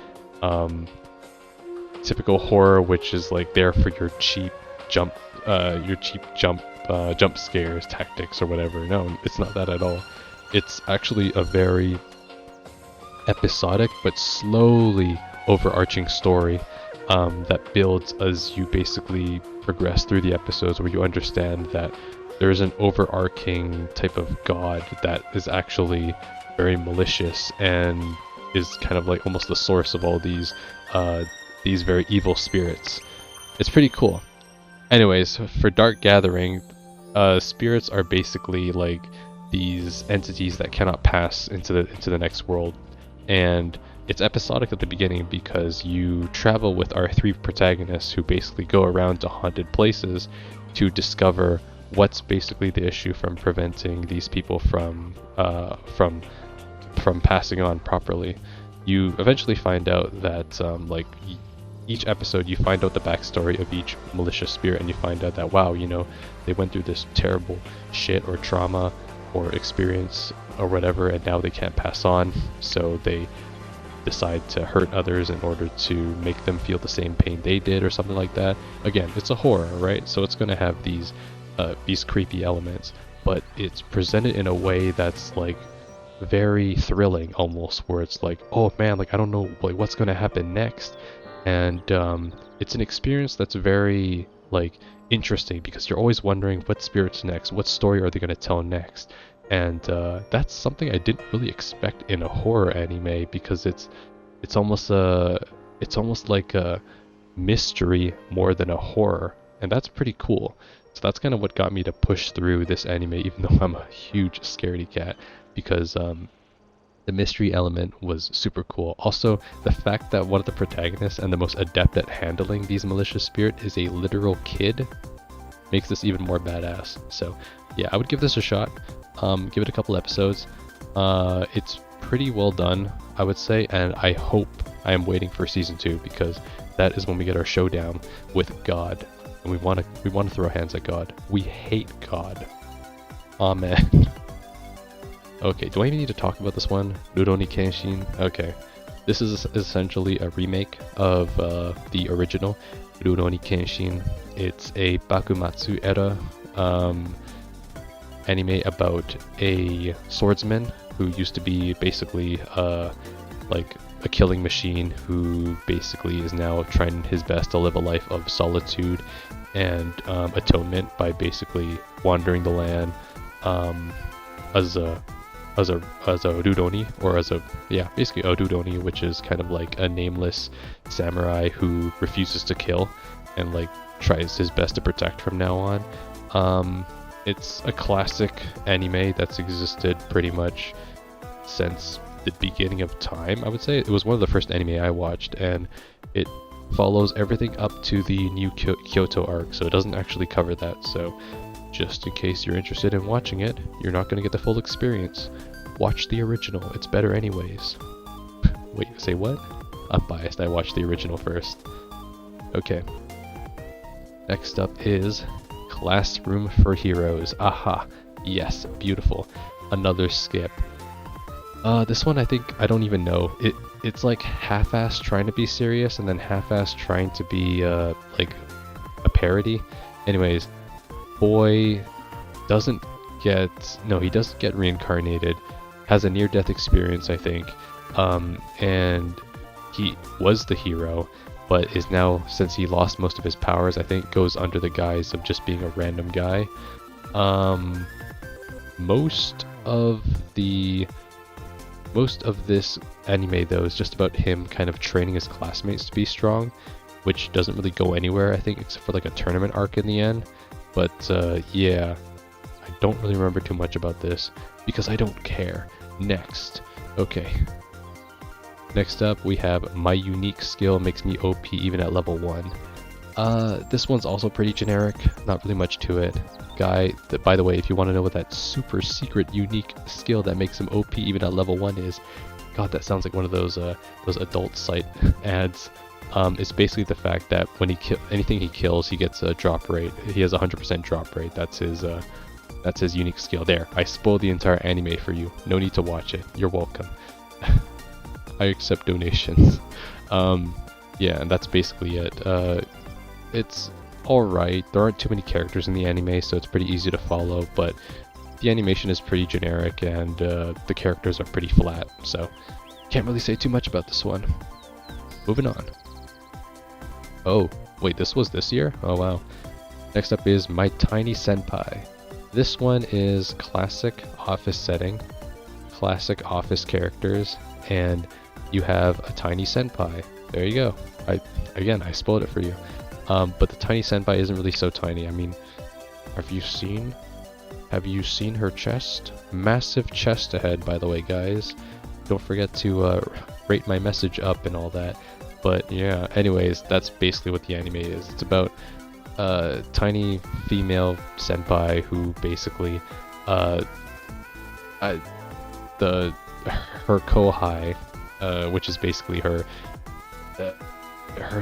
horror, which is like there for your cheap jump scares tactics or whatever. No, it's not that at all. It's actually a very episodic but slowly overarching story that builds as you basically progress through the episodes, where you understand that there is an overarching type of god that is actually very malicious and is kind of like almost the source of all these very evil spirits. It's pretty cool. Anyways, for Dark Gathering, spirits are basically like these entities that cannot pass into the next world, and it's episodic at the beginning because you travel with our 3 protagonists who basically go around to haunted places to discover what's basically the issue from preventing these people from passing on properly. You eventually find out that each episode you find out the backstory of each malicious spirit, and you find out that, wow, you know, they went through this terrible shit or trauma or experience or whatever, and now they can't pass on, so they decide to hurt others in order to make them feel the same pain they did or something like that. Again, it's a horror, right? So it's going to have these creepy elements, but it's presented in a way that's like very thrilling almost, where it's like, oh man, like I don't know like what's going to happen next. And it's an experience that's very like interesting because you're always wondering what spirit's next, what story are they going to tell next. And that's something I didn't really expect in a horror anime, because it's almost like a mystery more than a horror, and that's pretty cool. So that's kind of what got me to push through this anime, even though I'm a huge scaredy cat, because the mystery element was super cool. Also, the fact that one of the protagonists and the most adept at handling these malicious spirits is a literal kid makes this even more badass. So yeah, I would give this a shot. Give it a couple episodes. It's pretty well done, I would say, and I am waiting for season 2, because that is when we get our showdown with God, and we want to throw hands at God. We hate God. Amen. Okay, do I even need to talk about this one? Rurouni Kenshin. Okay, this is essentially a remake of the original Rurouni Kenshin. It's a Bakumatsu era anime about a swordsman who used to be basically like a killing machine, who basically is now trying his best to live a life of solitude and atonement by basically wandering the land as a Rurouni, or basically a Rurouni, which is kind of like a nameless samurai who refuses to kill and like tries his best to protect from now on. It's a classic anime that's existed pretty much since the beginning of time, I would say. It was one of the first anime I watched, and it follows everything up to the new Kyoto arc, so it doesn't actually cover that. So just in case you're interested in watching it, you're not going to get the full experience. Watch the original, it's better anyways. Wait, say what? I'm biased, I watched the original first. Okay. Next up is Classroom for Heroes. Aha, yes, beautiful. Another skip. This one I don't even know. It's like half-assed trying to be serious and then half-assed trying to be like a parody. Anyways, boy doesn't get reincarnated, has a near-death experience, I think, and he was the hero, but is now, since he lost most of his powers, I think goes under the guise of just being a random guy. Most of this anime though is just about him kind of training his classmates to be strong, which doesn't really go anywhere, I think, except for like a tournament arc in the end. But yeah, I don't really remember too much about this because I don't care. Next. Okay. Next up we have my unique skill makes me OP even at level 1. This one's also pretty generic, not really much to it. Guy, by the way, if you want to know what that super secret unique skill that makes him OP even at level 1 is, God, that sounds like one of those adult site ads. It's basically the fact that when anything he kills, he gets a drop rate. He has a 100% drop rate. That's his unique skill. There, I spoiled the entire anime for you. No need to watch it. You're welcome. I accept donations. Yeah, and that's basically it. It's alright. There aren't too many characters in the anime, so it's pretty easy to follow, but the animation is pretty generic and the characters are pretty flat, so can't really say too much about this one. Moving on. Oh, wait, this was this year? Oh wow. Next up is My Tiny Senpai. This one is classic office setting, classic office characters, and you have a tiny senpai. There you go. I spoiled it for you. But the tiny senpai isn't really so tiny. I mean, have you seen her chest? Massive chest ahead, by the way, guys. Don't forget to rate my message up and all that. But yeah, anyways, that's basically what the anime is. It's about tiny female senpai who basically her kohai, which is basically her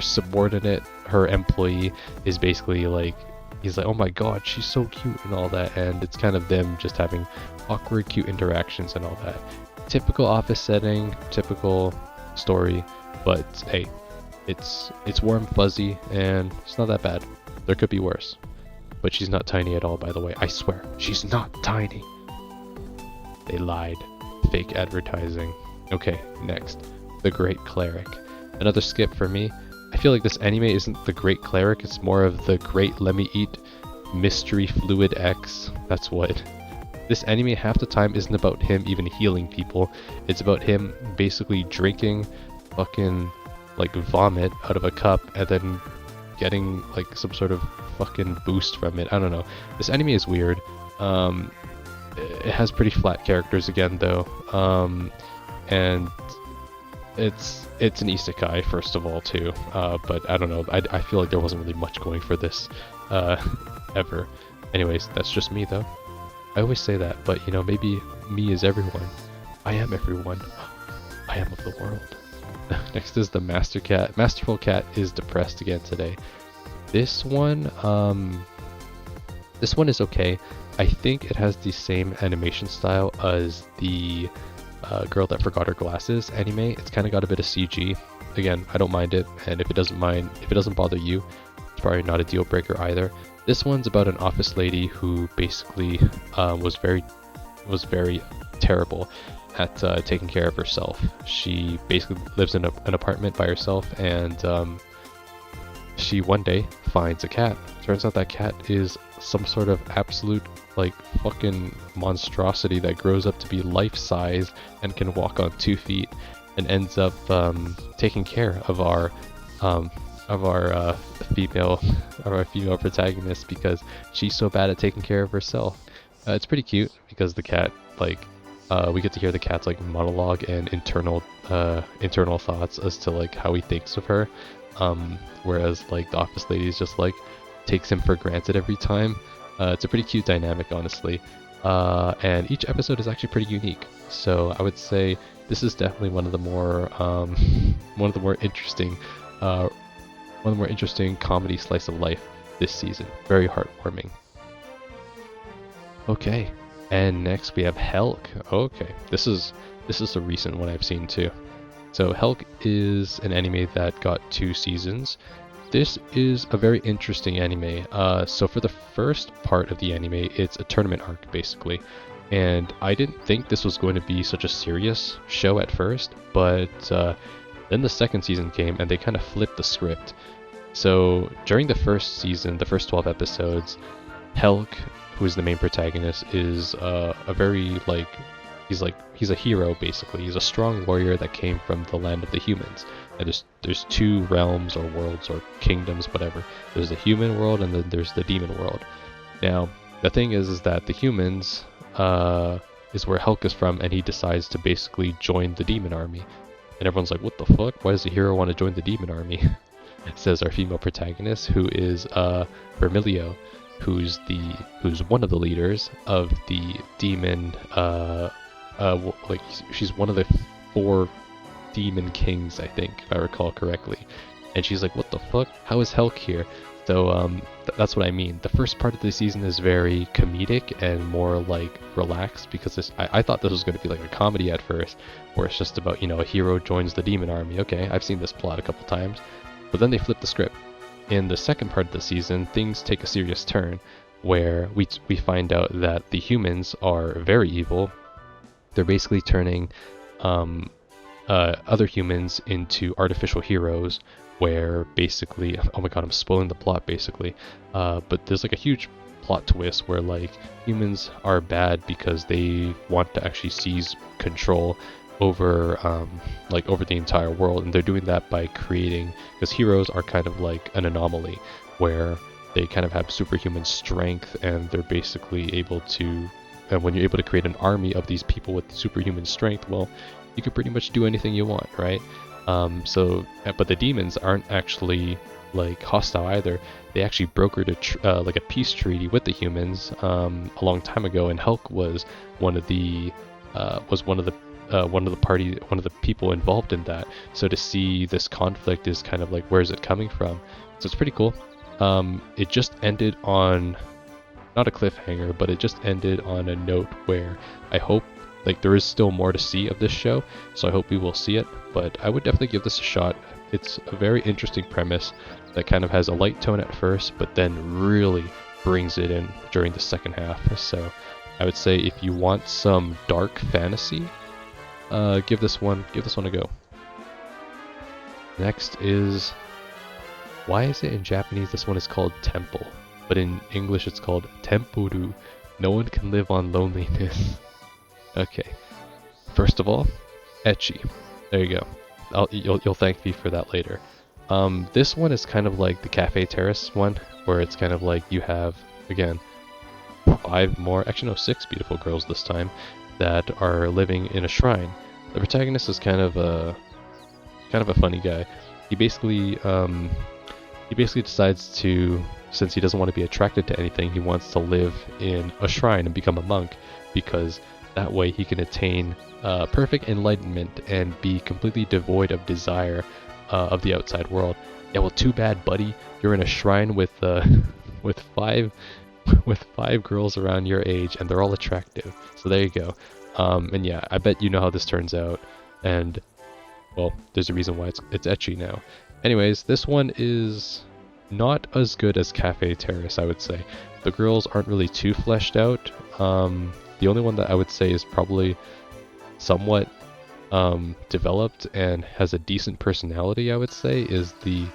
subordinate, her employee, is basically like, he's like, oh my god, she's so cute and all that, and it's kind of them just having awkward cute interactions and all that. Typical office setting, typical story, but hey, it's warm, fuzzy, and it's not that bad. There could be worse. But she's not tiny at all, by the way. I swear, she's not tiny. They lied. Fake advertising. Okay, next. The Great Cleric. Another skip for me. I feel like this anime isn't The Great Cleric, it's more of The Great Let Me Eat Mystery Fluid X. That's what. This anime half the time isn't about him even healing people. It's about him basically drinking fucking like vomit out of a cup and then getting like some sort of fucking boost from it. I don't know. This anime is weird. It has pretty flat characters again though. And it's an isekai first of all too. But I don't know. I feel like there wasn't really much going for this ever. Anyways, that's just me though. I always say that, but you know, maybe me is everyone. I am everyone. I am of the world. Next is the Master Cat. Masterful Cat is depressed again today. This one is okay. I think it has the same animation style as the Girl That Forgot Her Glasses anime. It's kind of got a bit of CG. Again, I don't mind it, and if it doesn't bother you, it's probably not a deal breaker either. This one's about an office lady who basically was very terrible at taking care of herself. She basically lives in an apartment by herself, and she one day finds a cat. Turns out that cat is some sort of absolute like fucking monstrosity that grows up to be life-size and can walk on 2 feet, and ends up taking care of our female protagonist because she's so bad at taking care of herself. It's pretty cute because the cat, like, we get to hear the cat's like monologue and internal thoughts as to like how he thinks of her, whereas like the office lady is just like takes him for granted every time. It's a pretty cute dynamic, honestly, and each episode is actually pretty unique. So I would say this is definitely one of the more interesting comedy slice of life this season. Very heartwarming. Okay, and next we have Helk. Okay, this is a recent one I've seen too. So Helk is an anime that got 2 seasons. This is a very interesting anime. So for the first part of the anime, it's a tournament arc basically. And I didn't think this was going to be such a serious show at first, but Then the second season came and they kind of flipped the script. So during the first season, the first 12 episodes, Helk, who is the main protagonist, is a very he's a hero basically. He's a strong warrior that came from the land of the humans. And there's two realms or worlds or kingdoms, whatever. There's the human world and then there's the demon world. Now the thing is that the humans is where Helk is from, and he decides to basically join the demon army. And everyone's like, what the fuck? Why does the hero want to join the demon army? Says our female protagonist, who is Vermilio, who's one of the leaders of the demon. She's one of the 4 demon kings, I think, if I recall correctly. And she's like, what the fuck? How is Helk here? So that's what I mean. The first part of the season is very comedic and more like relaxed, because I thought this was going to be like a comedy at first, where it's just about, a hero joins the demon army. Okay, I've seen this plot a couple times. But then they flip the script. In the second part of the season, things take a serious turn, where we find out that the humans are very evil. They're basically turning other humans into artificial heroes, where basically, oh my god, I'm spoiling the plot basically, but there's like a huge plot twist where like humans are bad because they want to actually seize control over over the entire world, and they're doing that by creating, because heroes are kind of like an anomaly where they kind of have superhuman strength, and they're basically able to, and when you're able to create an army of these people with superhuman strength, well, you can pretty much do anything you want, right? But the demons aren't actually like hostile either. They actually brokered a peace treaty with the humans a long time ago, and Hulk was one of the people involved in that. So to see this conflict is kind of like, where is it coming from? So it's pretty cool. It just ended on, not a cliffhanger, but it just ended on a note where I hope, like, there is still more to see of this show, so I hope we will see it, but I would definitely give this a shot. It's a very interesting premise that kind of has a light tone at first, but then really brings it in during the second half. So I would say if you want some dark fantasy, give this one a go. Next is, why is it in Japanese this one is called Temple, but in English it's called Tempuru? No one can live on loneliness. Okay, first of all, ecchi. There you go. You'll thank me for that later. This one is kind of like the Cafe Terrace one, where it's kind of like you have, again, 5 more, actually no, 6 beautiful girls this time, that are living in a shrine. The protagonist is kind of a funny guy. He basically decides to, since he doesn't want to be attracted to anything, he wants to live in a shrine and become a monk, because that way he can attain perfect enlightenment and be completely devoid of desire of the outside world. Yeah, well, too bad, buddy. You're in a shrine with with 5 girls around your age, and they're all attractive. So there you go. And yeah, I bet you know how this turns out. And well, there's a reason why it's ecchi now. Anyways, this one is not as good as Cafe Terrace, I would say. The girls aren't really too fleshed out. The only one that I would say is probably somewhat developed and has a decent personality, I would say, is the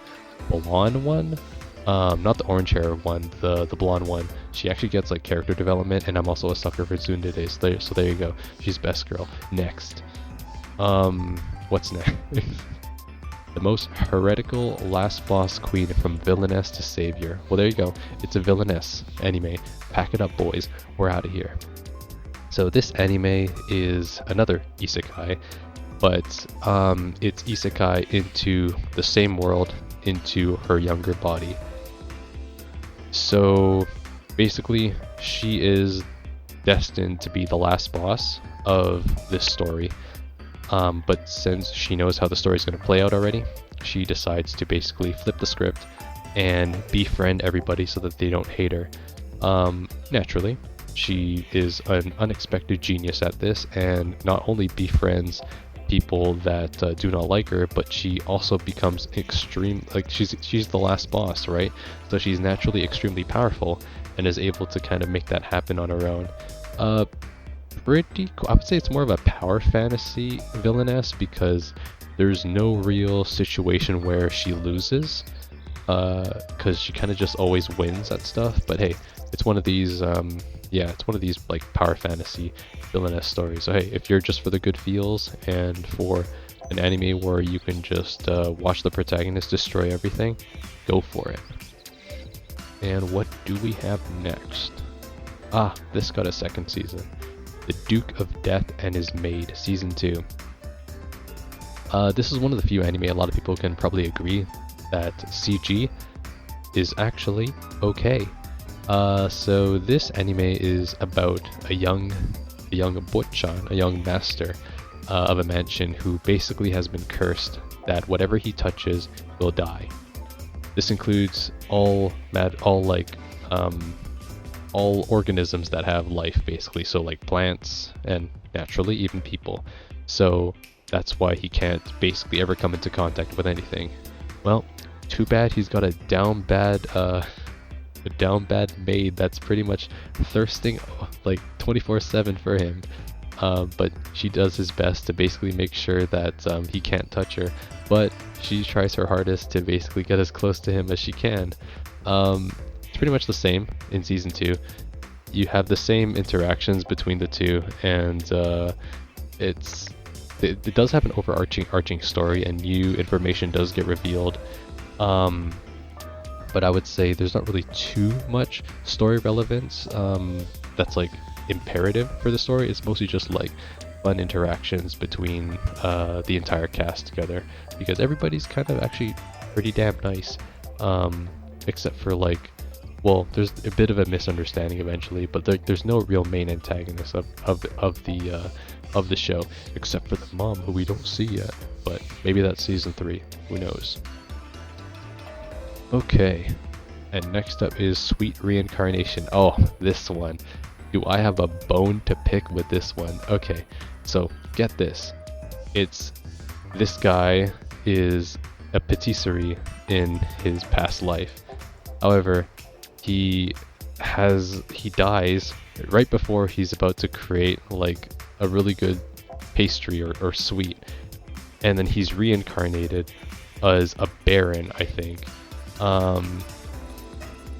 blonde one. Not the orange hair one, the blonde one. She actually gets like character development, and I'm also a sucker for tsundere, so there you go. She's best girl. Next. What's next? The most heretical last boss queen from villainess to savior. Well, there you go. It's a villainess anime. Pack it up, boys. We're out of here. So this anime is another isekai, but it's isekai into the same world, into her younger body. So basically, she is destined to be the last boss of this story. But since she knows how the story is going to play out already, she decides to basically flip the script and befriend everybody so that they don't hate her. Naturally, she is an unexpected genius at this, and not only befriends people that do not like her, but she also becomes extreme, like she's the last boss, right? So she's naturally extremely powerful and is able to kind of make that happen on her own. Pretty cool. I would say it's more of a power fantasy villainess, because there's no real situation where she loses, because she kind of just always wins at stuff. But hey, it's one of these, yeah, it's one of these like power fantasy villainess stories. So hey, if you're just for the good feels and for an anime where you can just watch the protagonist destroy everything, go for it. And what do we have next? Ah, this got a second season. The Duke of Death and His Maid, Season 2. This is one of the few anime a lot of people can probably agree that CG is actually okay. So this anime is about a young butchan, a young master of a mansion who basically has been cursed that whatever he touches will die. This includes all organisms that have life, basically, so like plants and naturally even people. So that's why he can't basically ever come into contact with anything. Well, too bad he's got a down bad maid that's pretty much thirsting like 24/7 for him. But she does his best to basically make sure that he can't touch her, but she tries her hardest to basically get as close to him as she can. It's pretty much the same in season 2. You have the same interactions between the two, and it does have an overarching story, and new information does get revealed. But I would say there's not really too much story relevance that's like imperative for the story. It's mostly just like fun interactions between the entire cast together, because everybody's kind of actually pretty damn nice, except for like, well, there's a bit of a misunderstanding eventually, but there's no real main antagonist of the show, except for the mom, who we don't see yet, but maybe that's season 3, who knows. Okay, and next up is Sweet Reincarnation. Oh, this one. Do I have a bone to pick with this one? Okay, so get this. This guy is a patisserie in his past life. However, he dies right before he's about to create like a really good pastry or sweet, and then he's reincarnated as a baron, I think.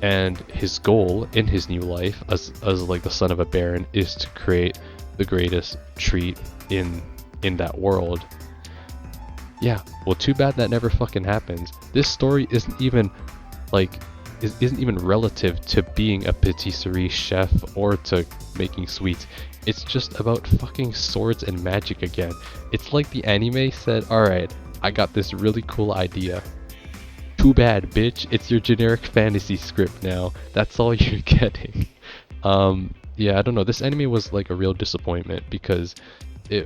And his goal in his new life as like the son of a baron is to create the greatest treat in that world. Yeah, well, too bad that never fucking happens. This story isn't even relative to being a patisserie chef or to making sweets. It's just about fucking swords and magic again. It's like the anime said, alright, I got this really cool idea. Too bad, bitch. It's your generic fantasy script now. That's all you're getting. Yeah, I don't know. This anime was like a real disappointment because I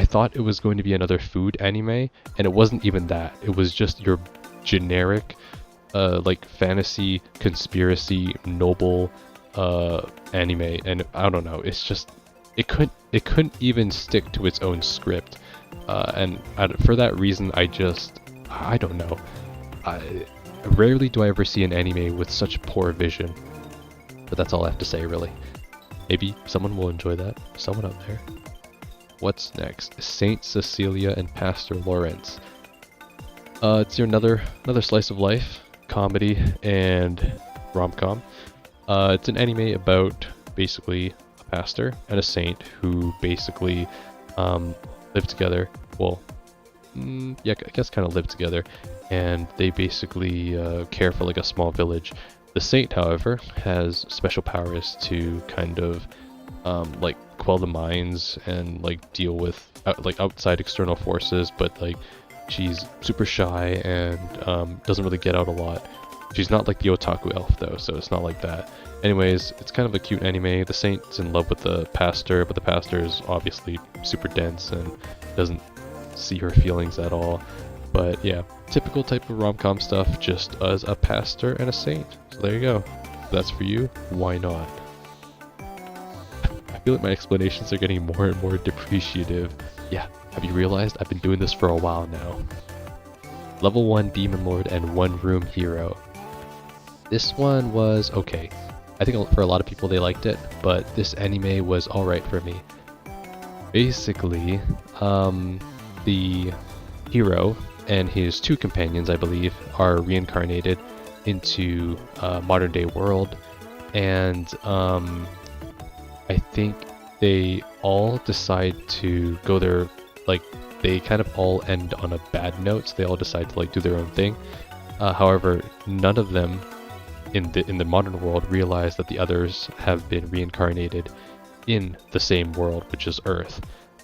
thought it was going to be another food anime, and it wasn't even that. It was just your generic like fantasy conspiracy noble anime, and I don't know, it's just it couldn't even stick to its own script, and for that reason I don't know. Rarely do I ever see an anime with such poor vision, but that's all I have to say, really. Maybe someone will enjoy that, someone out there. What's next? Saint Cecilia and Pastor Lawrence. It's your another slice of life comedy and rom-com. It's an anime about basically a pastor and a saint who basically live together. Well, yeah, I guess kind of live together, and they basically care for like a small village. The saint, however, has special powers to kind of like quell the minds and like deal with like outside external forces, but like she's super shy and doesn't really get out a lot. She's not like the otaku elf though, so it's not like that. Anyways, it's kind of a cute anime. The saint's in love with the pastor, but the pastor is obviously super dense and doesn't see her feelings at all. But yeah, typical type of rom-com stuff, just as a pastor and a saint. So there you go. If that's for you, why not? I feel like my explanations are getting more and more depreciative. Yeah, have you realized I've been doing this for a while now? Level 1 Demon Lord and One Room Hero. This one was okay. I think for a lot of people they liked it, but this anime was alright for me. Basically, the hero and his two companions, I believe, are reincarnated into a modern day world, and I think they all decide to go their, like, they kind of all end on a bad note, so they all decide to like do their own thing. However, none of them in the modern world realize that the others have been reincarnated in the same world, which is Earth.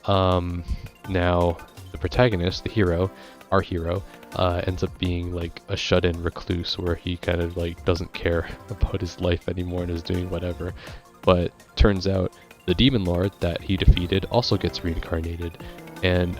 Now, the protagonist, the hero, our hero, ends up being like a shut-in recluse where he kind of like doesn't care about his life anymore and is doing whatever. But turns out the demon lord that he defeated also gets reincarnated and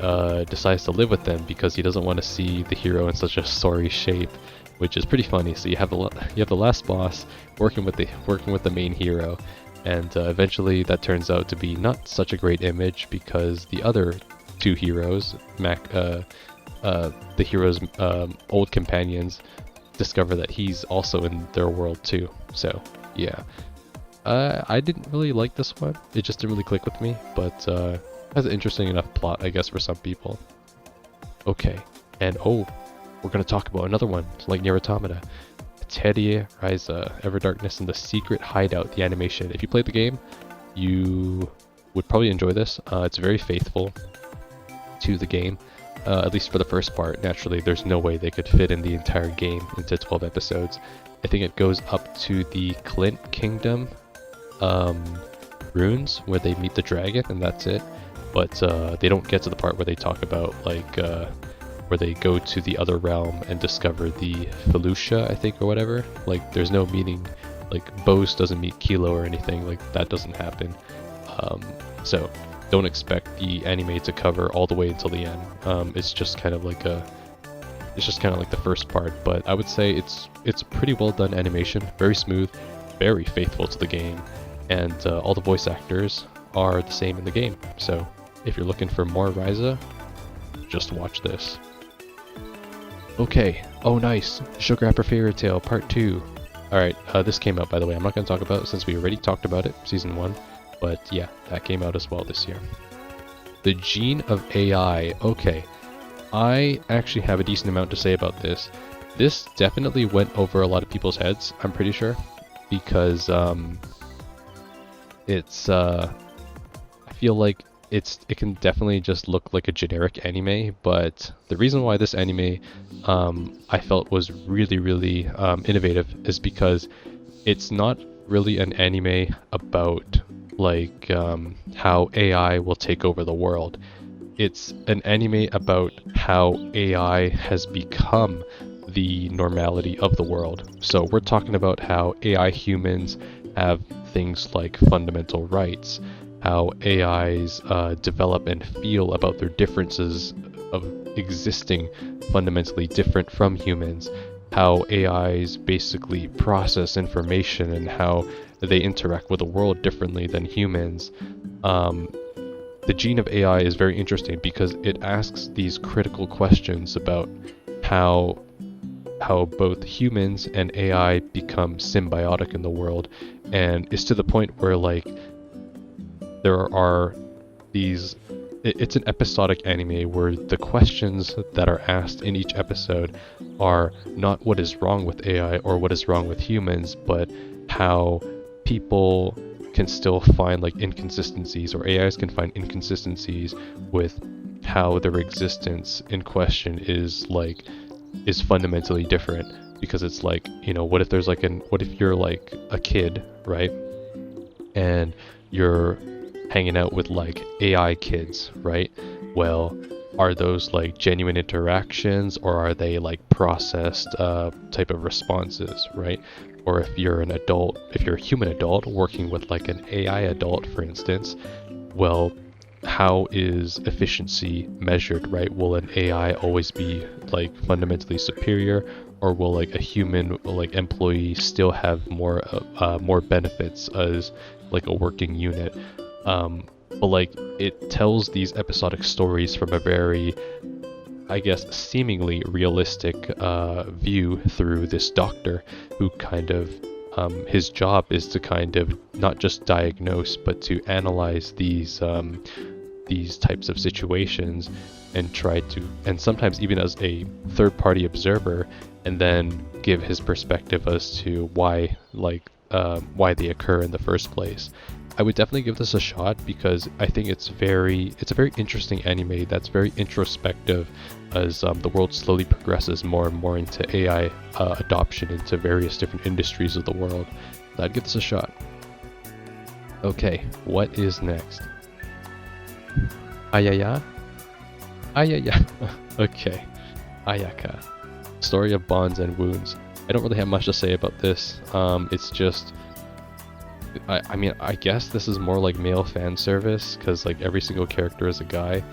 decides to live with them because he doesn't want to see the hero in such a sorry shape, which is pretty funny. So you have the last boss working with the main hero, and eventually that turns out to be not such a great image because the other two heroes, the hero's old companions, discover that he's also in their world too. So yeah, I didn't really like this one. It just didn't really click with me, but has an interesting enough plot, I guess, for some people. Okay, and we're gonna talk about another one, like Nier Automata. Teria Ryza, Everdarkness and the Secret Hideout, the animation. If you played the game, you would probably enjoy this. It's very faithful to the game, at least for the first part. Naturally, there's no way they could fit in the entire game into 12 episodes. I think it goes up to the Clint Kingdom runes where they meet the dragon, and that's it. But they don't get to the part where they talk about like where they go to the other realm and discover the Felucia, I think, or whatever. Like, there's no meaning, like Bose doesn't meet Kilo or anything, like that doesn't happen. So don't expect the anime to cover all the way until the end. It's just kind of like the first part, but I would say it's pretty well done animation, very smooth, very faithful to the game, and all the voice actors are the same in the game. So if you're looking for more Ryza, just watch this. Okay, oh nice, Sugar Apple Fairy Tale Part 2. Alright, this came out, by the way. I'm not going to talk about it since we already talked about it, Season 1. But yeah, that came out as well this year. The Gene of AI. Okay, I actually have a decent amount to say about this. This definitely went over a lot of people's heads, I'm pretty sure. Because, it's, I feel like it can definitely just look like a generic anime, but the reason why this anime I felt was really, really innovative is because it's not really an anime about like how AI will take over the world. It's an anime about how AI has become the normality of the world. So we're talking about how AI humans have things like fundamental rights, how AIs develop and feel about their differences of existing fundamentally different from humans, how AIs basically process information and how they interact with the world differently than humans. The Gene of AI is very interesting because it asks these critical questions about how both humans and AI become symbiotic in the world, and it's to the point where like there are these, it's an episodic anime where the questions that are asked in each episode are not what is wrong with AI or what is wrong with humans, but how people can still find like inconsistencies, or AIs can find inconsistencies with how their existence in question is fundamentally different. Because it's like, you know, what if you're like a kid, right? And you're hanging out with like AI kids, right? Well, are those like genuine interactions, or are they like processed type of responses, right? Or if you're an adult, if you're a human adult working with like an AI adult, for instance, well, how is efficiency measured, right? Will an AI always be like fundamentally superior, or will like a human like employee still have more benefits as like a working unit? But like it tells these episodic stories from a very, I guess, seemingly realistic view through this doctor who kind of his job is to kind of not just diagnose but to analyze these these types of situations and try to, and sometimes even as a third-party observer, and then give his perspective as to why they occur in the first place. I would definitely give this a shot because I think it's a very interesting anime that's very introspective as the world slowly progresses more and more into AI adoption into various different industries of the world. So I'd give this a shot. Okay, what is next? Ayaya? Ayaya. Okay. Ayaka. Story of Bonds and Wounds. I don't really have much to say about this. It's just, I mean, I guess this is more like male fan service because like every single character is a guy,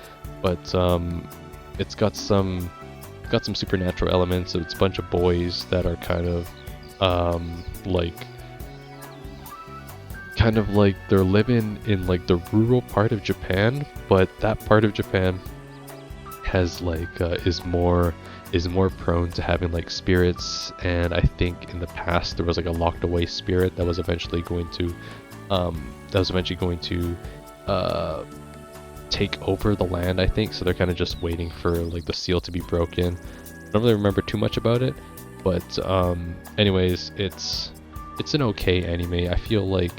but it's got some supernatural elements. So it's a bunch of boys that are kind of they're living in like the rural part of Japan, but that part of Japan has is more prone to having like spirits, and I think in the past there was like a locked away spirit that was eventually going to take over the land, I think. So they're kind of just waiting for like the seal to be broken. I don't really remember too much about it, but anyways, it's an okay anime. I feel like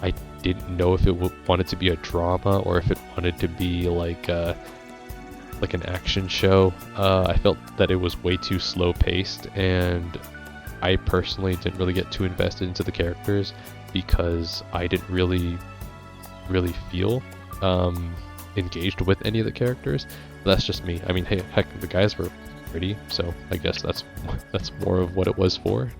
I didn't know if it wanted to be a drama or if it wanted to be like an action show. I felt that it was way too slow paced, and I personally didn't really get too invested into the characters because I didn't really feel engaged with any of the characters. That's just me. I mean, hey, heck, the guys were pretty, so I guess that's more of what it was for.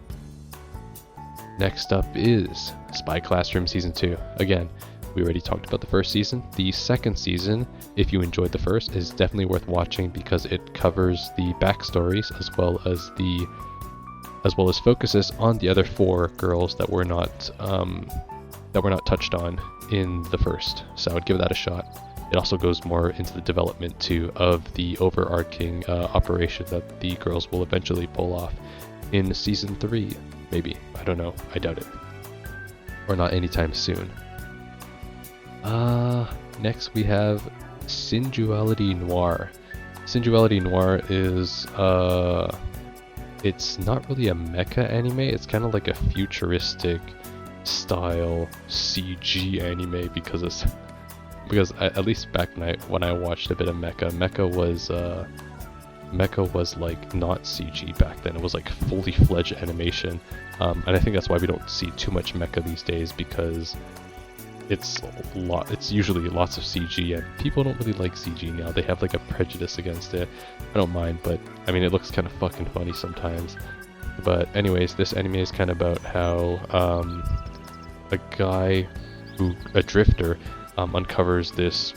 Next up is Spy Classroom Season 2. Again, we already talked about the first season. The second season, if you enjoyed the first, is definitely worth watching because it covers the backstories as well as focuses on the other 4 girls that were not touched on in the first. So I would give that a shot. It also goes more into the development too of the overarching operation that the girls will eventually pull off in season 3, maybe. I don't know. I doubt it. Or not anytime soon. Next we have Sensuality Noir. Sensuality Noir is it's not really a mecha anime. It's kind of like a futuristic style CG anime because at least back when I watched a bit of mecha was like not CG back then. It was like fully fledged animation, and I think that's why we don't see too much mecha these days, because it's usually lots of CG, and people don't really like CG now. They have like a prejudice against it. I don't mind, but I mean, it looks kind of fucking funny sometimes. But anyways, this anime is kind of about how a drifter uncovers this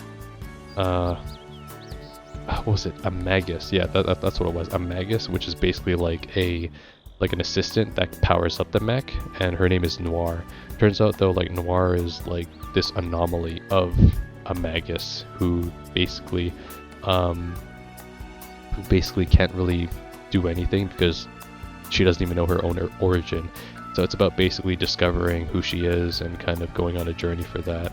what was it? A magus. Yeah, that's what it was. A magus, which is basically like an assistant that powers up the mech, and her name is Noir. Turns out though, like, Noir is like this anomaly of a magus who basically can't really do anything because she doesn't even know her own origin. So it's about basically discovering who she is and kind of going on a journey for that.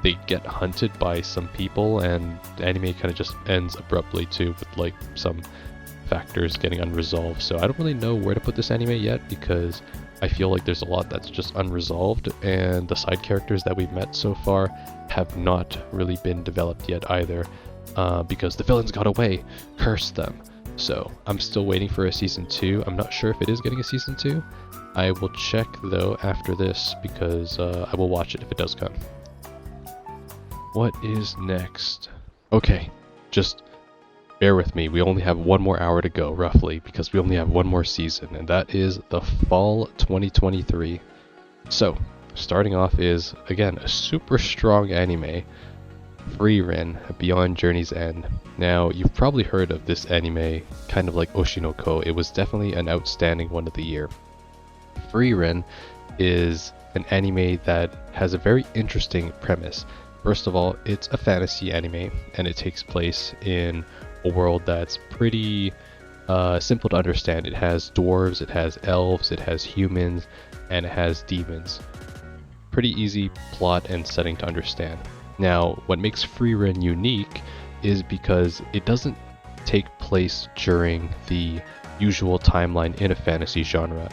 They get hunted by some people, and the anime kind of just ends abruptly too, with like some factors getting unresolved. So I don't really know where to put this anime yet, because I feel like there's a lot that's just unresolved, and the side characters that we've met so far have not really been developed yet either, because the villains got away. Curse them. So I'm still waiting for a season 2. I'm not sure if it is getting a season 2. I will check though after this, because I will watch it if it does come. What is next? Okay, just bear with me. We only have 1 more hour to go, roughly, because we only have 1 more season, and that is the fall 2023. So, starting off is, again, a super strong anime, Frieren, Beyond Journey's End. Now, you've probably heard of this anime, kind of like Oshinoko. It was definitely an outstanding one of the year. Frieren is an anime that has a very interesting premise. First of all, it's a fantasy anime, and it takes place in a world that's pretty simple to understand. It has dwarves, it has elves, it has humans, and it has demons. Pretty easy plot and setting to understand. Now, what makes Frieren unique is because it doesn't take place during the usual timeline in a fantasy genre.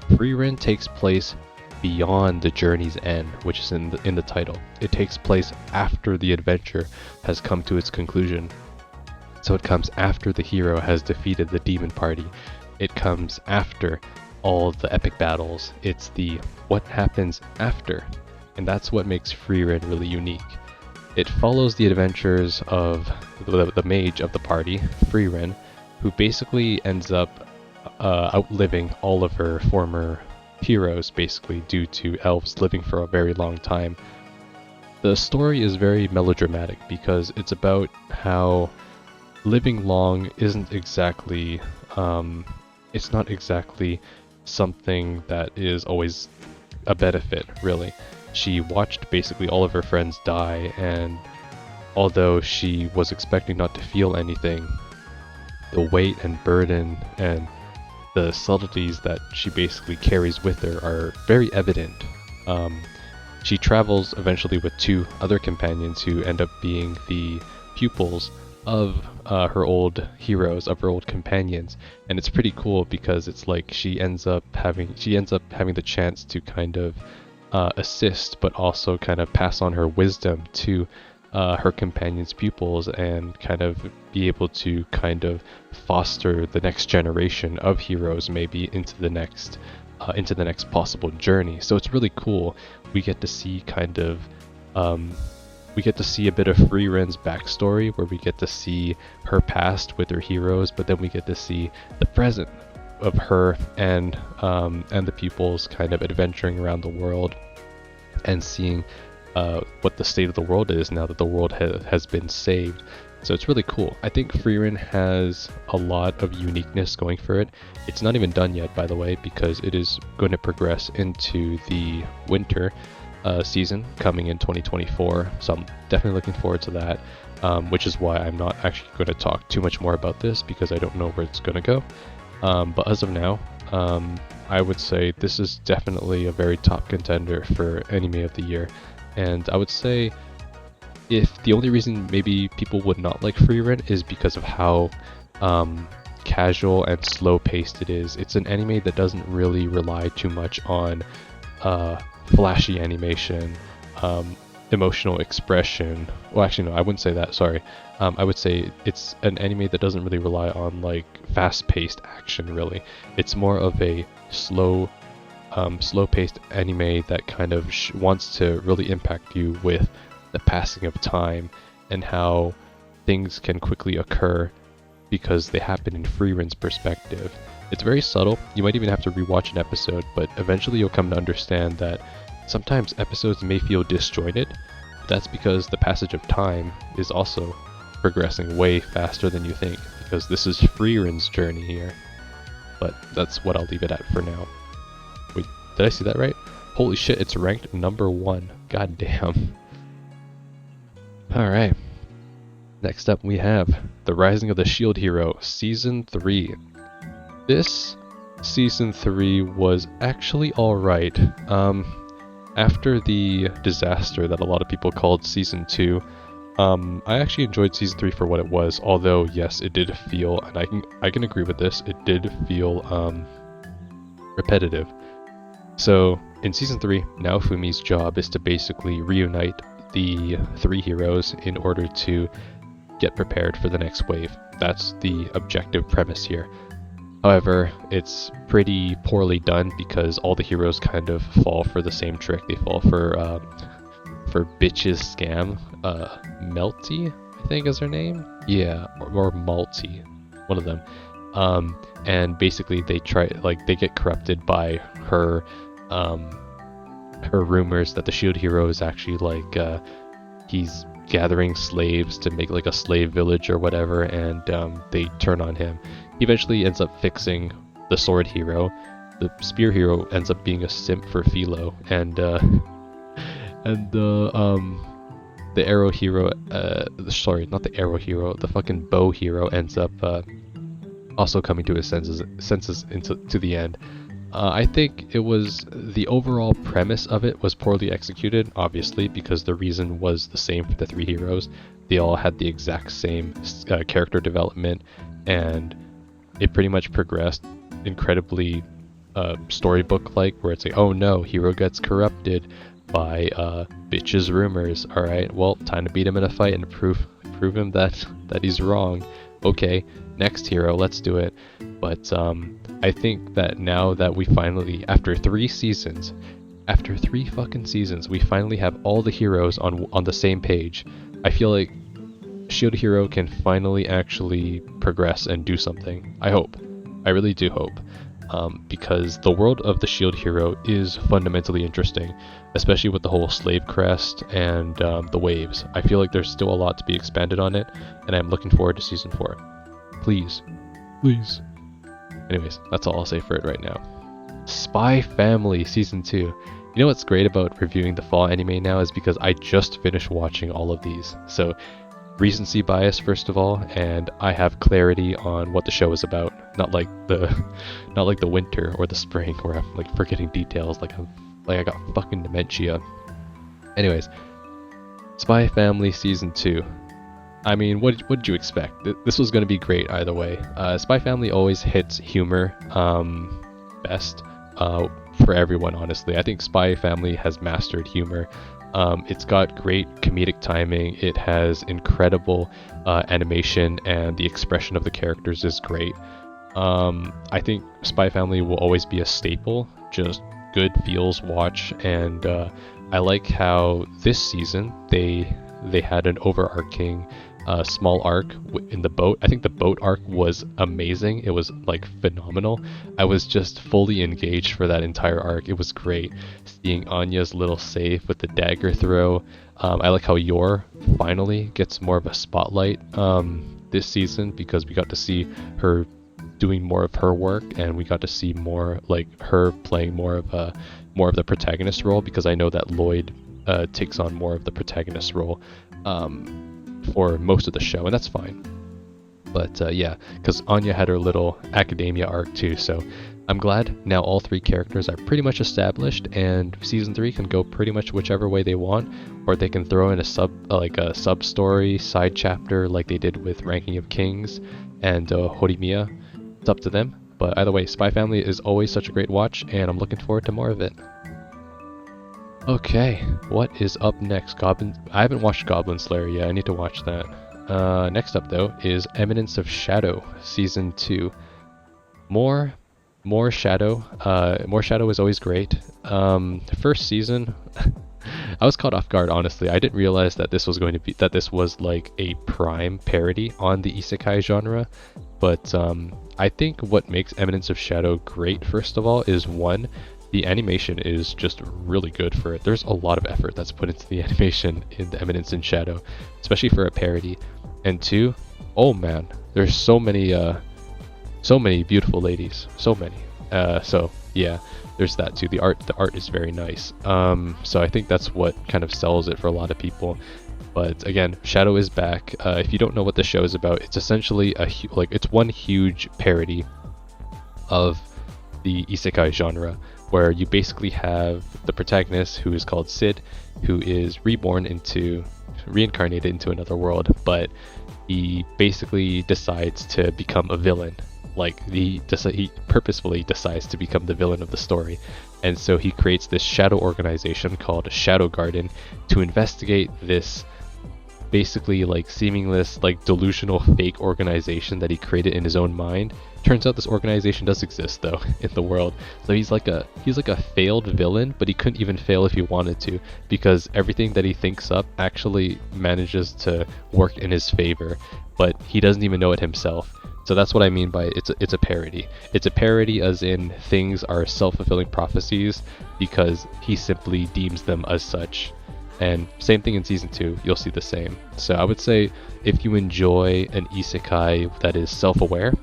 Frieren takes place beyond the journey's end, which is in the title. It takes place after the adventure has come to its conclusion. So it comes after the hero has defeated the demon party. It comes after all the epic battles. It's the what happens after. And that's what makes Frieren really unique. It follows the adventures of the mage of the party, Frieren, who basically ends up outliving all of her former heroes, basically due to elves living for a very long time. The story is very melodramatic because it's about how living long isn't exactly, it's not exactly something that is always a benefit, really. She watched basically all of her friends die, and although she was expecting not to feel anything, the weight and burden and the subtleties that she basically carries with her are very evident. She travels eventually with two other companions who end up being the pupils of her old heroes, of her old companions, and it's pretty cool because it's like she ends up having the chance to kind of assist, but also kind of pass on her wisdom to her companions' pupils and kind of be able to kind of foster the next generation of heroes, maybe into the next possible journey. So it's really cool. We get to see kind of we get to see a bit of Friren's backstory, where we get to see her past with her heroes, but then we get to see the present of her and the pupils kind of adventuring around the world and seeing what the state of the world is now that the world has been saved. So it's really cool. I think Frieren has a lot of uniqueness going for it. It's not even done yet, by the way, because it is going to progress into the winter season coming in 2024. So I'm definitely looking forward to that, which is why I'm not actually going to talk too much more about this because I don't know where it's going to go. But as of now, I would say this is definitely a very top contender for anime of the year. And I would say if the only reason maybe people would not like Frieren is because of how casual and slow-paced it is. It's an anime that doesn't really rely too much on flashy animation, emotional expression. Well, actually, no, I wouldn't say that. Sorry. I would say it's an anime that doesn't really rely on like fast-paced action. Really, it's more of a slow-paced anime that kind of wants to really impact you with the passing of time and how things can quickly occur because they happen in Friren's perspective. It's very subtle. You might even have to rewatch an episode, but eventually you'll come to understand that sometimes episodes may feel disjointed. That's because the passage of time is also progressing way faster than you think, because this is Friren's journey here. But that's what I'll leave it at for now. Wait, did I see that right? Holy shit, it's ranked number 1. God damn. Alright. Next up we have The Rising of the Shield Hero, Season 3. This Season 3 was actually alright. After the disaster that a lot of people called Season 2, I actually enjoyed Season 3 for what it was, although yes, it did feel, and I can agree with this, it did feel repetitive. So in Season 3, Naofumi's job is to basically reunite the 3 heroes in order to get prepared for the next wave. That's the objective premise here. However, it's pretty poorly done because all the heroes kind of fall for the same trick. They fall for bitch's scam. Melty, I think is her name. Yeah, or Malty, one of them. And basically they get corrupted by her rumors that the shield hero is actually like he's gathering slaves to make like a slave village or whatever, and they turn on him. He eventually ends up fixing the sword hero. The spear hero ends up being a simp for Philo, and the arrow hero, sorry, not the arrow hero, the fucking bow hero ends up also coming to his senses into the end. I think it was the overall premise of it was poorly executed, obviously, because the reason was the same for the three heroes. They all had the exact same character development, and it pretty much progressed incredibly storybook-like, where it's like, oh no, hero gets corrupted by bitches rumors. All right, well, time to beat him in a fight and prove him that he's wrong. Okay, next hero, let's do it. But I think that now that we finally, after 3 seasons, after 3 fucking seasons, we finally have all the heroes on the same page. I feel like Shield Hero can finally actually progress and do something. I hope. I really do hope. Because the world of the Shield Hero is fundamentally interesting, especially with the whole slave crest and the waves. I feel like there's still a lot to be expanded on it, and I'm looking forward to season 4. Please. Please. Anyways, that's all I'll say for it right now. Spy Family Season 2. You know what's great about reviewing the fall anime now is because I just finished watching all of these. So, recency bias first of all, and I have clarity on what the show is about. Not like the winter or the spring where I'm like forgetting details like I got fucking dementia. Anyways, Spy Family Season 2. I mean, what did you expect? This was going to be great either way. Spy Family always hits humor best for everyone, honestly. I think Spy Family has mastered humor. It's got great comedic timing. It has incredible animation, and the expression of the characters is great. I think Spy Family will always be a staple. Just good feels watch, and I like how this season they had an overarching small arc in the boat. I think the boat arc was amazing. It was like phenomenal. I was just fully engaged for that entire arc. It was great seeing Anya's little save with the dagger throw. I like how Yor finally gets more of a spotlight this season, because we got to see her doing more of her work, and we got to see more like her playing more of the protagonist role, because I know that Lloyd takes on more of the protagonist role for most of the show, and that's fine. But yeah, because Anya had her little academia arc too, so I'm glad now all 3 characters are pretty much established, and season 3 can go pretty much whichever way they want, or they can throw in a sub story, side chapter like they did with Ranking of Kings and Horimiya. It's up to them. But either way, Spy Family is always such a great watch, and I'm looking forward to more of it. Okay, what is up next? I haven't watched Goblin Slayer yet. I need to watch that. Next up though is Eminence of Shadow Season 2. More Shadow. More Shadow is always great. First season, I was caught off guard, honestly. I didn't realize that this was like a prime parody on the isekai genre. But I think what makes Eminence of Shadow great, first of all, is one, the animation is just really good for it. There's a lot of effort that's put into the animation in the Eminence in Shadow, especially for a parody. And 2, oh man, there's so many beautiful ladies, so many. So yeah, there's that too. The art is very nice. So I think that's what kind of sells it for a lot of people. But again, Shadow is back. If you don't know what the show is about, it's essentially it's one huge parody of the isekai genre, where you basically have the protagonist, who is called Sid, who is reincarnated into another world, but he basically decides to become a villain. Like he purposefully decides to become the villain of the story, and so he creates this shadow organization called Shadow Garden to investigate this basically like seamless, like delusional fake organization that he created in his own mind. Turns out this organization does exist though in the world. So he's like a failed villain, but he couldn't even fail if he wanted to, because everything that he thinks up actually manages to work in his favor, but he doesn't even know it himself. So that's what I mean by it's a parody. It's a parody as in things are self-fulfilling prophecies because he simply deems them as such. And same thing in season 2, you'll see the same. So I would say if you enjoy an isekai that is self-aware,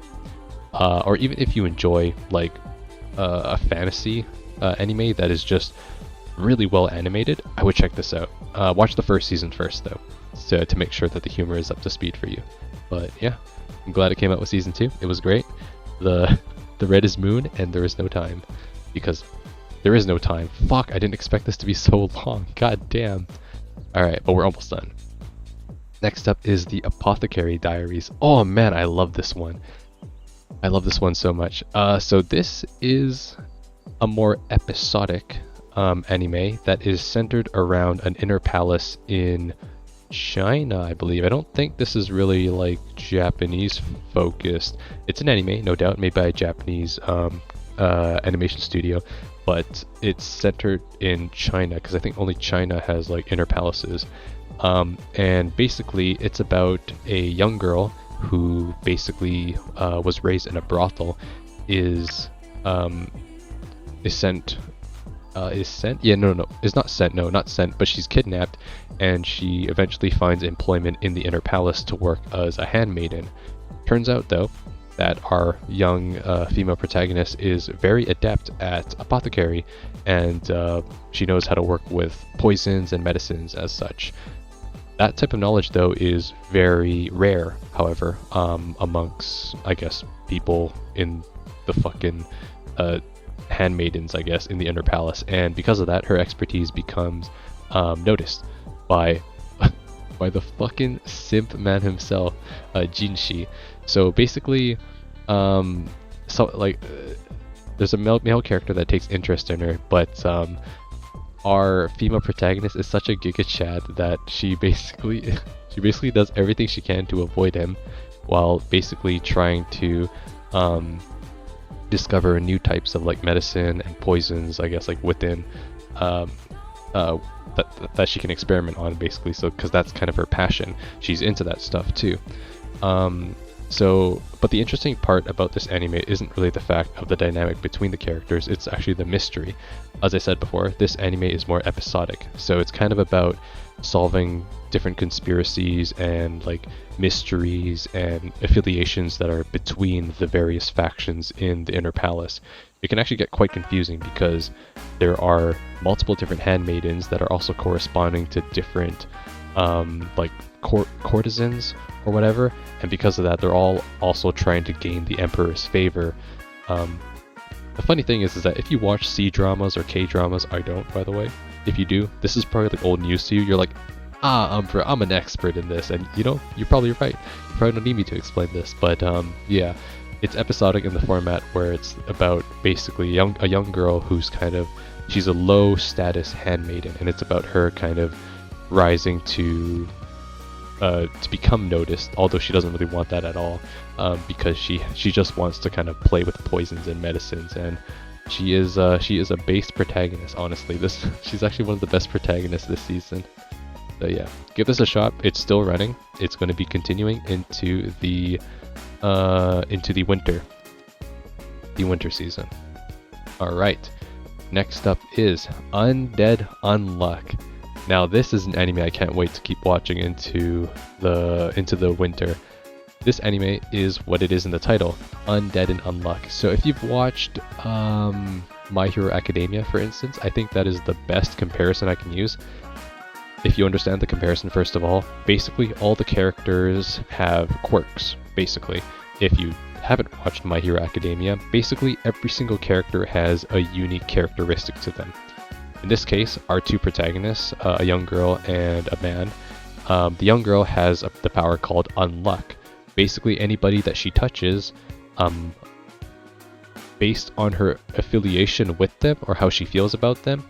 or even if you enjoy like a fantasy anime that is just really well animated, I would check this out. Watch the first season first though, to make sure that the humor is up to speed for you. But yeah, I'm glad it came out with season 2. It was great. The red is moon and there is no time. because there is no time. Fuck, I didn't expect this to be so long. God damn. Alright, but we're almost done. Next up is the Apothecary Diaries. Oh man, I love this one. I love this one so much. So this is a more episodic anime that is centered around an inner palace in China, I believe. I don't think this is really like Japanese focused. It's an anime, no doubt, made by a Japanese animation studio, but it's centered in China because I think only China has like inner palaces. And basically it's about a young girl who basically was raised in a brothel, is sent not sent, but she's kidnapped, and she eventually finds employment in the inner palace to work as a handmaiden. Turns out though that our young female protagonist is very adept at apothecary, and she knows how to work with poisons and medicines as such. That type of knowledge though is very rare, however, amongst, I guess, people in the fucking handmaidens, I guess, in the inner palace, and because of that her expertise becomes noticed by by the fucking simp man himself, Jinshi. So basically there's a male character that takes interest in her, but our female protagonist is such a giga chad that she basically does everything she can to avoid him, while basically trying to discover new types of like medicine and poisons, I guess, like within that she can experiment on, basically. So because that's kind of her passion, she's into that stuff too. But the interesting part about this anime isn't really the fact of the dynamic between the characters, it's actually the mystery. As I said before, this anime is more episodic, so it's kind of about solving different conspiracies and like mysteries and affiliations that are between the various factions in the inner palace. It can actually get quite confusing because there are multiple different handmaidens that are also corresponding to different courtesans or whatever, and because of that they're all also trying to gain the emperor's favor. The funny thing is that if you watch C-dramas or K-dramas, I don't, by the way, if you do, this is probably like old news to you. You're like, I'm an expert in this, and you know, you're probably right. You probably don't need me to explain this, but yeah, it's episodic in the format where it's about basically a young girl who's she's a low status handmaiden, and it's about her kind of rising to become noticed, although she doesn't really want that at all, because she just wants to kind of play with poisons and medicines, and she is a base protagonist. Honestly, she's actually one of the best protagonists this season. So yeah, give this a shot. It's still running. It's going to be continuing into the winter season. All right, next up is Undead Unluck. Now this is an anime I can't wait to keep watching into the winter. This anime is what it is in the title, Undead and Unluck. So if you've watched My Hero Academia, for instance, I think that is the best comparison I can use. If you understand the comparison, first of all, basically all the characters have quirks, basically. If you haven't watched My Hero Academia, basically every single character has a unique characteristic to them. In this case, our two protagonists, a young girl and a man. The young girl has the power called Unluck. Basically anybody that she touches, based on her affiliation with them or how she feels about them,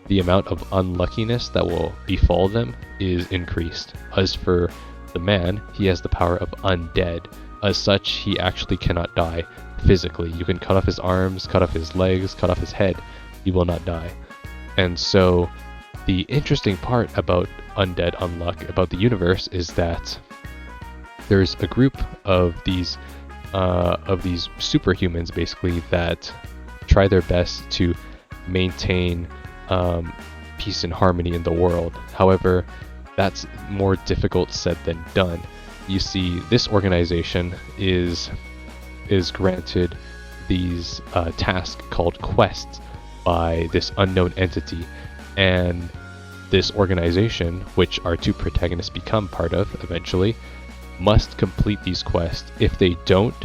the amount of unluckiness that will befall them is increased. As for the man, he has the power of undead. As such, he actually cannot die physically. You can cut off his arms, cut off his legs, cut off his head, he will not die. And so the interesting part about Undead Unluck, about the universe, is that there's a group of these superhumans basically that try their best to maintain peace and harmony in the world. However, that's more difficult said than done. You see, this organization is granted these tasks called quests by this unknown entity, and this organization, which our two protagonists become part of eventually, must complete these quests. If they don't,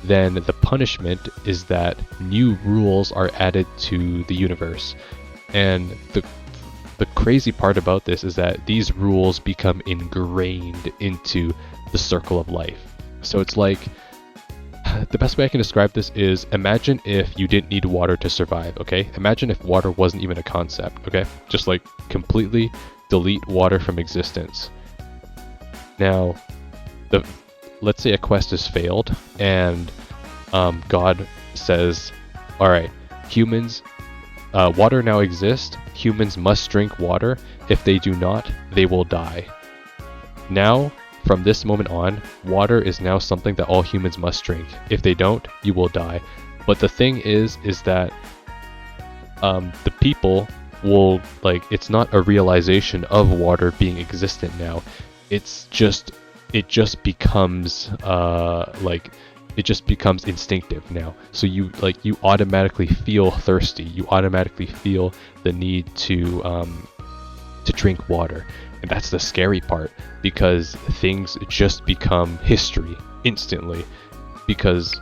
then the punishment is that new rules are added to the universe. And the crazy part about this is that these rules become ingrained into the circle of life. So it's like, the best way I can describe this is, imagine if you didn't need water to survive, okay? Imagine if water wasn't even a concept, okay? Just like completely delete water from existence. Now, let's say a quest has failed and God says, all right, humans, water now exists. Humans must drink water. If they do not, they will die. Now, from this moment on, water is now something that all humans must drink. If they don't, you will die. But the thing is that the people will, like, it's not a realization of water being existent now. It just becomes it just becomes instinctive now. So you automatically feel thirsty. You automatically feel the need to drink water. And that's the scary part, because things just become history instantly because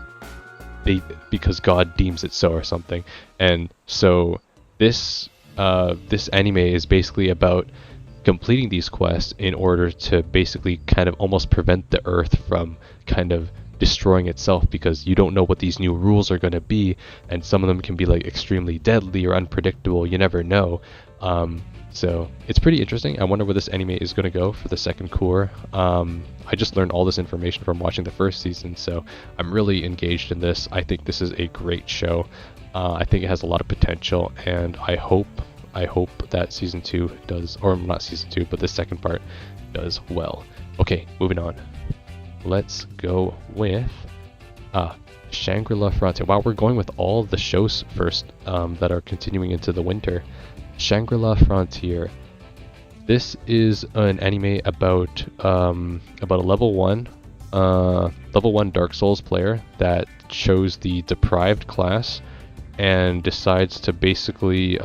God deems it so or something. And so this anime is basically about completing these quests in order to basically kind of almost prevent the Earth from kind of destroying itself, because you don't know what these new rules are going to be, and some of them can be like extremely deadly or unpredictable. You never know. So it's pretty interesting. I wonder where this anime is going to go for the second cour. I just learned all this information from watching the first season, so I'm really engaged in this. I think this is a great show. I think it has a lot of potential, and I hope that season 2 does, or not season 2, but the second part does well. Okay, moving on. Let's go with Shangri-La Frontier. Wow, we're going with all the shows first that are continuing into the winter. Shangri-La Frontier. This is an anime about a level 1 Dark Souls player that chose the deprived class and decides to basically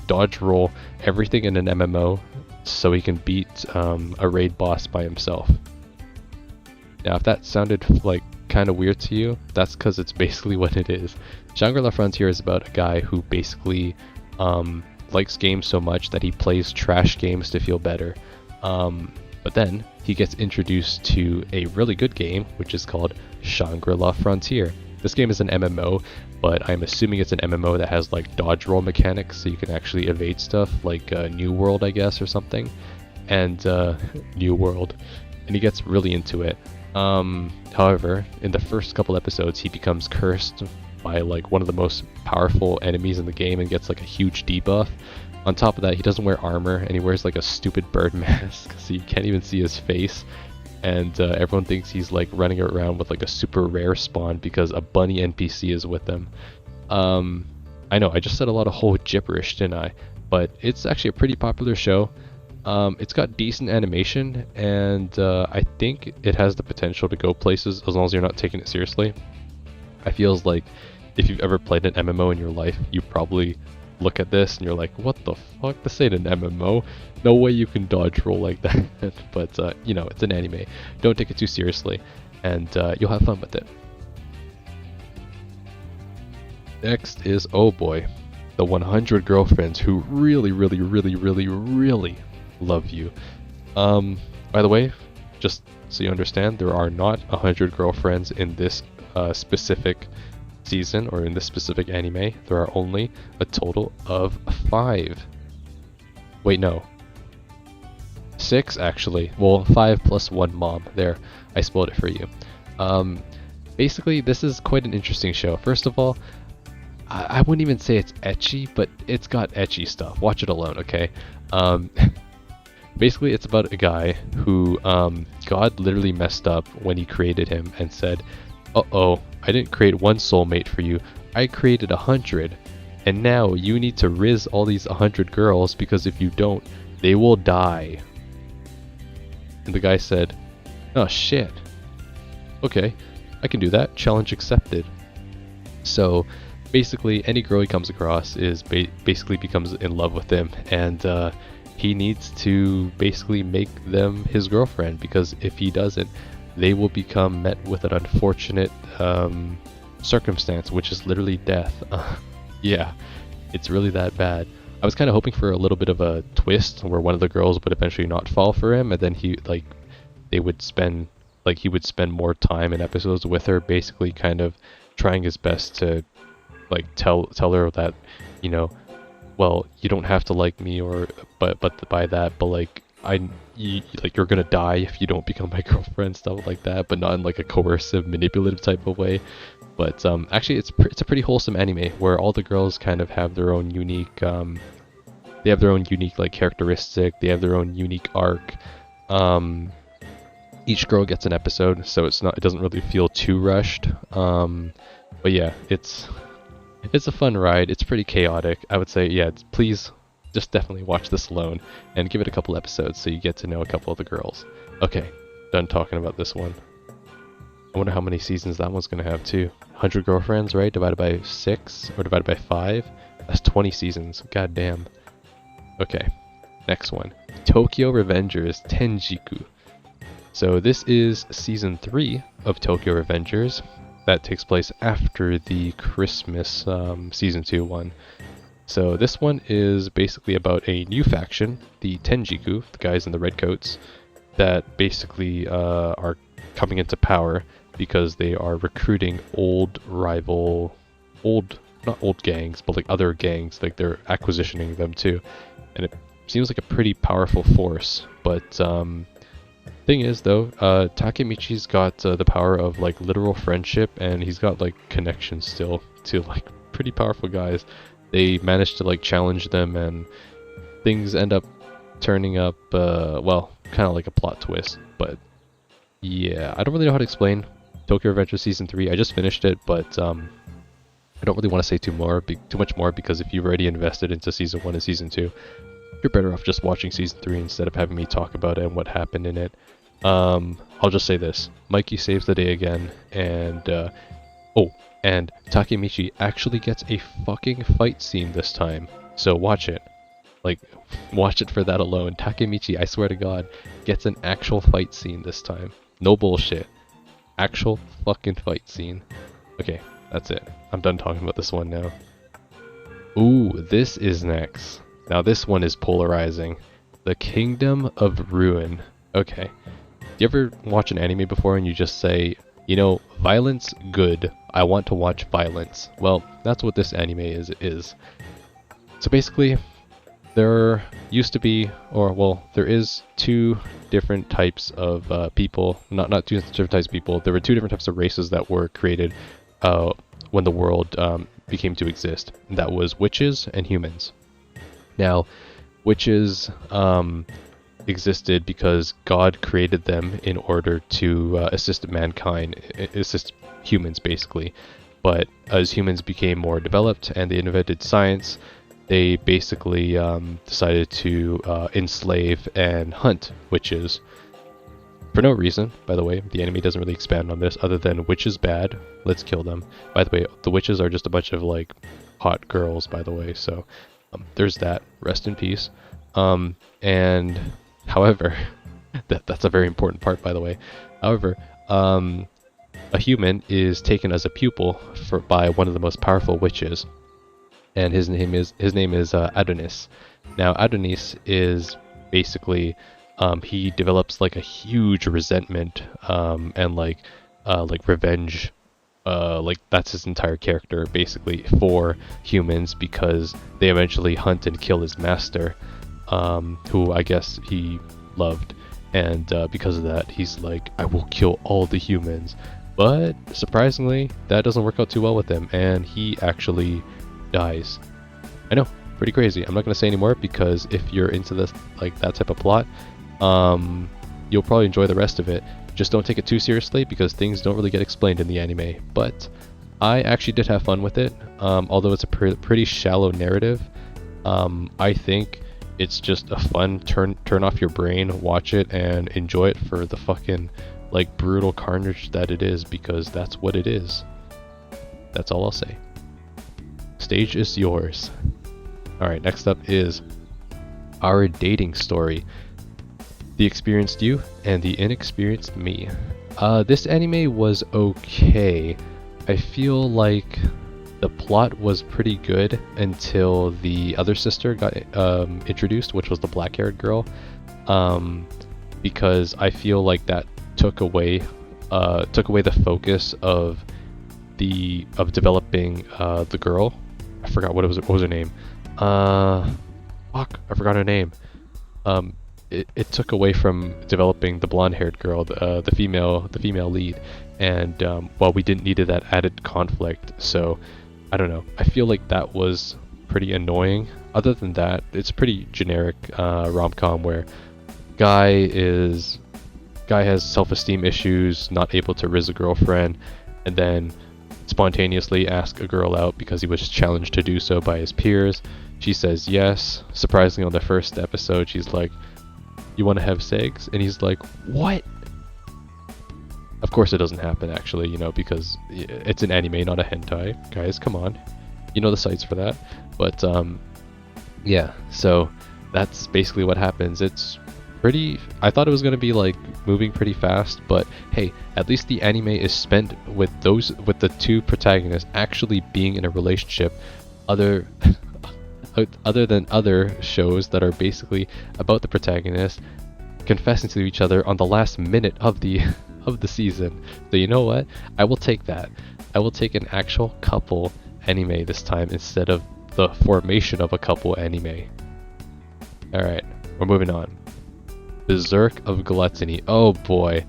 dodge roll everything in an MMO so he can beat a raid boss by himself. Now, if that sounded like kind of weird to you, that's because it's basically what it is. Shangri-La Frontier is about a guy who basically likes games so much that he plays trash games to feel better. But then he gets introduced to a really good game, which is called Shangri-La Frontier. This game is an MMO, but I'm assuming it's an MMO that has like dodge roll mechanics, so you can actually evade stuff, like New World, I guess, or something. And New World. And he gets really into it. However, in the first couple episodes, he becomes cursed by like one of the most powerful enemies in the game and gets like a huge debuff. On top of that, he doesn't wear armor, and he wears like a stupid bird mask, so you can't even see his face. And everyone thinks he's like running around with like a super rare spawn because a bunny NPC is with him. I know, I just said a lot of whole gibberish, didn't I? But it's actually a pretty popular show. It's got decent animation, and I think it has the potential to go places as long as you're not taking it seriously. I feels like if you've ever played an MMO in your life, you probably look at this and you're like, what the fuck? This ain't an MMO. No way you can dodge roll like that. But, you know, it's an anime. Don't take it too seriously, and you'll have fun with it. Next is, oh boy, the 100 girlfriends who really, really, really, really, really love you. By the way, just so you understand, there are not 100 girlfriends in this specific season or in this specific anime. There are only a total of 5. Wait, no. 6 actually. Well, 5 plus 1 mom. There, I spoiled it for you. Basically, this is quite an interesting show. First of all, I wouldn't even say it's ecchi, but it's got ecchi stuff. Watch it alone, okay? Basically, it's about a guy who God literally messed up when he created him and said, uh-oh, I didn't create one soulmate for you, I created 100. And now you need to riz all these 100 girls, because if you don't, they will die. And the guy said, oh shit. Okay, I can do that. Challenge accepted. So basically, any girl he comes across is basically becomes in love with him, and he needs to basically make them his girlfriend, because if he doesn't, they will become met with an unfortunate circumstance, which is literally death. Yeah, it's really that bad. I was kind of hoping for a little bit of a twist where one of the girls would eventually not fall for him, and then they would spend he would spend more time in episodes with her, basically kind of trying his best to tell her that, you know, well, you don't have to like me, or but by that, but you're gonna die if you don't become my girlfriend, stuff like that, but not in like a coercive, manipulative type of way. But actually, it's a pretty wholesome anime where all the girls kind of have their own unique like characteristic. They have their own unique arc. Each girl gets an episode, so it doesn't really feel too rushed. But yeah, it's a fun ride. It's pretty chaotic. I would say, yeah, please just definitely watch this alone and give it a couple episodes so you get to know a couple of the girls. Okay, done talking about this one. I wonder how many seasons that one's gonna have too. 100 girlfriends, right? Divided by 6 or divided by 5. That's 20 seasons. God damn. Okay, next one. Tokyo Revengers Tenjiku. So this is season 3 of Tokyo Revengers. That takes place after the Christmas season 2 one. So this one is basically about a new faction, the Tenjiku, the guys in the red coats, that basically are coming into power because they are recruiting not old gangs, but like other gangs, like they're acquisitioning them too. And it seems like a pretty powerful force, but thing is though, Takemichi's got the power of like literal friendship, and he's got like connections still to like pretty powerful guys. They manage to like challenge them, and things end up turning up, well, kind of like a plot twist. But yeah, I don't really know how to explain Tokyo Revengers Season 3. I just finished it, but I don't really want to say too much more, because if you've already invested into Season 1 and Season 2, you're better off just watching Season 3 instead of having me talk about it and what happened in it. I'll just say this. Mikey saves the day again, and and Takemichi actually gets a fucking fight scene this time. So watch it. Like, watch it for that alone. Takemichi, I swear to God, gets an actual fight scene this time. No bullshit. Actual fucking fight scene. Okay, that's it. I'm done talking about this one now. Ooh, this is next. Now this one is polarizing. The Kingdom of Ruin. Okay. Do you ever watch an anime before and you just say, you know, violence, good. I want to watch violence. Well, that's what this anime is. So basically, there used to be, there is 2 different types of people. Not 2 different types of people. There were 2 different types of races that were created when the world became to exist. That was witches and humans. Now, witches existed because God created them in order to assist mankind, assist humans basically. But as humans became more developed and they invented science, they basically decided to enslave and hunt witches. For no reason, by the way. The anime doesn't really expand on this other than witches bad, let's kill them. By the way, the witches are just a bunch of like hot girls, by the way, so there's that. Rest in peace. And however, that's a very important part, by the way. However, a human is taken as a pupil by one of the most powerful witches, and his name is Adonis. Now, Adonis is basically he develops like a huge resentment and like revenge. Like that's his entire character basically for humans, because they eventually hunt and kill his master, who I guess he loved, and because of that he's like, I will kill all the humans. But surprisingly, that doesn't work out too well with him, and he actually dies. I know, pretty crazy. I'm not gonna say anymore, because if you're into this, like that type of plot, you'll probably enjoy the rest of it. Just don't take it too seriously, because things don't really get explained in the anime. But I actually did have fun with it, although it's a pretty shallow narrative. I think it's just a fun turn off your brain, watch it, and enjoy it for the fucking like brutal carnage that it is, because that's what it is. That's all I'll say. Stage is yours. Alright, next up is Our Dating Story. The Experienced You and the Inexperienced Me. This anime was okay. I feel like the plot was pretty good until the other sister got introduced, which was the black-haired girl. Um, because I feel like that took away the focus of developing the girl. I forgot what was her name. Fuck, I forgot her name. It took away from developing the blonde-haired girl, the female lead, and well, we didn't needed that added conflict. So I don't know. I feel like that was pretty annoying. Other than that, it's a pretty generic rom-com where guy is guy has self-esteem issues, not able to riz a girlfriend, and then spontaneously ask a girl out because he was challenged to do so by his peers. She says yes. Surprisingly, on the first episode, she's like, "You want to have sex?" And he's like, "What?" Of course, it doesn't happen actually, because it's an anime, not a hentai. Guys, come on, you know the sites for that. But yeah. So that's basically what happens. It's pretty. I thought it was gonna be like moving pretty fast, but hey, at least the anime is spent with the two protagonists actually being in a relationship. Other other than other shows that are basically about the protagonist confessing to each other on the last minute of the of the season. So you know what? I will take that. I will take an actual couple anime this time instead of the formation of a couple anime. Alright, we're moving on. Berserk of Gluttony. Oh boy.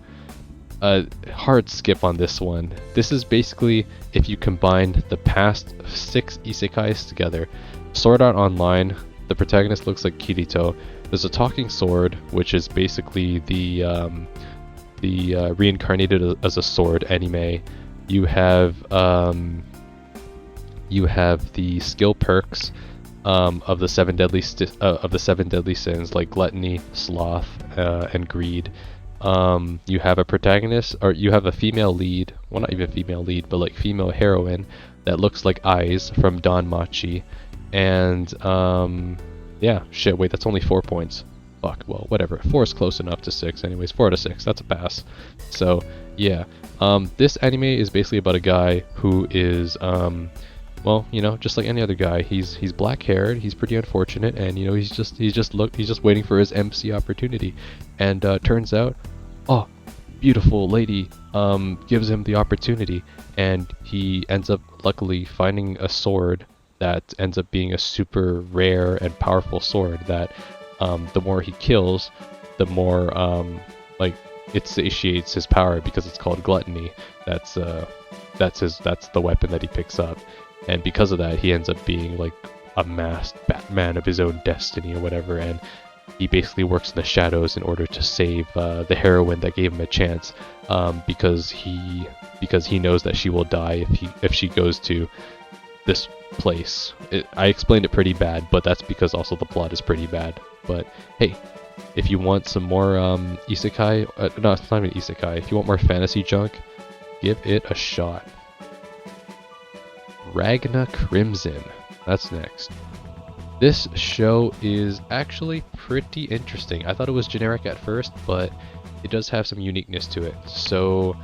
Hard skip on this one. This is basically if you combine the past 6 isekais together. Sword Art Online, the protagonist looks like Kirito. There's a talking sword, which is basically the reincarnated as a sword anime. You have the skill perks of the seven deadly sins, like gluttony, sloth, and greed. You have a protagonist, or you have a female lead. Well, not even female lead, but like female heroine that looks like Eyes from Don Machi. And yeah, shit. Wait, that's only 4 points. Fuck. Well, whatever. 4 is close enough to 6. Anyways, 4 out of 6. That's a pass. So yeah, this anime is basically about a guy who is well, just like any other guy, he's black-haired, he's pretty unfortunate, and he's just waiting for his MC opportunity, and turns out, oh, beautiful lady gives him the opportunity, and he ends up luckily finding a sword that ends up being a super rare and powerful sword that the more he kills, the more like it satiates his power because it's called gluttony. That's the weapon that he picks up. And because of that, he ends up being like a masked Batman of his own destiny or whatever, and he basically works in the shadows in order to save the heroine that gave him a chance, because he knows that she will die if she goes to this place. I explained it pretty bad, but that's because also the plot is pretty bad. But hey, if you want some more isekai, no, it's not even isekai. If you want more fantasy junk, give it a shot. Ragna Crimson. That's next. This show is actually pretty interesting. I thought it was generic at first, but it does have some uniqueness to it. So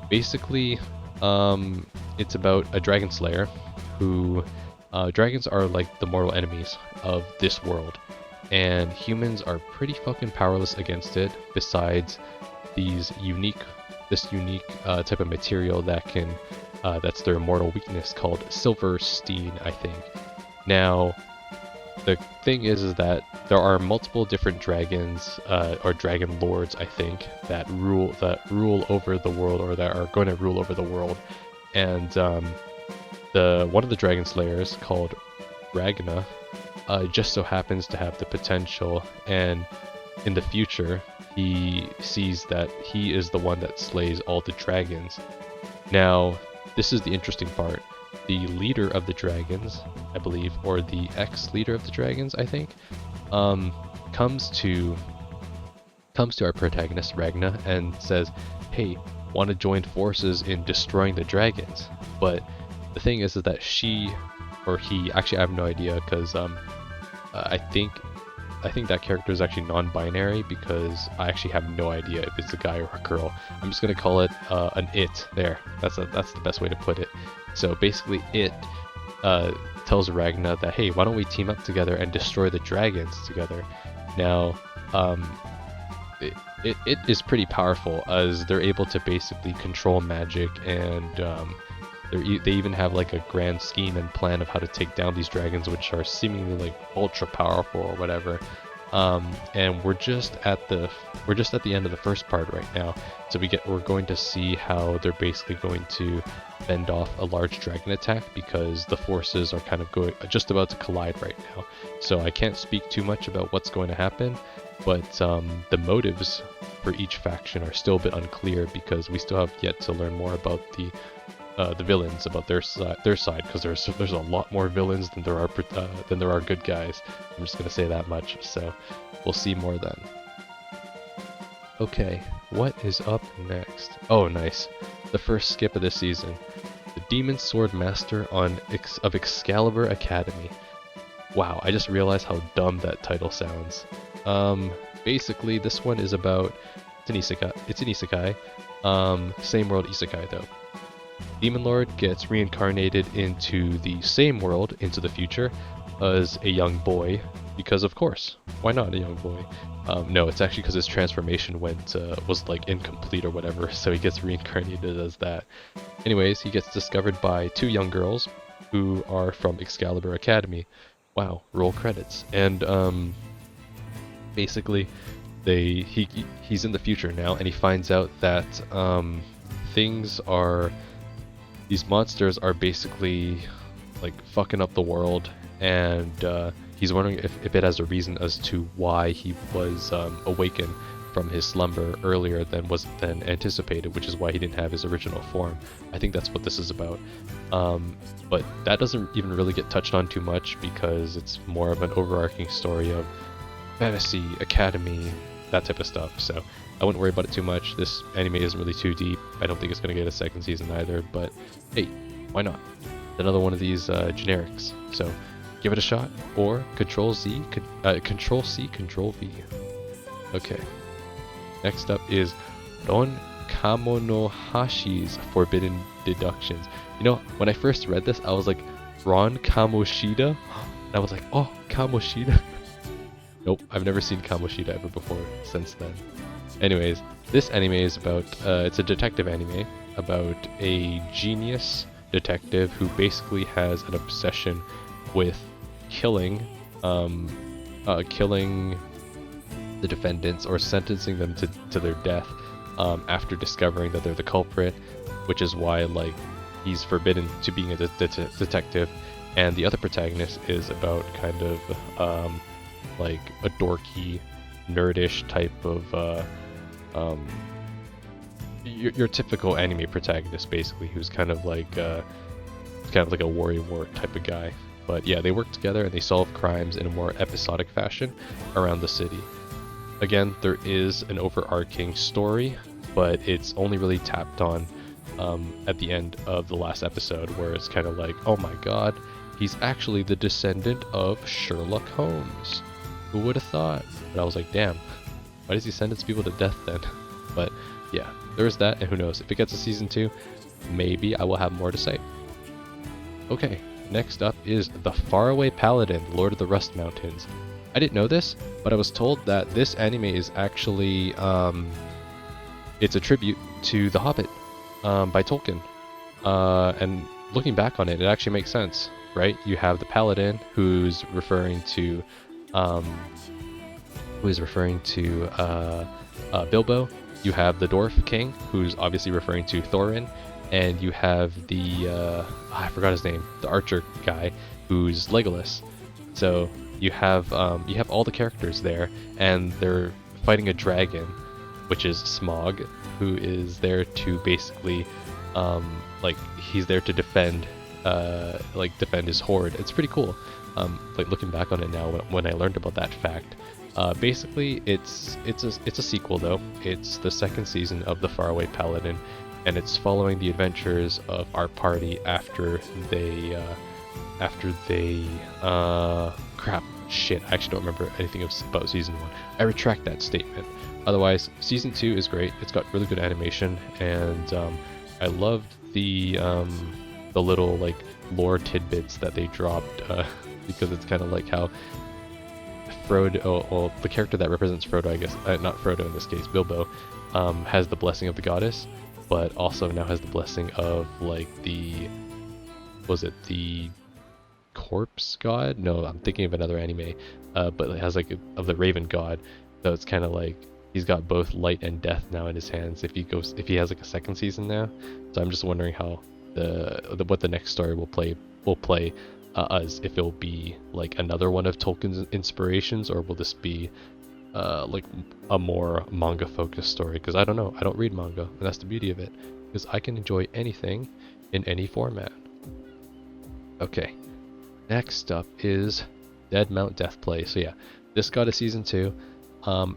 basically, it's about a dragon slayer who dragons are like the mortal enemies of this world, and humans are pretty fucking powerless against it, besides this unique type of material that can that's their immortal weakness, called Silverstein, I think. Now, the thing is that there are multiple different dragons, or dragon lords, I think, that rule over the world, or that are going to rule over the world. And one of the dragon slayers, called Ragna, just so happens to have the potential, and in the future, he sees that he is the one that slays all the dragons. Now, this is the interesting part. The leader of the dragons, I believe, or the ex-leader of the dragons, I think, comes to our protagonist, Ragna, and says, "Hey, want to join forces in destroying the dragons?" But the thing is that she, or he, actually I have no idea, because I think I think that character is actually non-binary because I actually have no idea if it's a guy or a girl. I'm just gonna call it an it. There, that's the best way to put it. So basically, it tells Ragna that, hey, why don't we team up together and destroy the dragons together? Now, it is pretty powerful as they're able to basically control magic, and they even have like a grand scheme and plan of how to take down these dragons, which are seemingly like ultra powerful or whatever. And we're just at the end of the first part right now, so we're going to see how they're basically going to fend off a large dragon attack, because the forces are kind of just about to collide right now. So I can't speak too much about what's going to happen, but the motives for each faction are still a bit unclear, because we still have yet to learn more about the villains, about their side, because there's a lot more villains than there are good guys. I'm just gonna say that much. So we'll see more then. Okay, what is up next? Oh, nice. The first skip of this season. The Demon Sword Master of Excalibur Academy. Wow, I just realized how dumb that title sounds. Basically, this one is about... It's an isekai. Same world isekai, though. Demon Lord gets reincarnated into the same world, into the future, as a young boy, because of course, why not a young boy? No, it's actually because his transformation was like incomplete or whatever, so he gets reincarnated as that. Anyways, he gets discovered by two young girls who are from Excalibur Academy. Wow, roll credits. And basically, he's in the future now, and he finds out that these monsters are basically like fucking up the world, and he's wondering if it has a reason as to why he was awakened from his slumber earlier than anticipated, which is why he didn't have his original form. I think that's what this is about. But that doesn't even really get touched on too much, because it's more of an overarching story of fantasy, academy, that type of stuff. So I wouldn't worry about it too much. This anime isn't really too deep. I don't think it's going to get a second season either, but hey, why not? Another one of these generics. So give it a shot, or Control C, Control V. Okay. Next up is Ron Kamonohashi's Forbidden Deductions. You know, when I first read this, I was like, Ron Kamoshida? And I was like, oh, Kamoshida? Nope, I've never seen Kamoshida ever before since then. Anyways, this anime is about, it's a detective anime about a genius detective who basically has an obsession with killing the defendants, or sentencing them to their death after discovering that they're the culprit, which is why like he's forbidden to being a detective. And the other protagonist is about kind of like a dorky, nerdish type of your typical anime protagonist, basically, who's kind of like a warrior type of guy. But yeah, they work together and they solve crimes in a more episodic fashion around the city. Again, there is an overarching story, but it's only really tapped on at the end of the last episode, where it's kind of like, oh my god, he's actually the descendant of Sherlock Holmes. Who would have thought? But I was like, damn, why does he sentence people to death then? But yeah, there's that, and who knows, if it gets a season 2, maybe I will have more to say. Okay, next up is The Faraway Paladin, Lord of the Rust Mountains. I didn't know this, but I was told that this anime is actually, it's a tribute to The Hobbit by Tolkien. And looking back on it, it actually makes sense, right? You have the Paladin, who's referring to Bilbo. You have the Dwarf King, who's obviously referring to Thorin, and you have the I forgot his name, the archer guy, who's Legolas. So you have all the characters there, and they're fighting a dragon, which is Smog, who is there to basically like he's there to defend his horde. It's pretty cool. Like looking back on it now, when I learned about that fact. Basically, it's a sequel though. It's the second season of The Faraway Paladin, and it's following the adventures of our party after they after they crap shit, I actually don't remember anything about season 1. I retract that statement. Otherwise, season 2 is great. It's got really good animation, and I loved the little like lore tidbits that they dropped, because it's kind of like how Frodo, well, the character that represents Frodo, I guess, not Frodo in this case, Bilbo, has the blessing of the goddess, but also now has the blessing of like the, was it the corpse god? No, I'm thinking of another anime, but it has like of the Raven god. So it's kind of like he's got both light and death now in his hands. If he has like a second season now. So I'm just wondering how what the next story will play as, if it'll be like another one of Tolkien's inspirations, or will this be like a more manga focused story? Because I don't know, I don't read manga, and that's the beauty of it, because I can enjoy anything in any format. Okay, next up is Dead Mount Deathplay. So yeah, this got a season 2.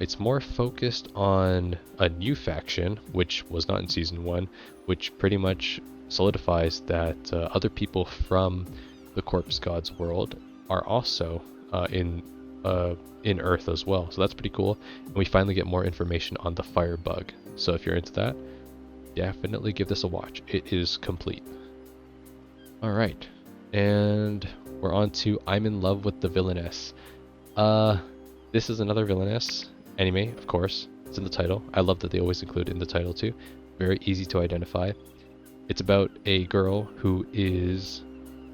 It's more focused on a new faction, which was not in season 1, which pretty much solidifies that other people from the corpse god's world are also in Earth as well. So that's pretty cool. And we finally get more information on the firebug. So if you're into that, definitely give this a watch. It is complete. Alright, and we're on to I'm in Love with the Villainess. This is another villainess anime, of course. It's in the title. I love that they always include it in the title too. Very easy to identify. It's about a girl who is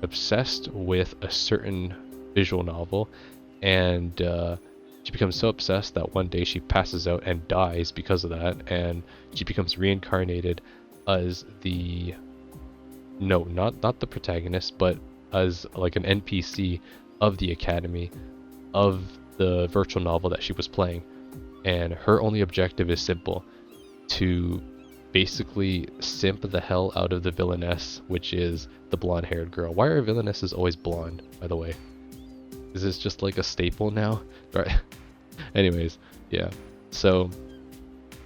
obsessed with a certain visual novel, and she becomes so obsessed that one day she passes out and dies because of that, and she becomes reincarnated as the not the protagonist, but as like an NPC of the academy of the virtual novel that she was playing. And her only objective is simple: to basically simp the hell out of the villainess, which is the blonde haired girl. Why are villainesses always blonde, by the way? Is this just like a staple now? Right. Anyways, yeah. So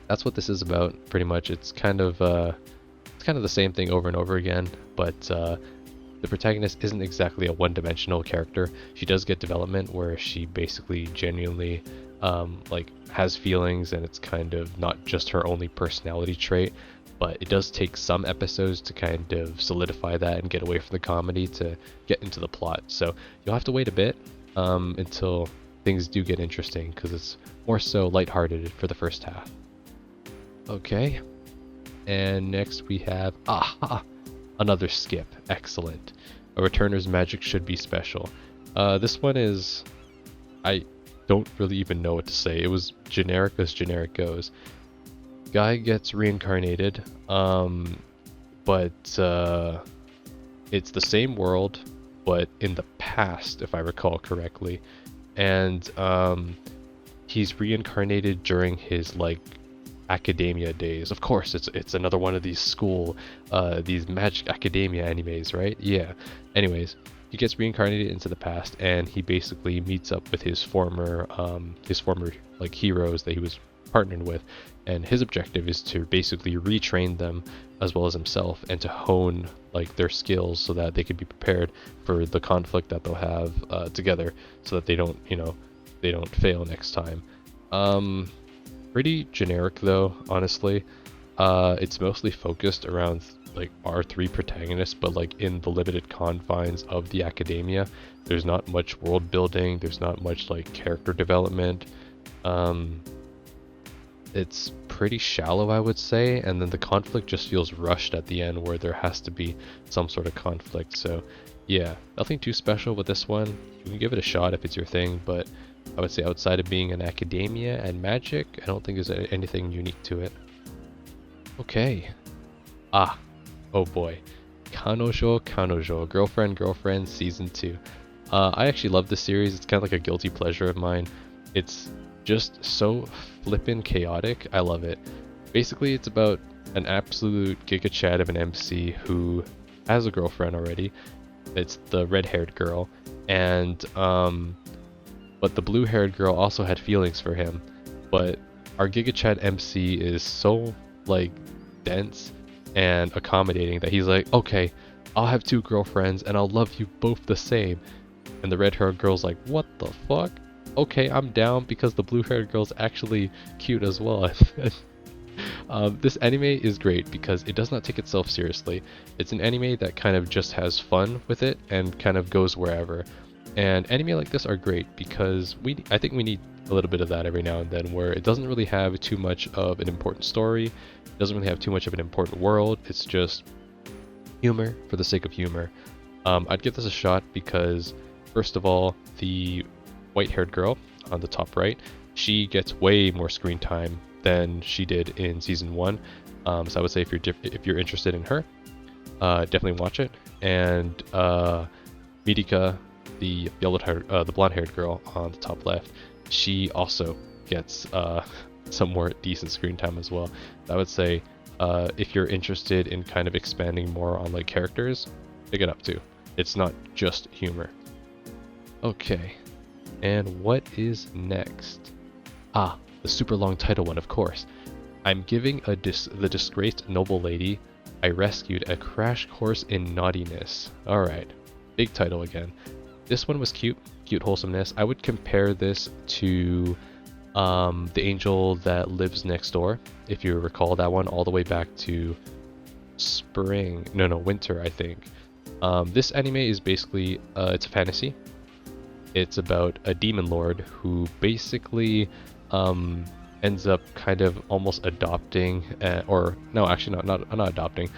that's what this is about, pretty much. It's kind of the same thing over and over again, but the protagonist isn't exactly a one-dimensional character. She does get development where she basically genuinely like has feelings, and it's kind of not just her only personality trait, but it does take some episodes to kind of solidify that and get away from the comedy to get into the plot. So you'll have to wait a bit until things do get interesting, because it's more so lighthearted for the first half. Okay, and next we have another skip. Excellent. A returner's magic should be special. This one is, I don't really even know what to say. It was generic as generic goes. Guy gets reincarnated, but it's the same world, but in the past, if I recall correctly. And he's reincarnated during his like academia days. Of course, it's another one of these these magic academia animes, right? Yeah. Anyways, he gets reincarnated into the past, and he basically meets up with his former like heroes that he was partnered with, and his objective is to basically retrain them as well as himself, and to hone like their skills so that they could be prepared for the conflict that they'll have together, so that they don't fail next time. Pretty generic though, honestly. It's mostly focused around like our three protagonists, but like in the limited confines of the academia. There's not much world building, there's not much like character development. It's pretty shallow, I would say, and then the conflict just feels rushed at the end, where there has to be some sort of conflict. So yeah, nothing too special with this one. You can give it a shot if it's your thing, but I would say outside of being an academia and magic, I don't think there's anything unique to it. Okay. Oh boy. Kanojo, Girlfriend Season 2. I actually love this series. It's kind of like a guilty pleasure of mine. It's just so flippin' chaotic. I love it. Basically, it's about an absolute giga chad of an MC who has a girlfriend already. It's the red-haired girl, and but the blue-haired girl also had feelings for him. But our giga chad MC is so like dense and accommodating that he's like, okay, I'll have two girlfriends and I'll love you both the same. And the red-haired girl's like, what the fuck? Okay, I'm down because the blue-haired girl's actually cute as well. This anime is great because it does not take itself seriously. It's an anime that kind of just has fun with it and kind of goes wherever. And anime like this are great because I think we need a little bit of that every now and then, where it doesn't really have too much of an important story, it doesn't really have too much of an important world, it's just humor for the sake of humor. I'd give this a shot because, first of all, the white-haired girl on the top right, she gets way more screen time than she did in season 1. So I would say if you're interested in her, definitely watch it. And Midika, the the blonde-haired girl on the top left, she also gets some more decent screen time as well. I would say if you're interested in kind of expanding more on like characters, pick it up too. It's not just humor. Okay, and what is next? Ah, the super long title one, of course. I'm giving the disgraced noble lady I rescued a crash course in naughtiness. Alright, big title again. This one was cute wholesomeness. I would compare this to The Angel That Lives Next Door, if you recall that one, all the way back to winter, I think. This anime is basically, it's a fantasy. It's about a demon lord who basically ends up kind of almost adopting, not adopting,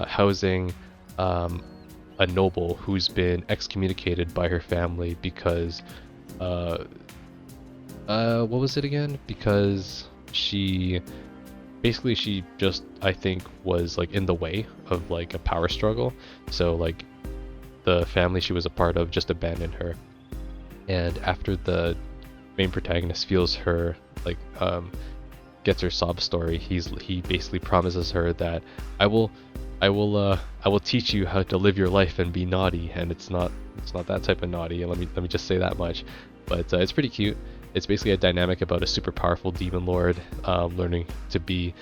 housing a noble who's been excommunicated by her family because, what was it again? Because she just, I think, was like in the way of like a power struggle. So like the family she was a part of just abandoned her. And after the main protagonist feels her, like, gets her sob story, he basically promises her that I will teach you how to live your life and be naughty. And it's not that type of naughty. And let me just say that much. But it's pretty cute. It's basically a dynamic about a super powerful demon lord learning to be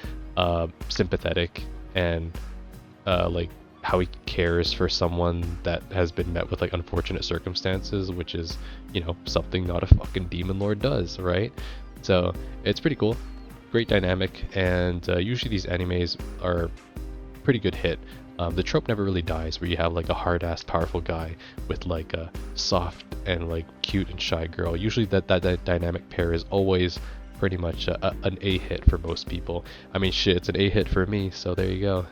sympathetic and like how he cares for someone that has been met with like unfortunate circumstances, which is, you know, something not a fucking demon lord does, right? So it's pretty cool, great dynamic, and usually these animes are pretty good hit. The trope never really dies, where you have like a hard-ass powerful guy with like a soft and like cute and shy girl. Usually that dynamic pair is always pretty much an A hit for most people. I mean, shit, it's an A hit for me, so there you go.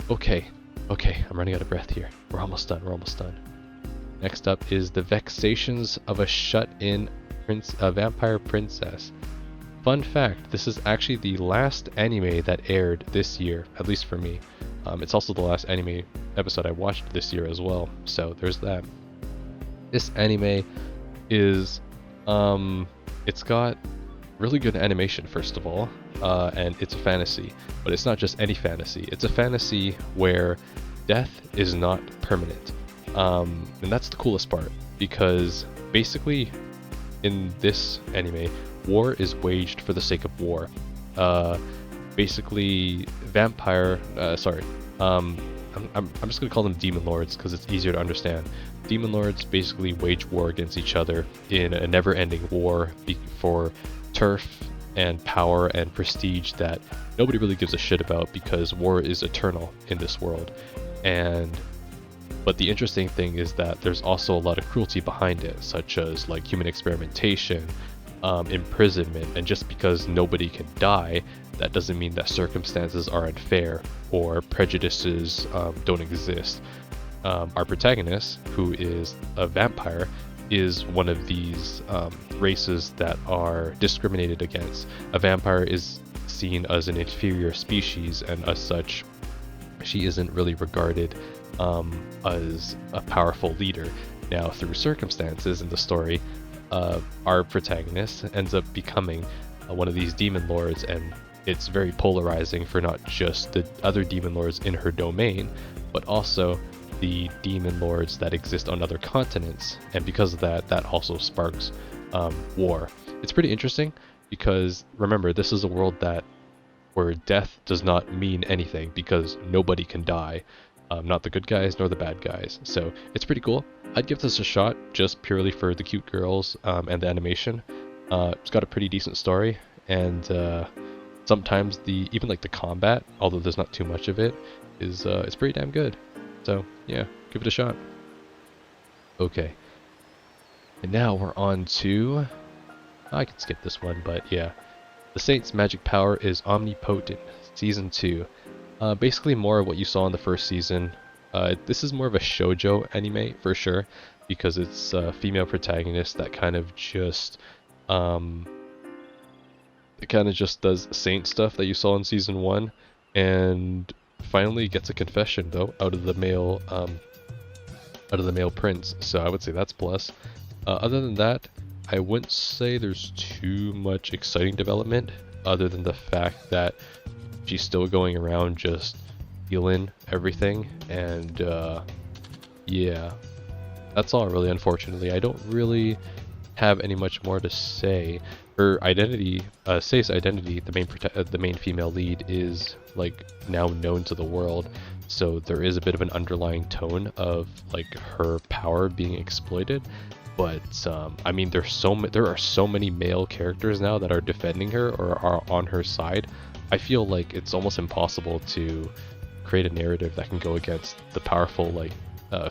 Okay, I'm running out of breath here. We're almost done. Next up is The Vexations of a Shut-In Vampire Princess. Fun fact, this is actually the last anime that aired this year, at least for me. It's also the last anime episode I watched this year as well, so there's that. This anime is, it's got really good animation, first of all, and it's a fantasy, but it's not just any fantasy. It's a fantasy where death is not permanent, and that's the coolest part, because basically in this anime, war is waged for the sake of war. Basically, I'm just gonna call them demon lords because it's easier to understand. Demon lords basically wage war against each other in a never-ending war for turf and power and prestige that nobody really gives a shit about, because war is eternal in this world. But the interesting thing is that there's also a lot of cruelty behind it, such as like human experimentation, imprisonment, and just because nobody can die, that doesn't mean that circumstances are unfair or prejudices don't exist. Our protagonist, who is a vampire, is one of these races that are discriminated against. A vampire is seen as an inferior species, and as such, she isn't really regarded as a powerful leader. Now, through circumstances in the story, our protagonist ends up becoming one of these demon lords, and it's very polarizing for not just the other demon lords in her domain, but also the demon lords that exist on other continents. And because of that, that also sparks war. It's pretty interesting because, remember, this is a world where death does not mean anything because nobody can die. not the good guys nor the bad guys. So it's pretty cool. I'd give this a shot just purely for the cute girls and the animation. It's got a pretty decent story, and sometimes even like the combat, although there's not too much of it, is it's pretty damn good. So yeah, give it a shot. Okay, and now we're on to, I can skip this one, but yeah, The Saint's magic power is omnipotent. Season 2. Basically more of what you saw in the first season. This is more of a shoujo anime for sure, because it's a female protagonist that kind of just it kind of just does saint stuff that you saw in season 1, and finally gets a confession though out of the male prince. So I would say that's plus. Other than that, I wouldn't say there's too much exciting development, other than the fact that she's still going around just healing everything, and yeah, that's all really. Unfortunately, I don't really have any much more to say. Her identity, Sei's identity, the main female lead, is like now known to the world, so there is a bit of an underlying tone of like her power being exploited. But I mean, there are so many male characters now that are defending her or are on her side. I feel like it's almost impossible to create a narrative that can go against the powerful like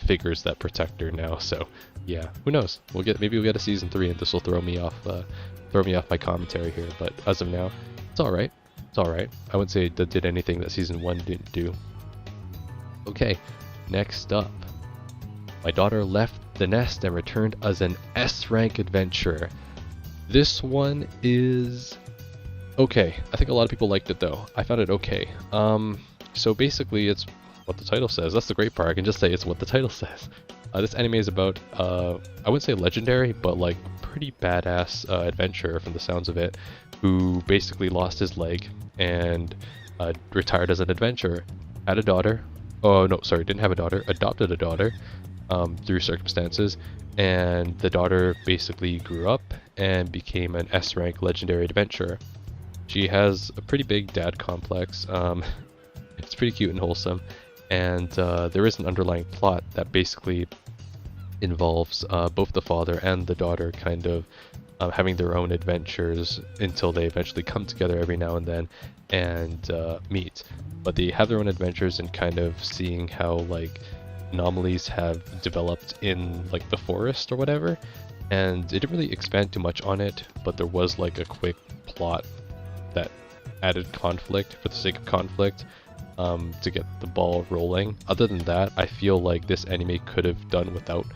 figures that protect her now. So yeah, who knows? Maybe we'll get a season 3, and this will throw me off my commentary here. But as of now, it's all right. It's all right. I wouldn't say it did anything that season 1 didn't do. Okay, next up, my daughter left the nest and returned as an S-rank adventurer. This one is okay. I think a lot of people liked it though. I found it okay. So basically it's what the title says. That's the great part. I can just say it's what the title says. This anime is about, I wouldn't say legendary, but like pretty badass adventurer from the sounds of it, who basically lost his leg and retired as an adventurer. Had a daughter. Oh no, sorry, didn't have a daughter. Adopted a daughter through circumstances, and the daughter basically grew up and became an S-rank legendary adventurer. She has a pretty big dad complex. It's pretty cute and wholesome, and there is an underlying plot that basically involves both the father and the daughter kind of having their own adventures until they eventually come together every now and then and meet. But they have their own adventures and kind of seeing how like anomalies have developed in like the forest or whatever, and it didn't really expand too much on it, but there was like a quick plot that added conflict for the sake of conflict to get the ball rolling. Other than that, I feel like this anime could have done without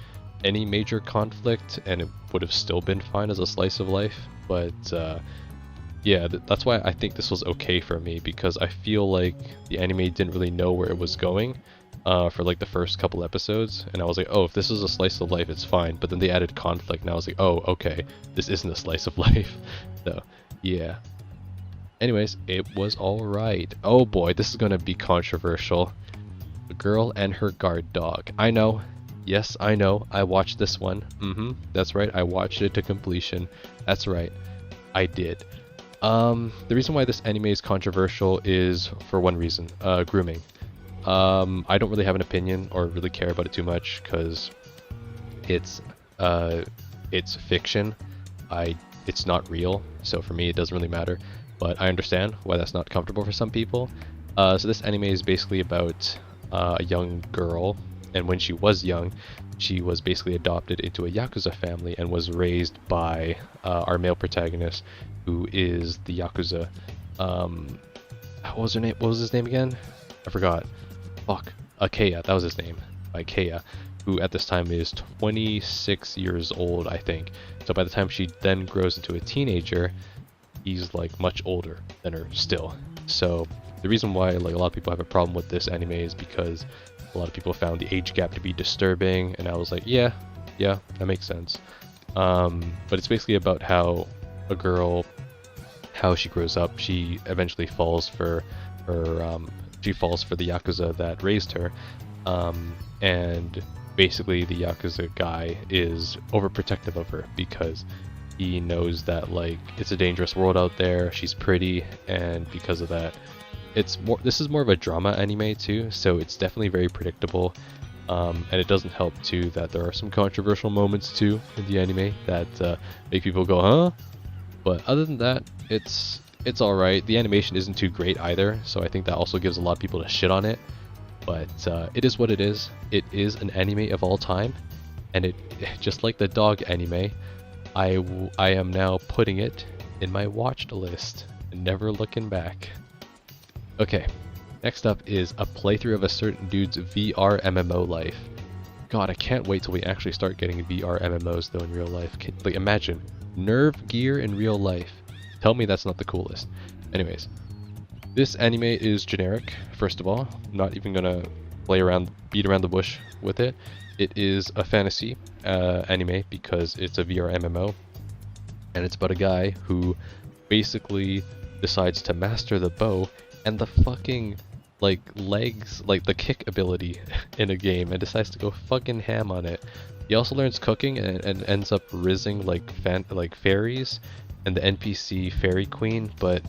any major conflict and it would have still been fine as a slice of life. But yeah, that's why I think this was okay for me, because I feel like the anime didn't really know where it was going for like the first couple episodes, and I was like, oh, if this is a slice of life, it's fine. But then they added conflict, and I was like, oh, okay, this isn't a slice of life. So yeah. Anyways, it was alright. Oh boy, this is gonna be controversial. A girl and her guard dog. I know. Yes, I know. I watched this one. That's right. I watched it to completion. That's right. I did. The reason why this anime is controversial is for one reason. Grooming. I don't really have an opinion or really care about it too much because it's fiction. It's not real. So for me, it doesn't really matter. But I understand why that's not comfortable for some people. So this anime is basically about a young girl, and when she was young, she was basically adopted into a Yakuza family and was raised by our male protagonist, who is the Yakuza. What was her name? What was his name again? I forgot. Fuck. Keiya, that was his name. By Keiya, who at this time is 26 years old, I think. So by the time she then grows into a teenager, he's like much older than her still. So the reason why like a lot of people have a problem with this anime is because a lot of people found the age gap to be disturbing, and I was like, yeah, that makes sense. But it's basically about how a girl, how she grows up. She eventually falls for her, she falls for the Yakuza that raised her, and basically the Yakuza guy is overprotective of her because he knows that like it's a dangerous world out there. She's pretty, and because of that, This is more of a drama anime too, so it's definitely very predictable. And it doesn't help too that there are some controversial moments too in the anime that make people go, huh? But other than that, it's all right. The animation isn't too great either, so I think that also gives a lot of people to shit on it. But it is what it is. It is an anime of all time, and it just like the dog anime, I am now putting it in my watched list and never looking back. Okay, next up is a playthrough of a certain dude's VR MMO life. God, I can't wait till we actually start getting VR MMOs though in real life. Like imagine, Nerve gear in real life. Tell me that's not the coolest. Anyways, this anime is generic, first of all. I'm not even gonna beat around the bush with it. It is a fantasy anime because it's a VR MMO, and it's about a guy who basically decides to master the bow and the fucking legs, like the kick ability in a game, and decides to go fucking ham on it. He also learns cooking and ends up rizzing like fairies and the NPC fairy queen, but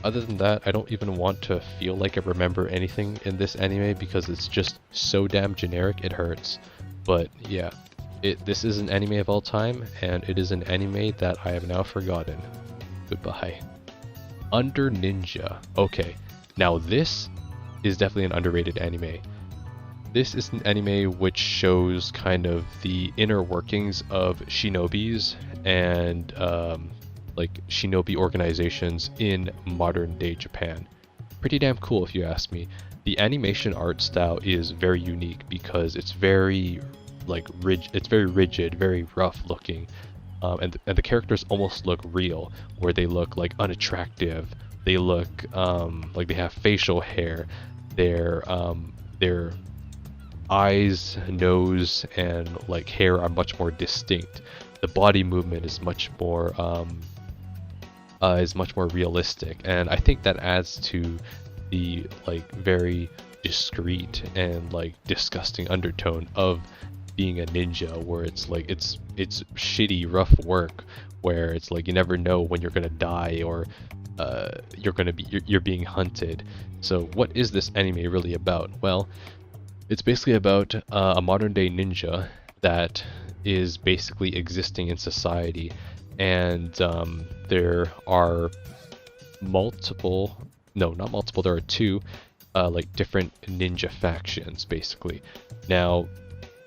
other than that, I don't even want to feel like I remember anything in this anime because it's just so damn generic it hurts. But yeah, this is an anime of all time, and it is an anime that I have now forgotten. Goodbye. Under Ninja. Okay, now this is definitely an underrated anime. This is an anime which shows kind of the inner workings of shinobis and like shinobi organizations in modern day Japan. Pretty damn cool if you ask me. The animation art style is very unique because it's very rigid, very rough looking, and the characters almost look real, where they look like unattractive. They look like they have facial hair. Their eyes, nose, and like hair are much more distinct. The body movement is much more realistic, and I think that adds to the like very discreet and like disgusting undertone of being a ninja, where it's like it's shitty, rough work, where it's like you never know when you're gonna die or you're being hunted. So what is this anime really about? Well, it's basically about a modern day ninja that is basically existing in society, and there are there are two like different ninja factions basically. Now,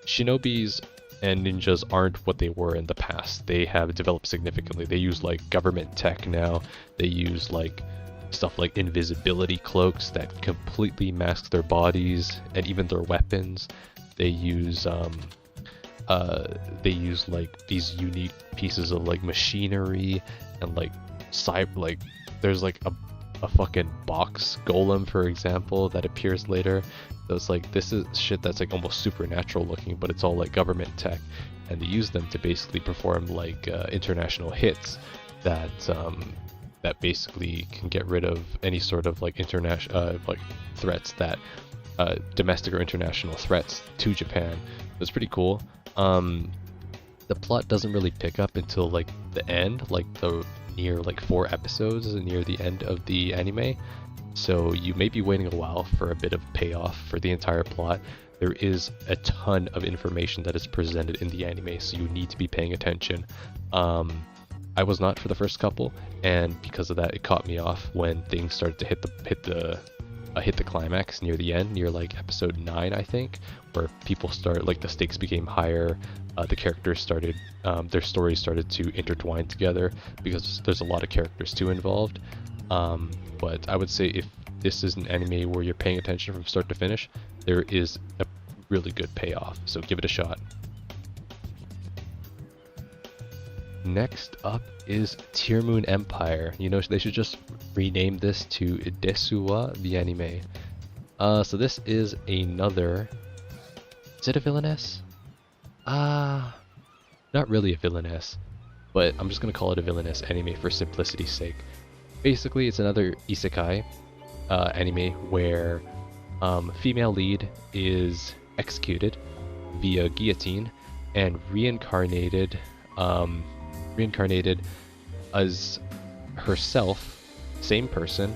shinobis and ninjas aren't what they were in the past. They have developed significantly. They use like government tech now. They use like stuff like invisibility cloaks that completely mask their bodies and even their weapons. They use like these unique pieces of like machinery and like there's like a fucking box golem, for example, that appears later. So it's like, this is shit that's like almost supernatural looking, but it's all like government tech, and they use them to basically perform like international hits that basically can get rid of any sort of like international like threats that domestic or international threats to Japan. It's pretty cool. The plot doesn't really pick up until like the end, like the near like 4 episodes near the end of the anime. So you may be waiting a while for a bit of payoff for the entire plot. There is a ton of information that is presented in the anime, so you need to be paying attention. I was not for the first couple, and because of that, it caught me off when things started to hit the climax near the end, near like episode 9, I think, where people start like the stakes became higher. The characters started, their stories started to intertwine together because there's a lot of characters too involved. But I would say if this is an anime where you're paying attention from start to finish, there is a really good payoff, so give it a shot. Next up is Tear Moon Empire. You know, they should just rename this to Desuwa the anime. So this is another... Is it a villainess? Not really a villainess, but I'm just gonna call it a villainess anime for simplicity's sake. Basically, it's another isekai anime where female lead is executed via guillotine and reincarnated as herself, same person,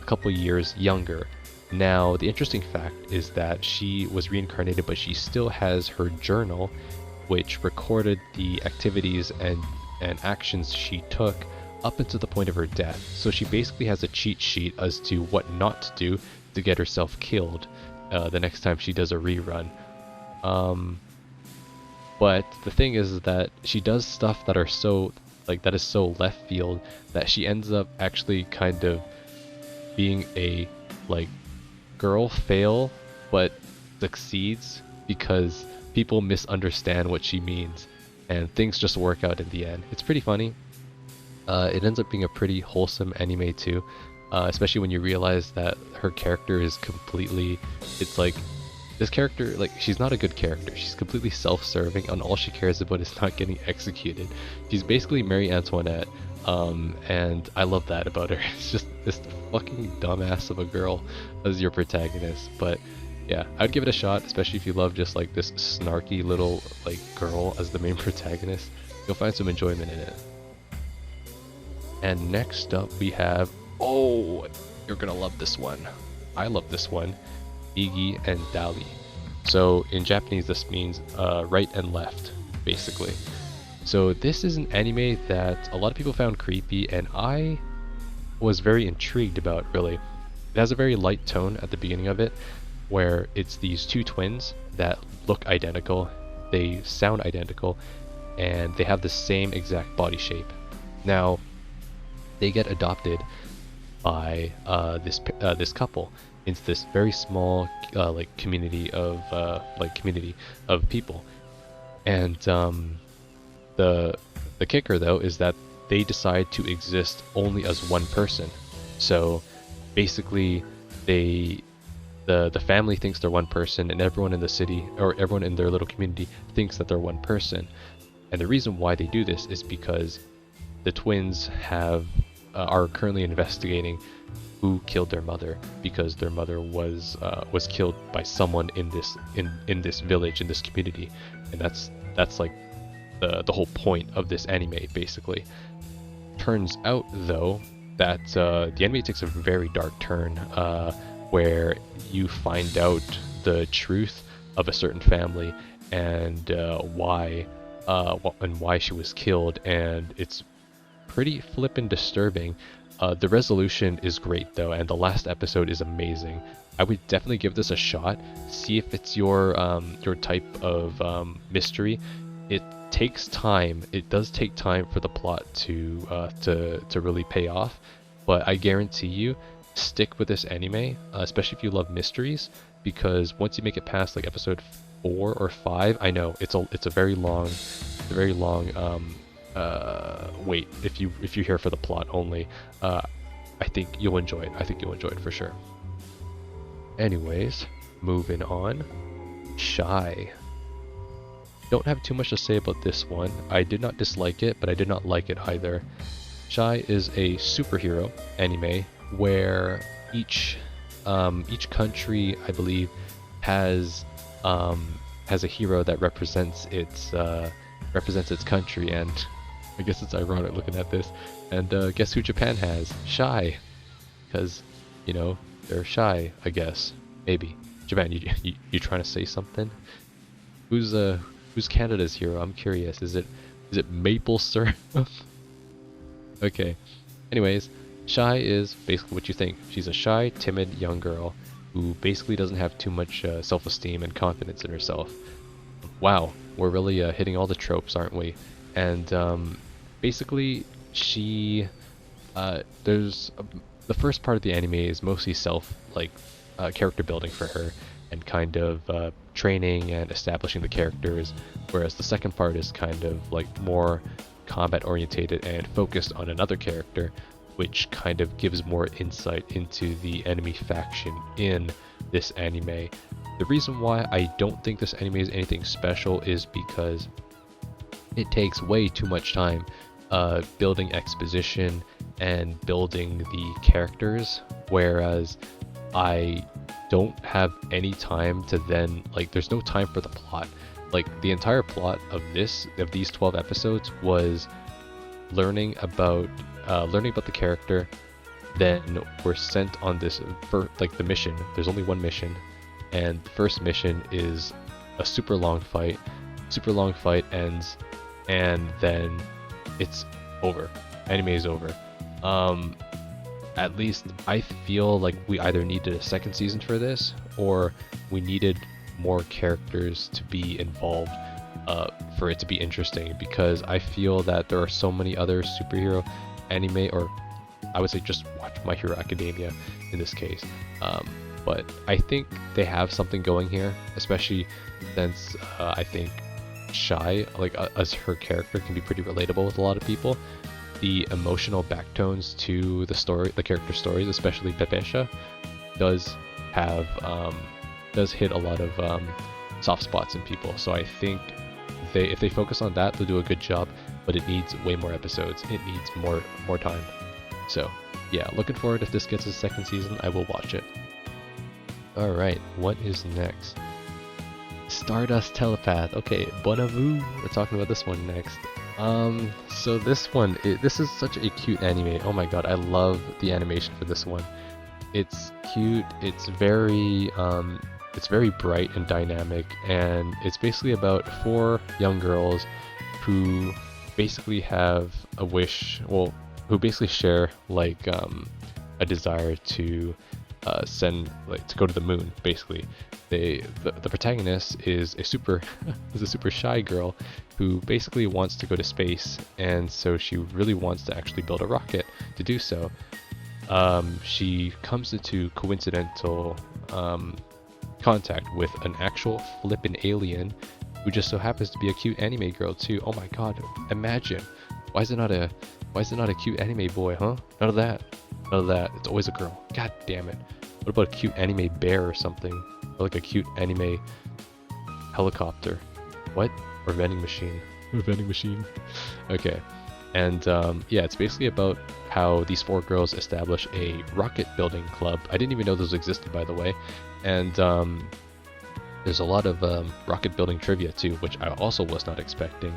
couple years younger. Now, the interesting fact is that she was reincarnated, but she still has her journal, which recorded the activities and actions she took up until the point of her death. So she basically has a cheat sheet as to what not to do to get herself killed the next time she does a rerun. But the thing is that she does stuff that are so that is so left field that she ends up actually kind of being a girl fail, but succeeds because people misunderstand what she means, and things just work out in the end. It's pretty funny. It ends up being a pretty wholesome anime too, especially when you realize that her character is completely, it's like, this character, she's not a good character. She's completely self-serving, and all she cares about is not getting executed. She's basically Marie Antoinette, and I love that about her. It's just this fucking dumbass of a girl as your protagonist. But yeah, I'd give it a shot, especially if you love just this snarky little girl as the main protagonist. You'll find some enjoyment in it. And next up we have, oh, you're gonna love this one. I love this one. Iggy and Dali. So in Japanese this means right and left, basically. So this is an anime that a lot of people found creepy, and I was very intrigued about, really. It has a very light tone at the beginning of it, where it's these two twins that look identical, they sound identical, and they have the same exact body shape. Now, they get adopted by this couple into this very small community of people, and the kicker though is that they decide to exist only as one person. So basically, the family thinks they're one person, and everyone in the city, or everyone in their little community, thinks that they're one person. And the reason why they do this is because the twins are currently investigating who killed their mother, because their mother was killed by someone in this village, in this community, and that's like the whole point of this anime, basically. Turns out though that the anime takes a very dark turn, where you find out the truth of a certain family and why she was killed, and it's pretty flippin' disturbing. The resolution is great though, and the last episode is amazing. I would definitely give this a shot. See if it's your type of mystery. It takes time. It does take time for the plot to really pay off, but I guarantee you, stick with this anime, especially if you love mysteries, because once you make it past episode 4 or 5, I know it's a very long wait if you're here for the plot only. I think you'll enjoy it. I think you'll enjoy it for sure. Anyways, moving on. Shy. Don't have too much to say about this one. I did not dislike it, but I did not like it either. Shy is a superhero anime where each country, I believe, has a hero that represents its country, and I guess it's ironic looking at this. And guess who Japan has? Shy, because they're shy, I guess. Maybe. Japan, you trying to say something? Who's Canada's hero? I'm curious. Is it maple syrup? Okay. Anyways, Shy is basically what you think. She's a shy, timid young girl who basically doesn't have too much self-esteem and confidence in herself. Wow, we're really hitting all the tropes, aren't we? And basically, she the first part of the anime is mostly character building for her, and kind of training and establishing the characters, whereas the second part is kind of more combat orientated and focused on another character, which kind of gives more insight into the enemy faction in this anime. The reason why I don't think this anime is anything special is because it takes way too much time building exposition and building the characters, whereas I don't have any time to then there's no time for the plot. The entire plot of these 12 episodes was learning about the character, then we're sent on this like the mission. There's only one mission, and the first mission is a super long fight. Super long fight ends, and then it's over. Anime is over. At least I feel like we either needed a second season for this, or we needed more characters to be involved for it to be interesting, because I feel that there are so many other superhero anime, or I would say just watch My Hero Academia in this case. But I think they have something going here, especially since I think Shy, like as her character, can be pretty relatable with a lot of people. The emotional backtones to the story, the character stories, especially Pepesha, does hit a lot of soft spots in people. So I think if they focus on that, they'll do a good job. But it needs way more episodes. It needs more time. So yeah, looking forward. If this gets a second season, I will watch it. All right, what is next? Stardust Telepath. Okay, Bonavu. We're talking about this one next. So this one, this is such a cute anime. Oh my god, I love the animation for this one. It's cute. It's very bright and dynamic, and it's basically about 4 young girls who basically have a wish. Well, who basically share like a desire to to go to the moon. Basically, the protagonist is a super shy girl who basically wants to go to space, and so she really wants to actually build a rocket to do so. She comes into coincidental contact with an actual flippin' alien who just so happens to be a cute anime girl too. Oh my god, imagine. Why is it not a cute anime boy, huh? None of that. None of that. It's always a girl. God damn it. What about a cute anime bear or something? Or like a cute anime helicopter. What? Or vending machine. Or vending machine. Okay. And yeah, it's basically about how these 4 girls establish a rocket building club. I didn't even know those existed, by the way. And there's a lot of rocket building trivia too, which I also was not expecting.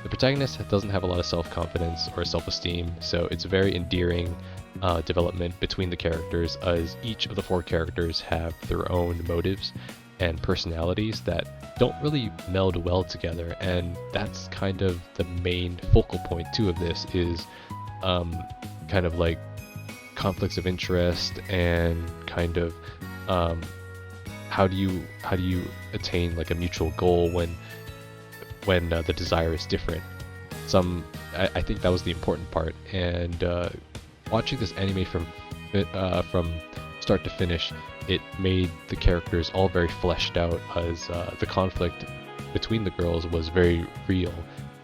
The protagonist doesn't have a lot of self-confidence or self-esteem, so it's a very endearing development between the characters, as each of the 4 characters have their own motives and personalities that don't really meld well together, and that's kind of the main focal point too of this, is kind of like conflicts of interest and kind of how do you attain like a mutual goal when the desire is different. I think that was the important part, and watching this anime from start to finish, it made the characters all very fleshed out, as the conflict between the girls was very real.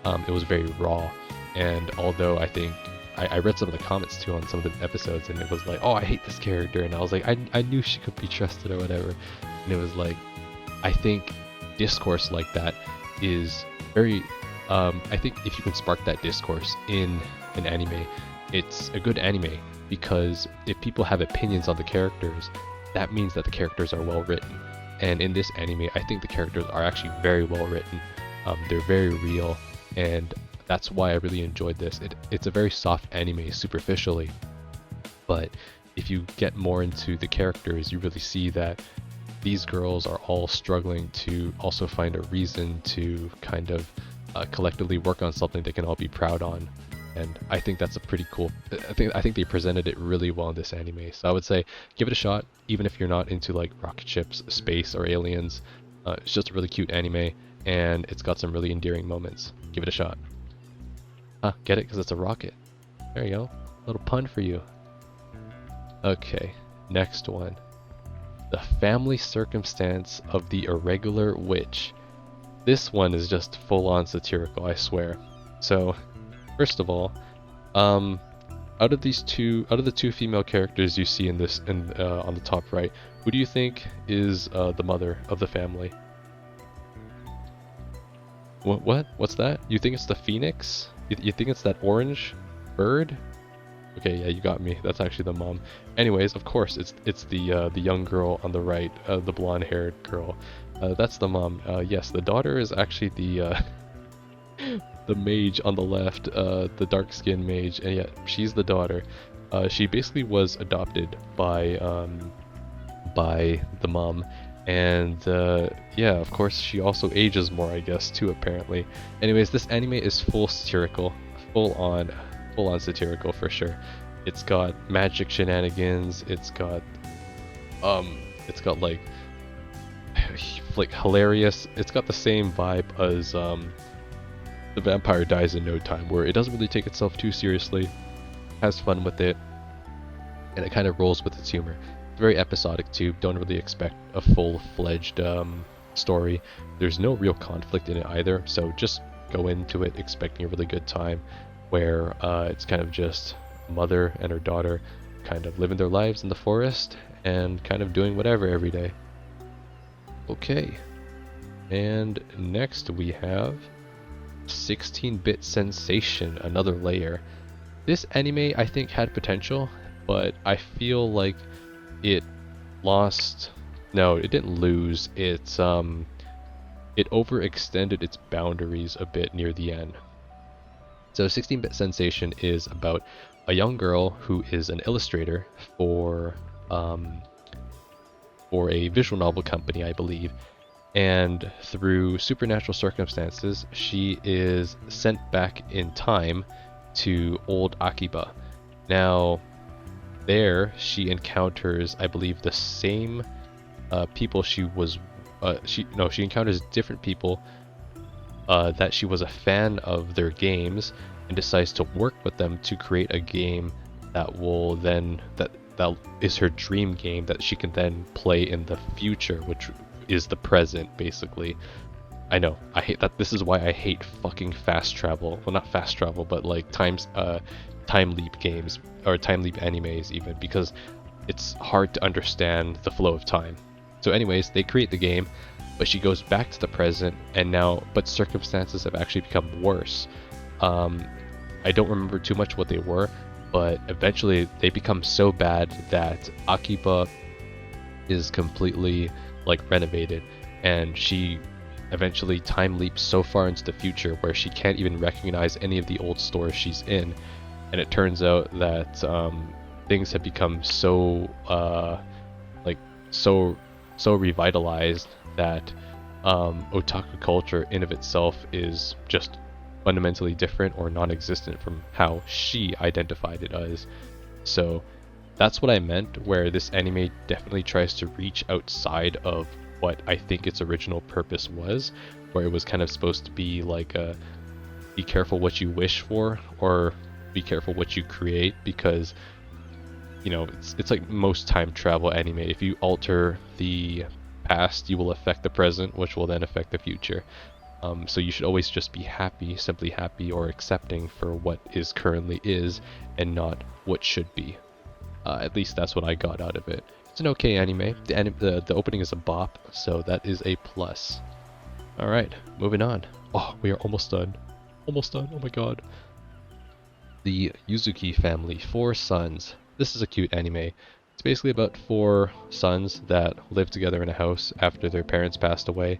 It was very raw, and although I think I read some of the comments too on some of the episodes, and it was like, oh, I hate this character, and I was like, I knew she could be trusted or whatever, and it was like, I think discourse like that is very I think if you can spark that discourse in an anime, it's a good anime, because if people have opinions on the characters, that means that the characters are well written. And in this anime, I think the characters are actually very well written. They're very real, and that's why I really enjoyed this. It's a very soft anime superficially, but if you get more into the characters, you really see that these girls are all struggling to also find a reason to kind of collectively work on something they can all be proud on. And I think that's a pretty cool. I think they presented it really well in this anime. So I would say give it a shot, even if you're not into like rocket ships, space, or aliens. It's just a really cute anime, and it's got some really endearing moments. Give it a shot. Get it? Because it's a rocket. There you go. A little pun for you. Okay, next one. The Family Circumstance of the Irregular Witch. This one is just full-on satirical, I swear. So, first of all, out of the 2 female characters you see in this, on the top right, who do you think is the mother of the family? What? What's that? You think it's the phoenix? You think it's that orange bird? Okay, yeah, you got me. That's actually the mom. Anyways, of course, it's the young girl on the right, the blonde-haired girl. That's the mom. Yes, the daughter is actually the the mage on the left, the dark-skinned mage, and yeah, she's the daughter. She basically was adopted by the mom, and yeah, of course she also ages more, I guess, too, apparently. Anyways, this anime is full satirical, full on satirical for sure. It's got magic shenanigans. It's got like hilarious. It's got the same vibe as The Vampire Dies in No Time, where it doesn't really take itself too seriously, has fun with it, and it kind of rolls with its humor. It's very episodic too. Don't really expect a full-fledged story. There's no real conflict in it either, so just go into it expecting a really good time, where it's kind of just a mother and her daughter kind of living their lives in the forest and kind of doing whatever every day. Okay, and next we have 16-bit Sensation, another layer. This anime I think had potential, but I feel like it lost. No, it didn't lose. It overextended its boundaries a bit near the end. So 16-bit Sensation is about a young girl who is an illustrator for a visual novel company, I believe, and through supernatural circumstances, she is sent back in time to old Akiba. Now, there she encounters, I believe, the same people she encounters different people that she was a fan of their games, and decides to work with them to create a game that will then that is her dream game that she can then play in the future, which is the present, basically. I know, I hate that. This is why I hate fucking fast travel. Well, not fast travel, but like time leap games or time leap animes even, because it's hard to understand the flow of time. So anyways, they create the game, but she goes back to the present, and but circumstances have actually become worse. I don't remember too much what they were, but eventually they become so bad that Akiba is completely like renovated, and she eventually time leaps so far into the future where she can't even recognize any of the old stores she's in, and it turns out that things have become so revitalized that otaku culture in of itself is just fundamentally different or non-existent from how she identified it as. So that's what I meant, where this anime definitely tries to reach outside of what I think its original purpose was, where it was kind of supposed to be like a be careful what you wish for, or be careful what you create, because you know, it's like most time travel anime. If you alter the past, you will affect the present, which will then affect the future. So you should always just be happy, simply happy, or accepting for what is currently is, and not what should be. At least that's what I got out of it. It's an okay anime. The opening is a bop, so that is a plus. Alright, moving on. Oh, we are almost done. Almost done, oh my god. The Yuzuki family, 4 sons. This is a cute anime. It's basically about 4 sons that live together in a house after their parents passed away.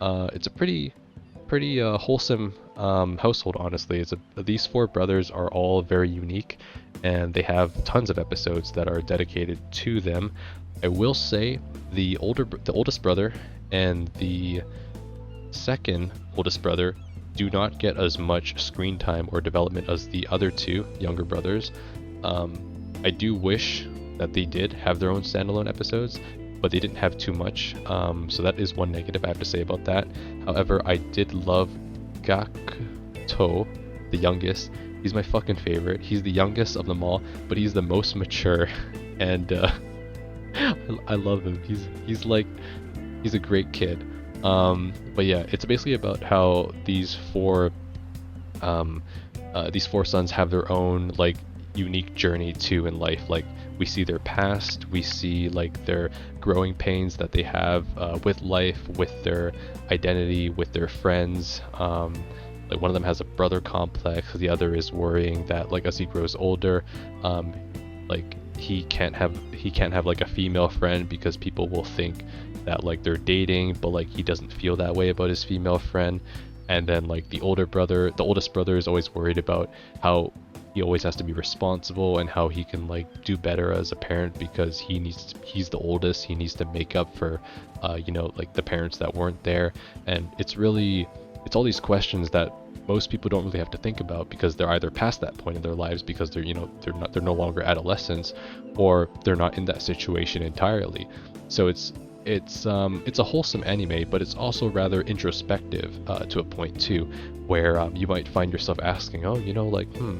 It's a pretty wholesome household, honestly. These 4 brothers are all very unique, and they have tons of episodes that are dedicated to them. I will say the oldest brother and the second oldest brother do not get as much screen time or development as the other 2 younger brothers. I do wish that they did have their own standalone episodes, but they didn't have too much, so that is one negative I have to say about that. However, I did love Gakuto, the youngest. He's my fucking favorite. He's the youngest of them all, but he's the most mature, and I love him. He's a great kid. But yeah, it's basically about how these four sons have their own like unique journey too in life. Like, we see their past, we see like their growing pains that they have with life, with their identity, with their friends. Like, one of them has a brother complex, the other is worrying that like as he grows older, like he can't have like a female friend because people will think that like they're dating, but like he doesn't feel that way about his female friend. And then like the oldest brother is always worried about how he always has to be responsible and how he can like do better as a parent because he's the oldest. He needs to make up for like the parents that weren't there. And it's all these questions that most people don't really have to think about because they're either past that point in their lives because they're no longer adolescents, or they're not in that situation entirely. So it's a wholesome anime, but it's also rather introspective to a point too, where you might find yourself asking, oh, I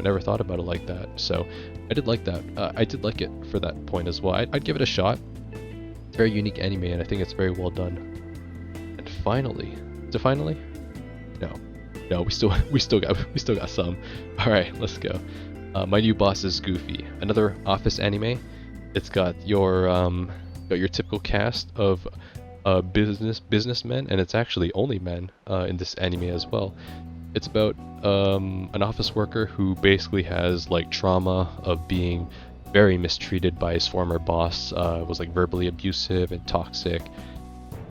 never thought about it like that. So I did like that. I did like it for that point as well. I'd give it a shot. It's a very unique anime, and I think it's very well done. And finally, no, we still got some. All right, let's go. My new boss is Goofy, another office anime. It's got your typical cast of businessmen, and it's actually only men in this anime as well. It's about an office worker who basically has like trauma of being very mistreated by his former boss. Was like verbally abusive and toxic,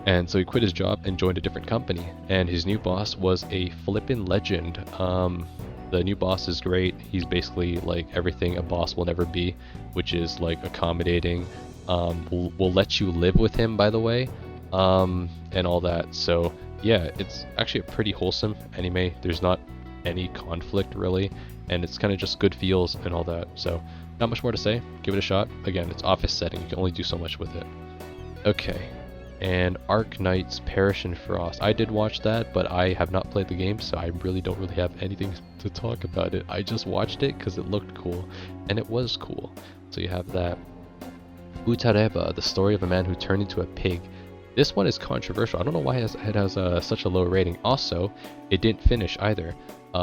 and so he quit his job and joined a different company. And his new boss was a flippin' legend. The new boss is great. He's basically like everything a boss will never be, which is like accommodating. Will let you live with him, by the way, and all that. So yeah, it's actually a pretty wholesome anime. There's not any conflict really, and it's kind of just good feels and all that. So not much more to say. Give it a shot. Again, it's office setting. You can only do so much with it. Okay, and Arc Knight's Perish in Frost. I did watch that, but I have not played the game, so I don't really have anything to talk about it. I just watched it because it looked cool, and it was cool. So you have that. Utareba, the story of a man who turned into a pig. This one is controversial. I don't know why it has such a low rating. Also, it didn't finish either.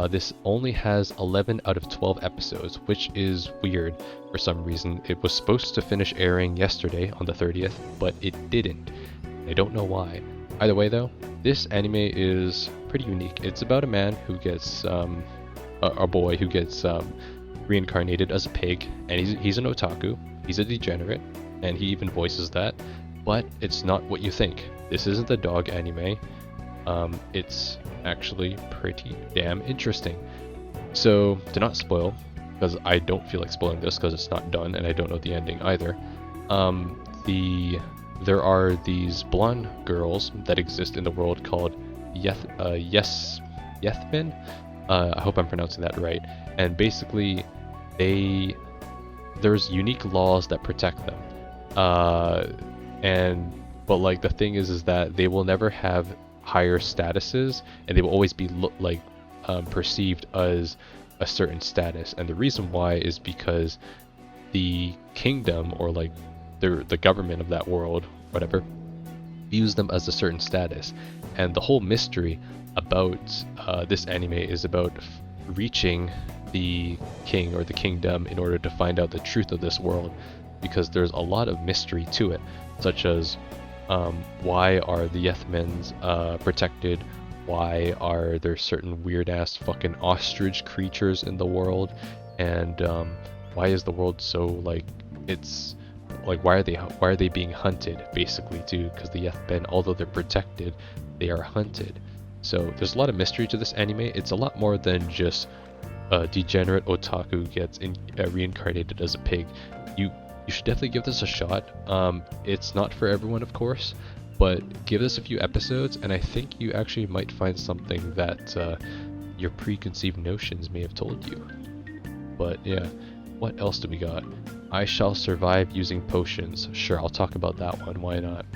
This only has 11 out of 12 episodes, which is weird for some reason. It was supposed to finish airing yesterday on the 30th, but it didn't. I don't know why. Either way though, this anime is pretty unique. It's about a man who gets, a boy who gets reincarnated as a pig, and he's an otaku. He's a degenerate, and he even voices that, but it's not what you think. This isn't the dog anime. It's actually pretty damn interesting. So, to not spoil, because I don't feel like spoiling this because it's not done and I don't know the ending either, there are these blonde girls that exist in the world called Yethmen? I hope I'm pronouncing that right. And basically, there's unique laws that protect them. But like the thing is that they will never have higher statuses, and they will always be perceived as a certain status. And the reason why is because the kingdom, or like the government of that world, whatever, views them as a certain status. And the whole mystery about this anime is about reaching the king or the kingdom in order to find out the truth of this world, because there's a lot of mystery to it, such as why are the Yetmens protected? Why are there certain weird ass fucking ostrich creatures in the world? And why is the world so like, it's like, why are they being hunted basically too? Because the Yetmen, although they're protected, they are hunted. So there's a lot of mystery to this anime. It's a lot more than just a degenerate otaku gets reincarnated as a pig. You should definitely give this a shot. It's not for everyone, of course, but give this a few episodes, and I think you actually might find something that your preconceived notions may have told you. But yeah, what else do we got? I Shall Survive Using Potions. Sure, I'll talk about that one. Why not?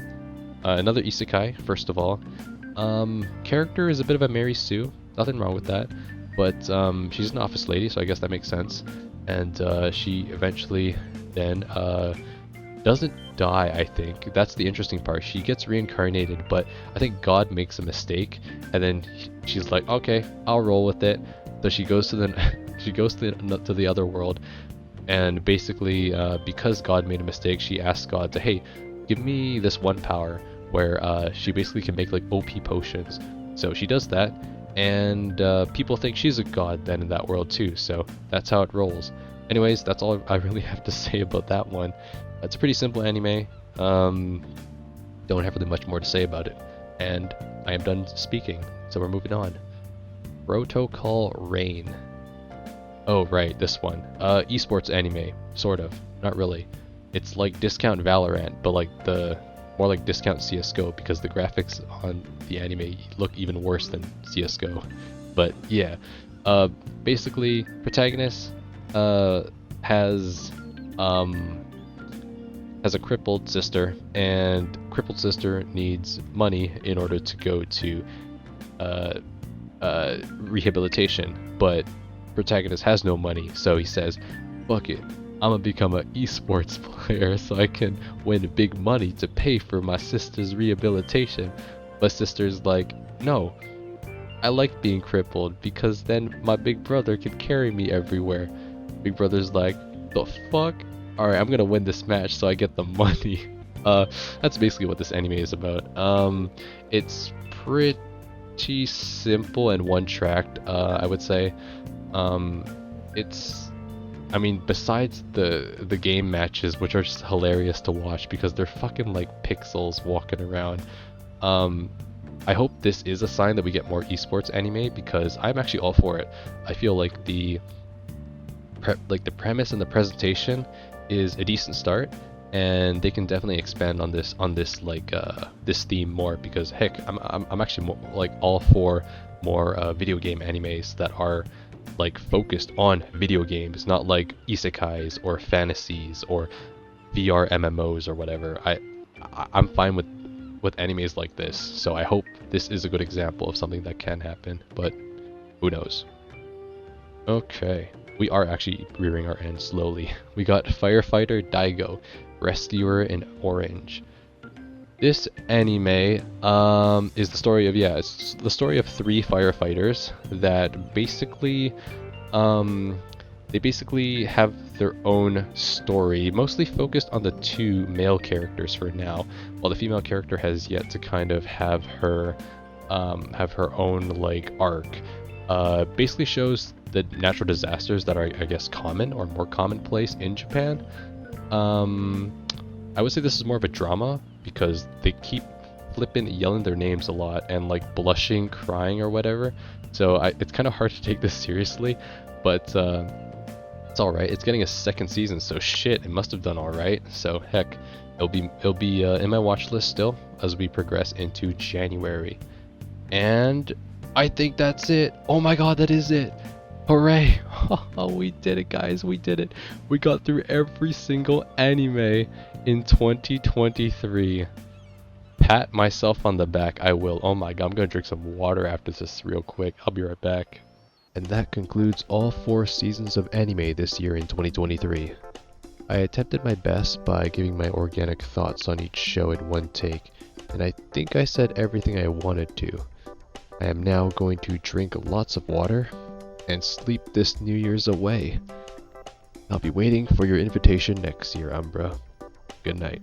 Another isekai, first of all. Character is a bit of a Mary Sue. Nothing wrong with that. But she's an office lady, so I guess that makes sense. And she eventually then doesn't die, I think. That's the interesting part. She gets reincarnated, but I think God makes a mistake, and then she's like, okay, I'll roll with it. So she goes to the other world, and basically because God made a mistake, she asks God to, hey, give me this one power where she basically can make like OP potions. So she does that, and people think she's a god then in that world too, so that's how it rolls. Anyways, that's all I really have to say about that one. It's a pretty simple anime. Don't have really much more to say about it. And I am done speaking, so we're moving on. Protocol Rain. Oh, right, this one. Esports anime, sort of. Not really. It's like Discount Valorant, but like the more like Discount CS:GO because the graphics on the anime look even worse than CS:GO. But yeah, uh, basically, protagonist uh has um has a crippled sister, and crippled sister needs money in order to go to uh rehabilitation, but protagonist has no money, so he says, "Fuck it, I'm gonna become an esports player so I can win big money to pay for my sister's rehabilitation." But sister's like, "No, I like being crippled because then my big brother can carry me everywhere." Big brother's like, "The fuck? Alright, I'm gonna win this match so I get the money." Uh, that's basically what this anime is about. It's pretty simple and one-tracked, I would say. Um, it's, I mean, besides the game matches, which are just hilarious to watch because they're fucking like pixels walking around. Um, I hope this is a sign that we get more esports anime because I'm actually all for it. I feel like the premise and the presentation is a decent start, and they can definitely expand on this like this theme more because heck, I'm actually more, like all for more video game animes that are like focused on video games, not like isekais or fantasies or VR MMOs or whatever. I'm fine with animes like this, so I hope this is a good example of something that can happen, but who knows. Okay, we are actually rearing our end slowly. We got Firefighter Daigo, Rescuer in Orange. This anime is the story of, yeah, it's the story of three firefighters that um basically have their own story, mostly focused on the two male characters for now, while the female character has yet to kind of have her own like arc. Basically shows the natural disasters that are, I guess, common or more commonplace in Japan. Um, I would say this is more of a drama because they keep flipping yelling their names a lot and like blushing, crying, or whatever. So it's kind of hard to take this seriously, but it's all right. It's getting a second season, so shit, it must have done all right. So heck, it'll be in my watch list still as we progress into January. And I think that's it. Oh my god, that is it. Hooray! Oh, we did it, guys. We did it. We got through every single anime in 2023. Pat myself on the back. I will. Oh my god, I'm gonna drink some water after this real quick. I'll be right back. And that concludes all 4 seasons of anime this year in 2023. I attempted my best by giving my organic thoughts on each show in one take, and I think I said everything I wanted to. I am now going to drink lots of water and sleep this New Year's away. I'll be waiting for your invitation next year, Umbra. Good night.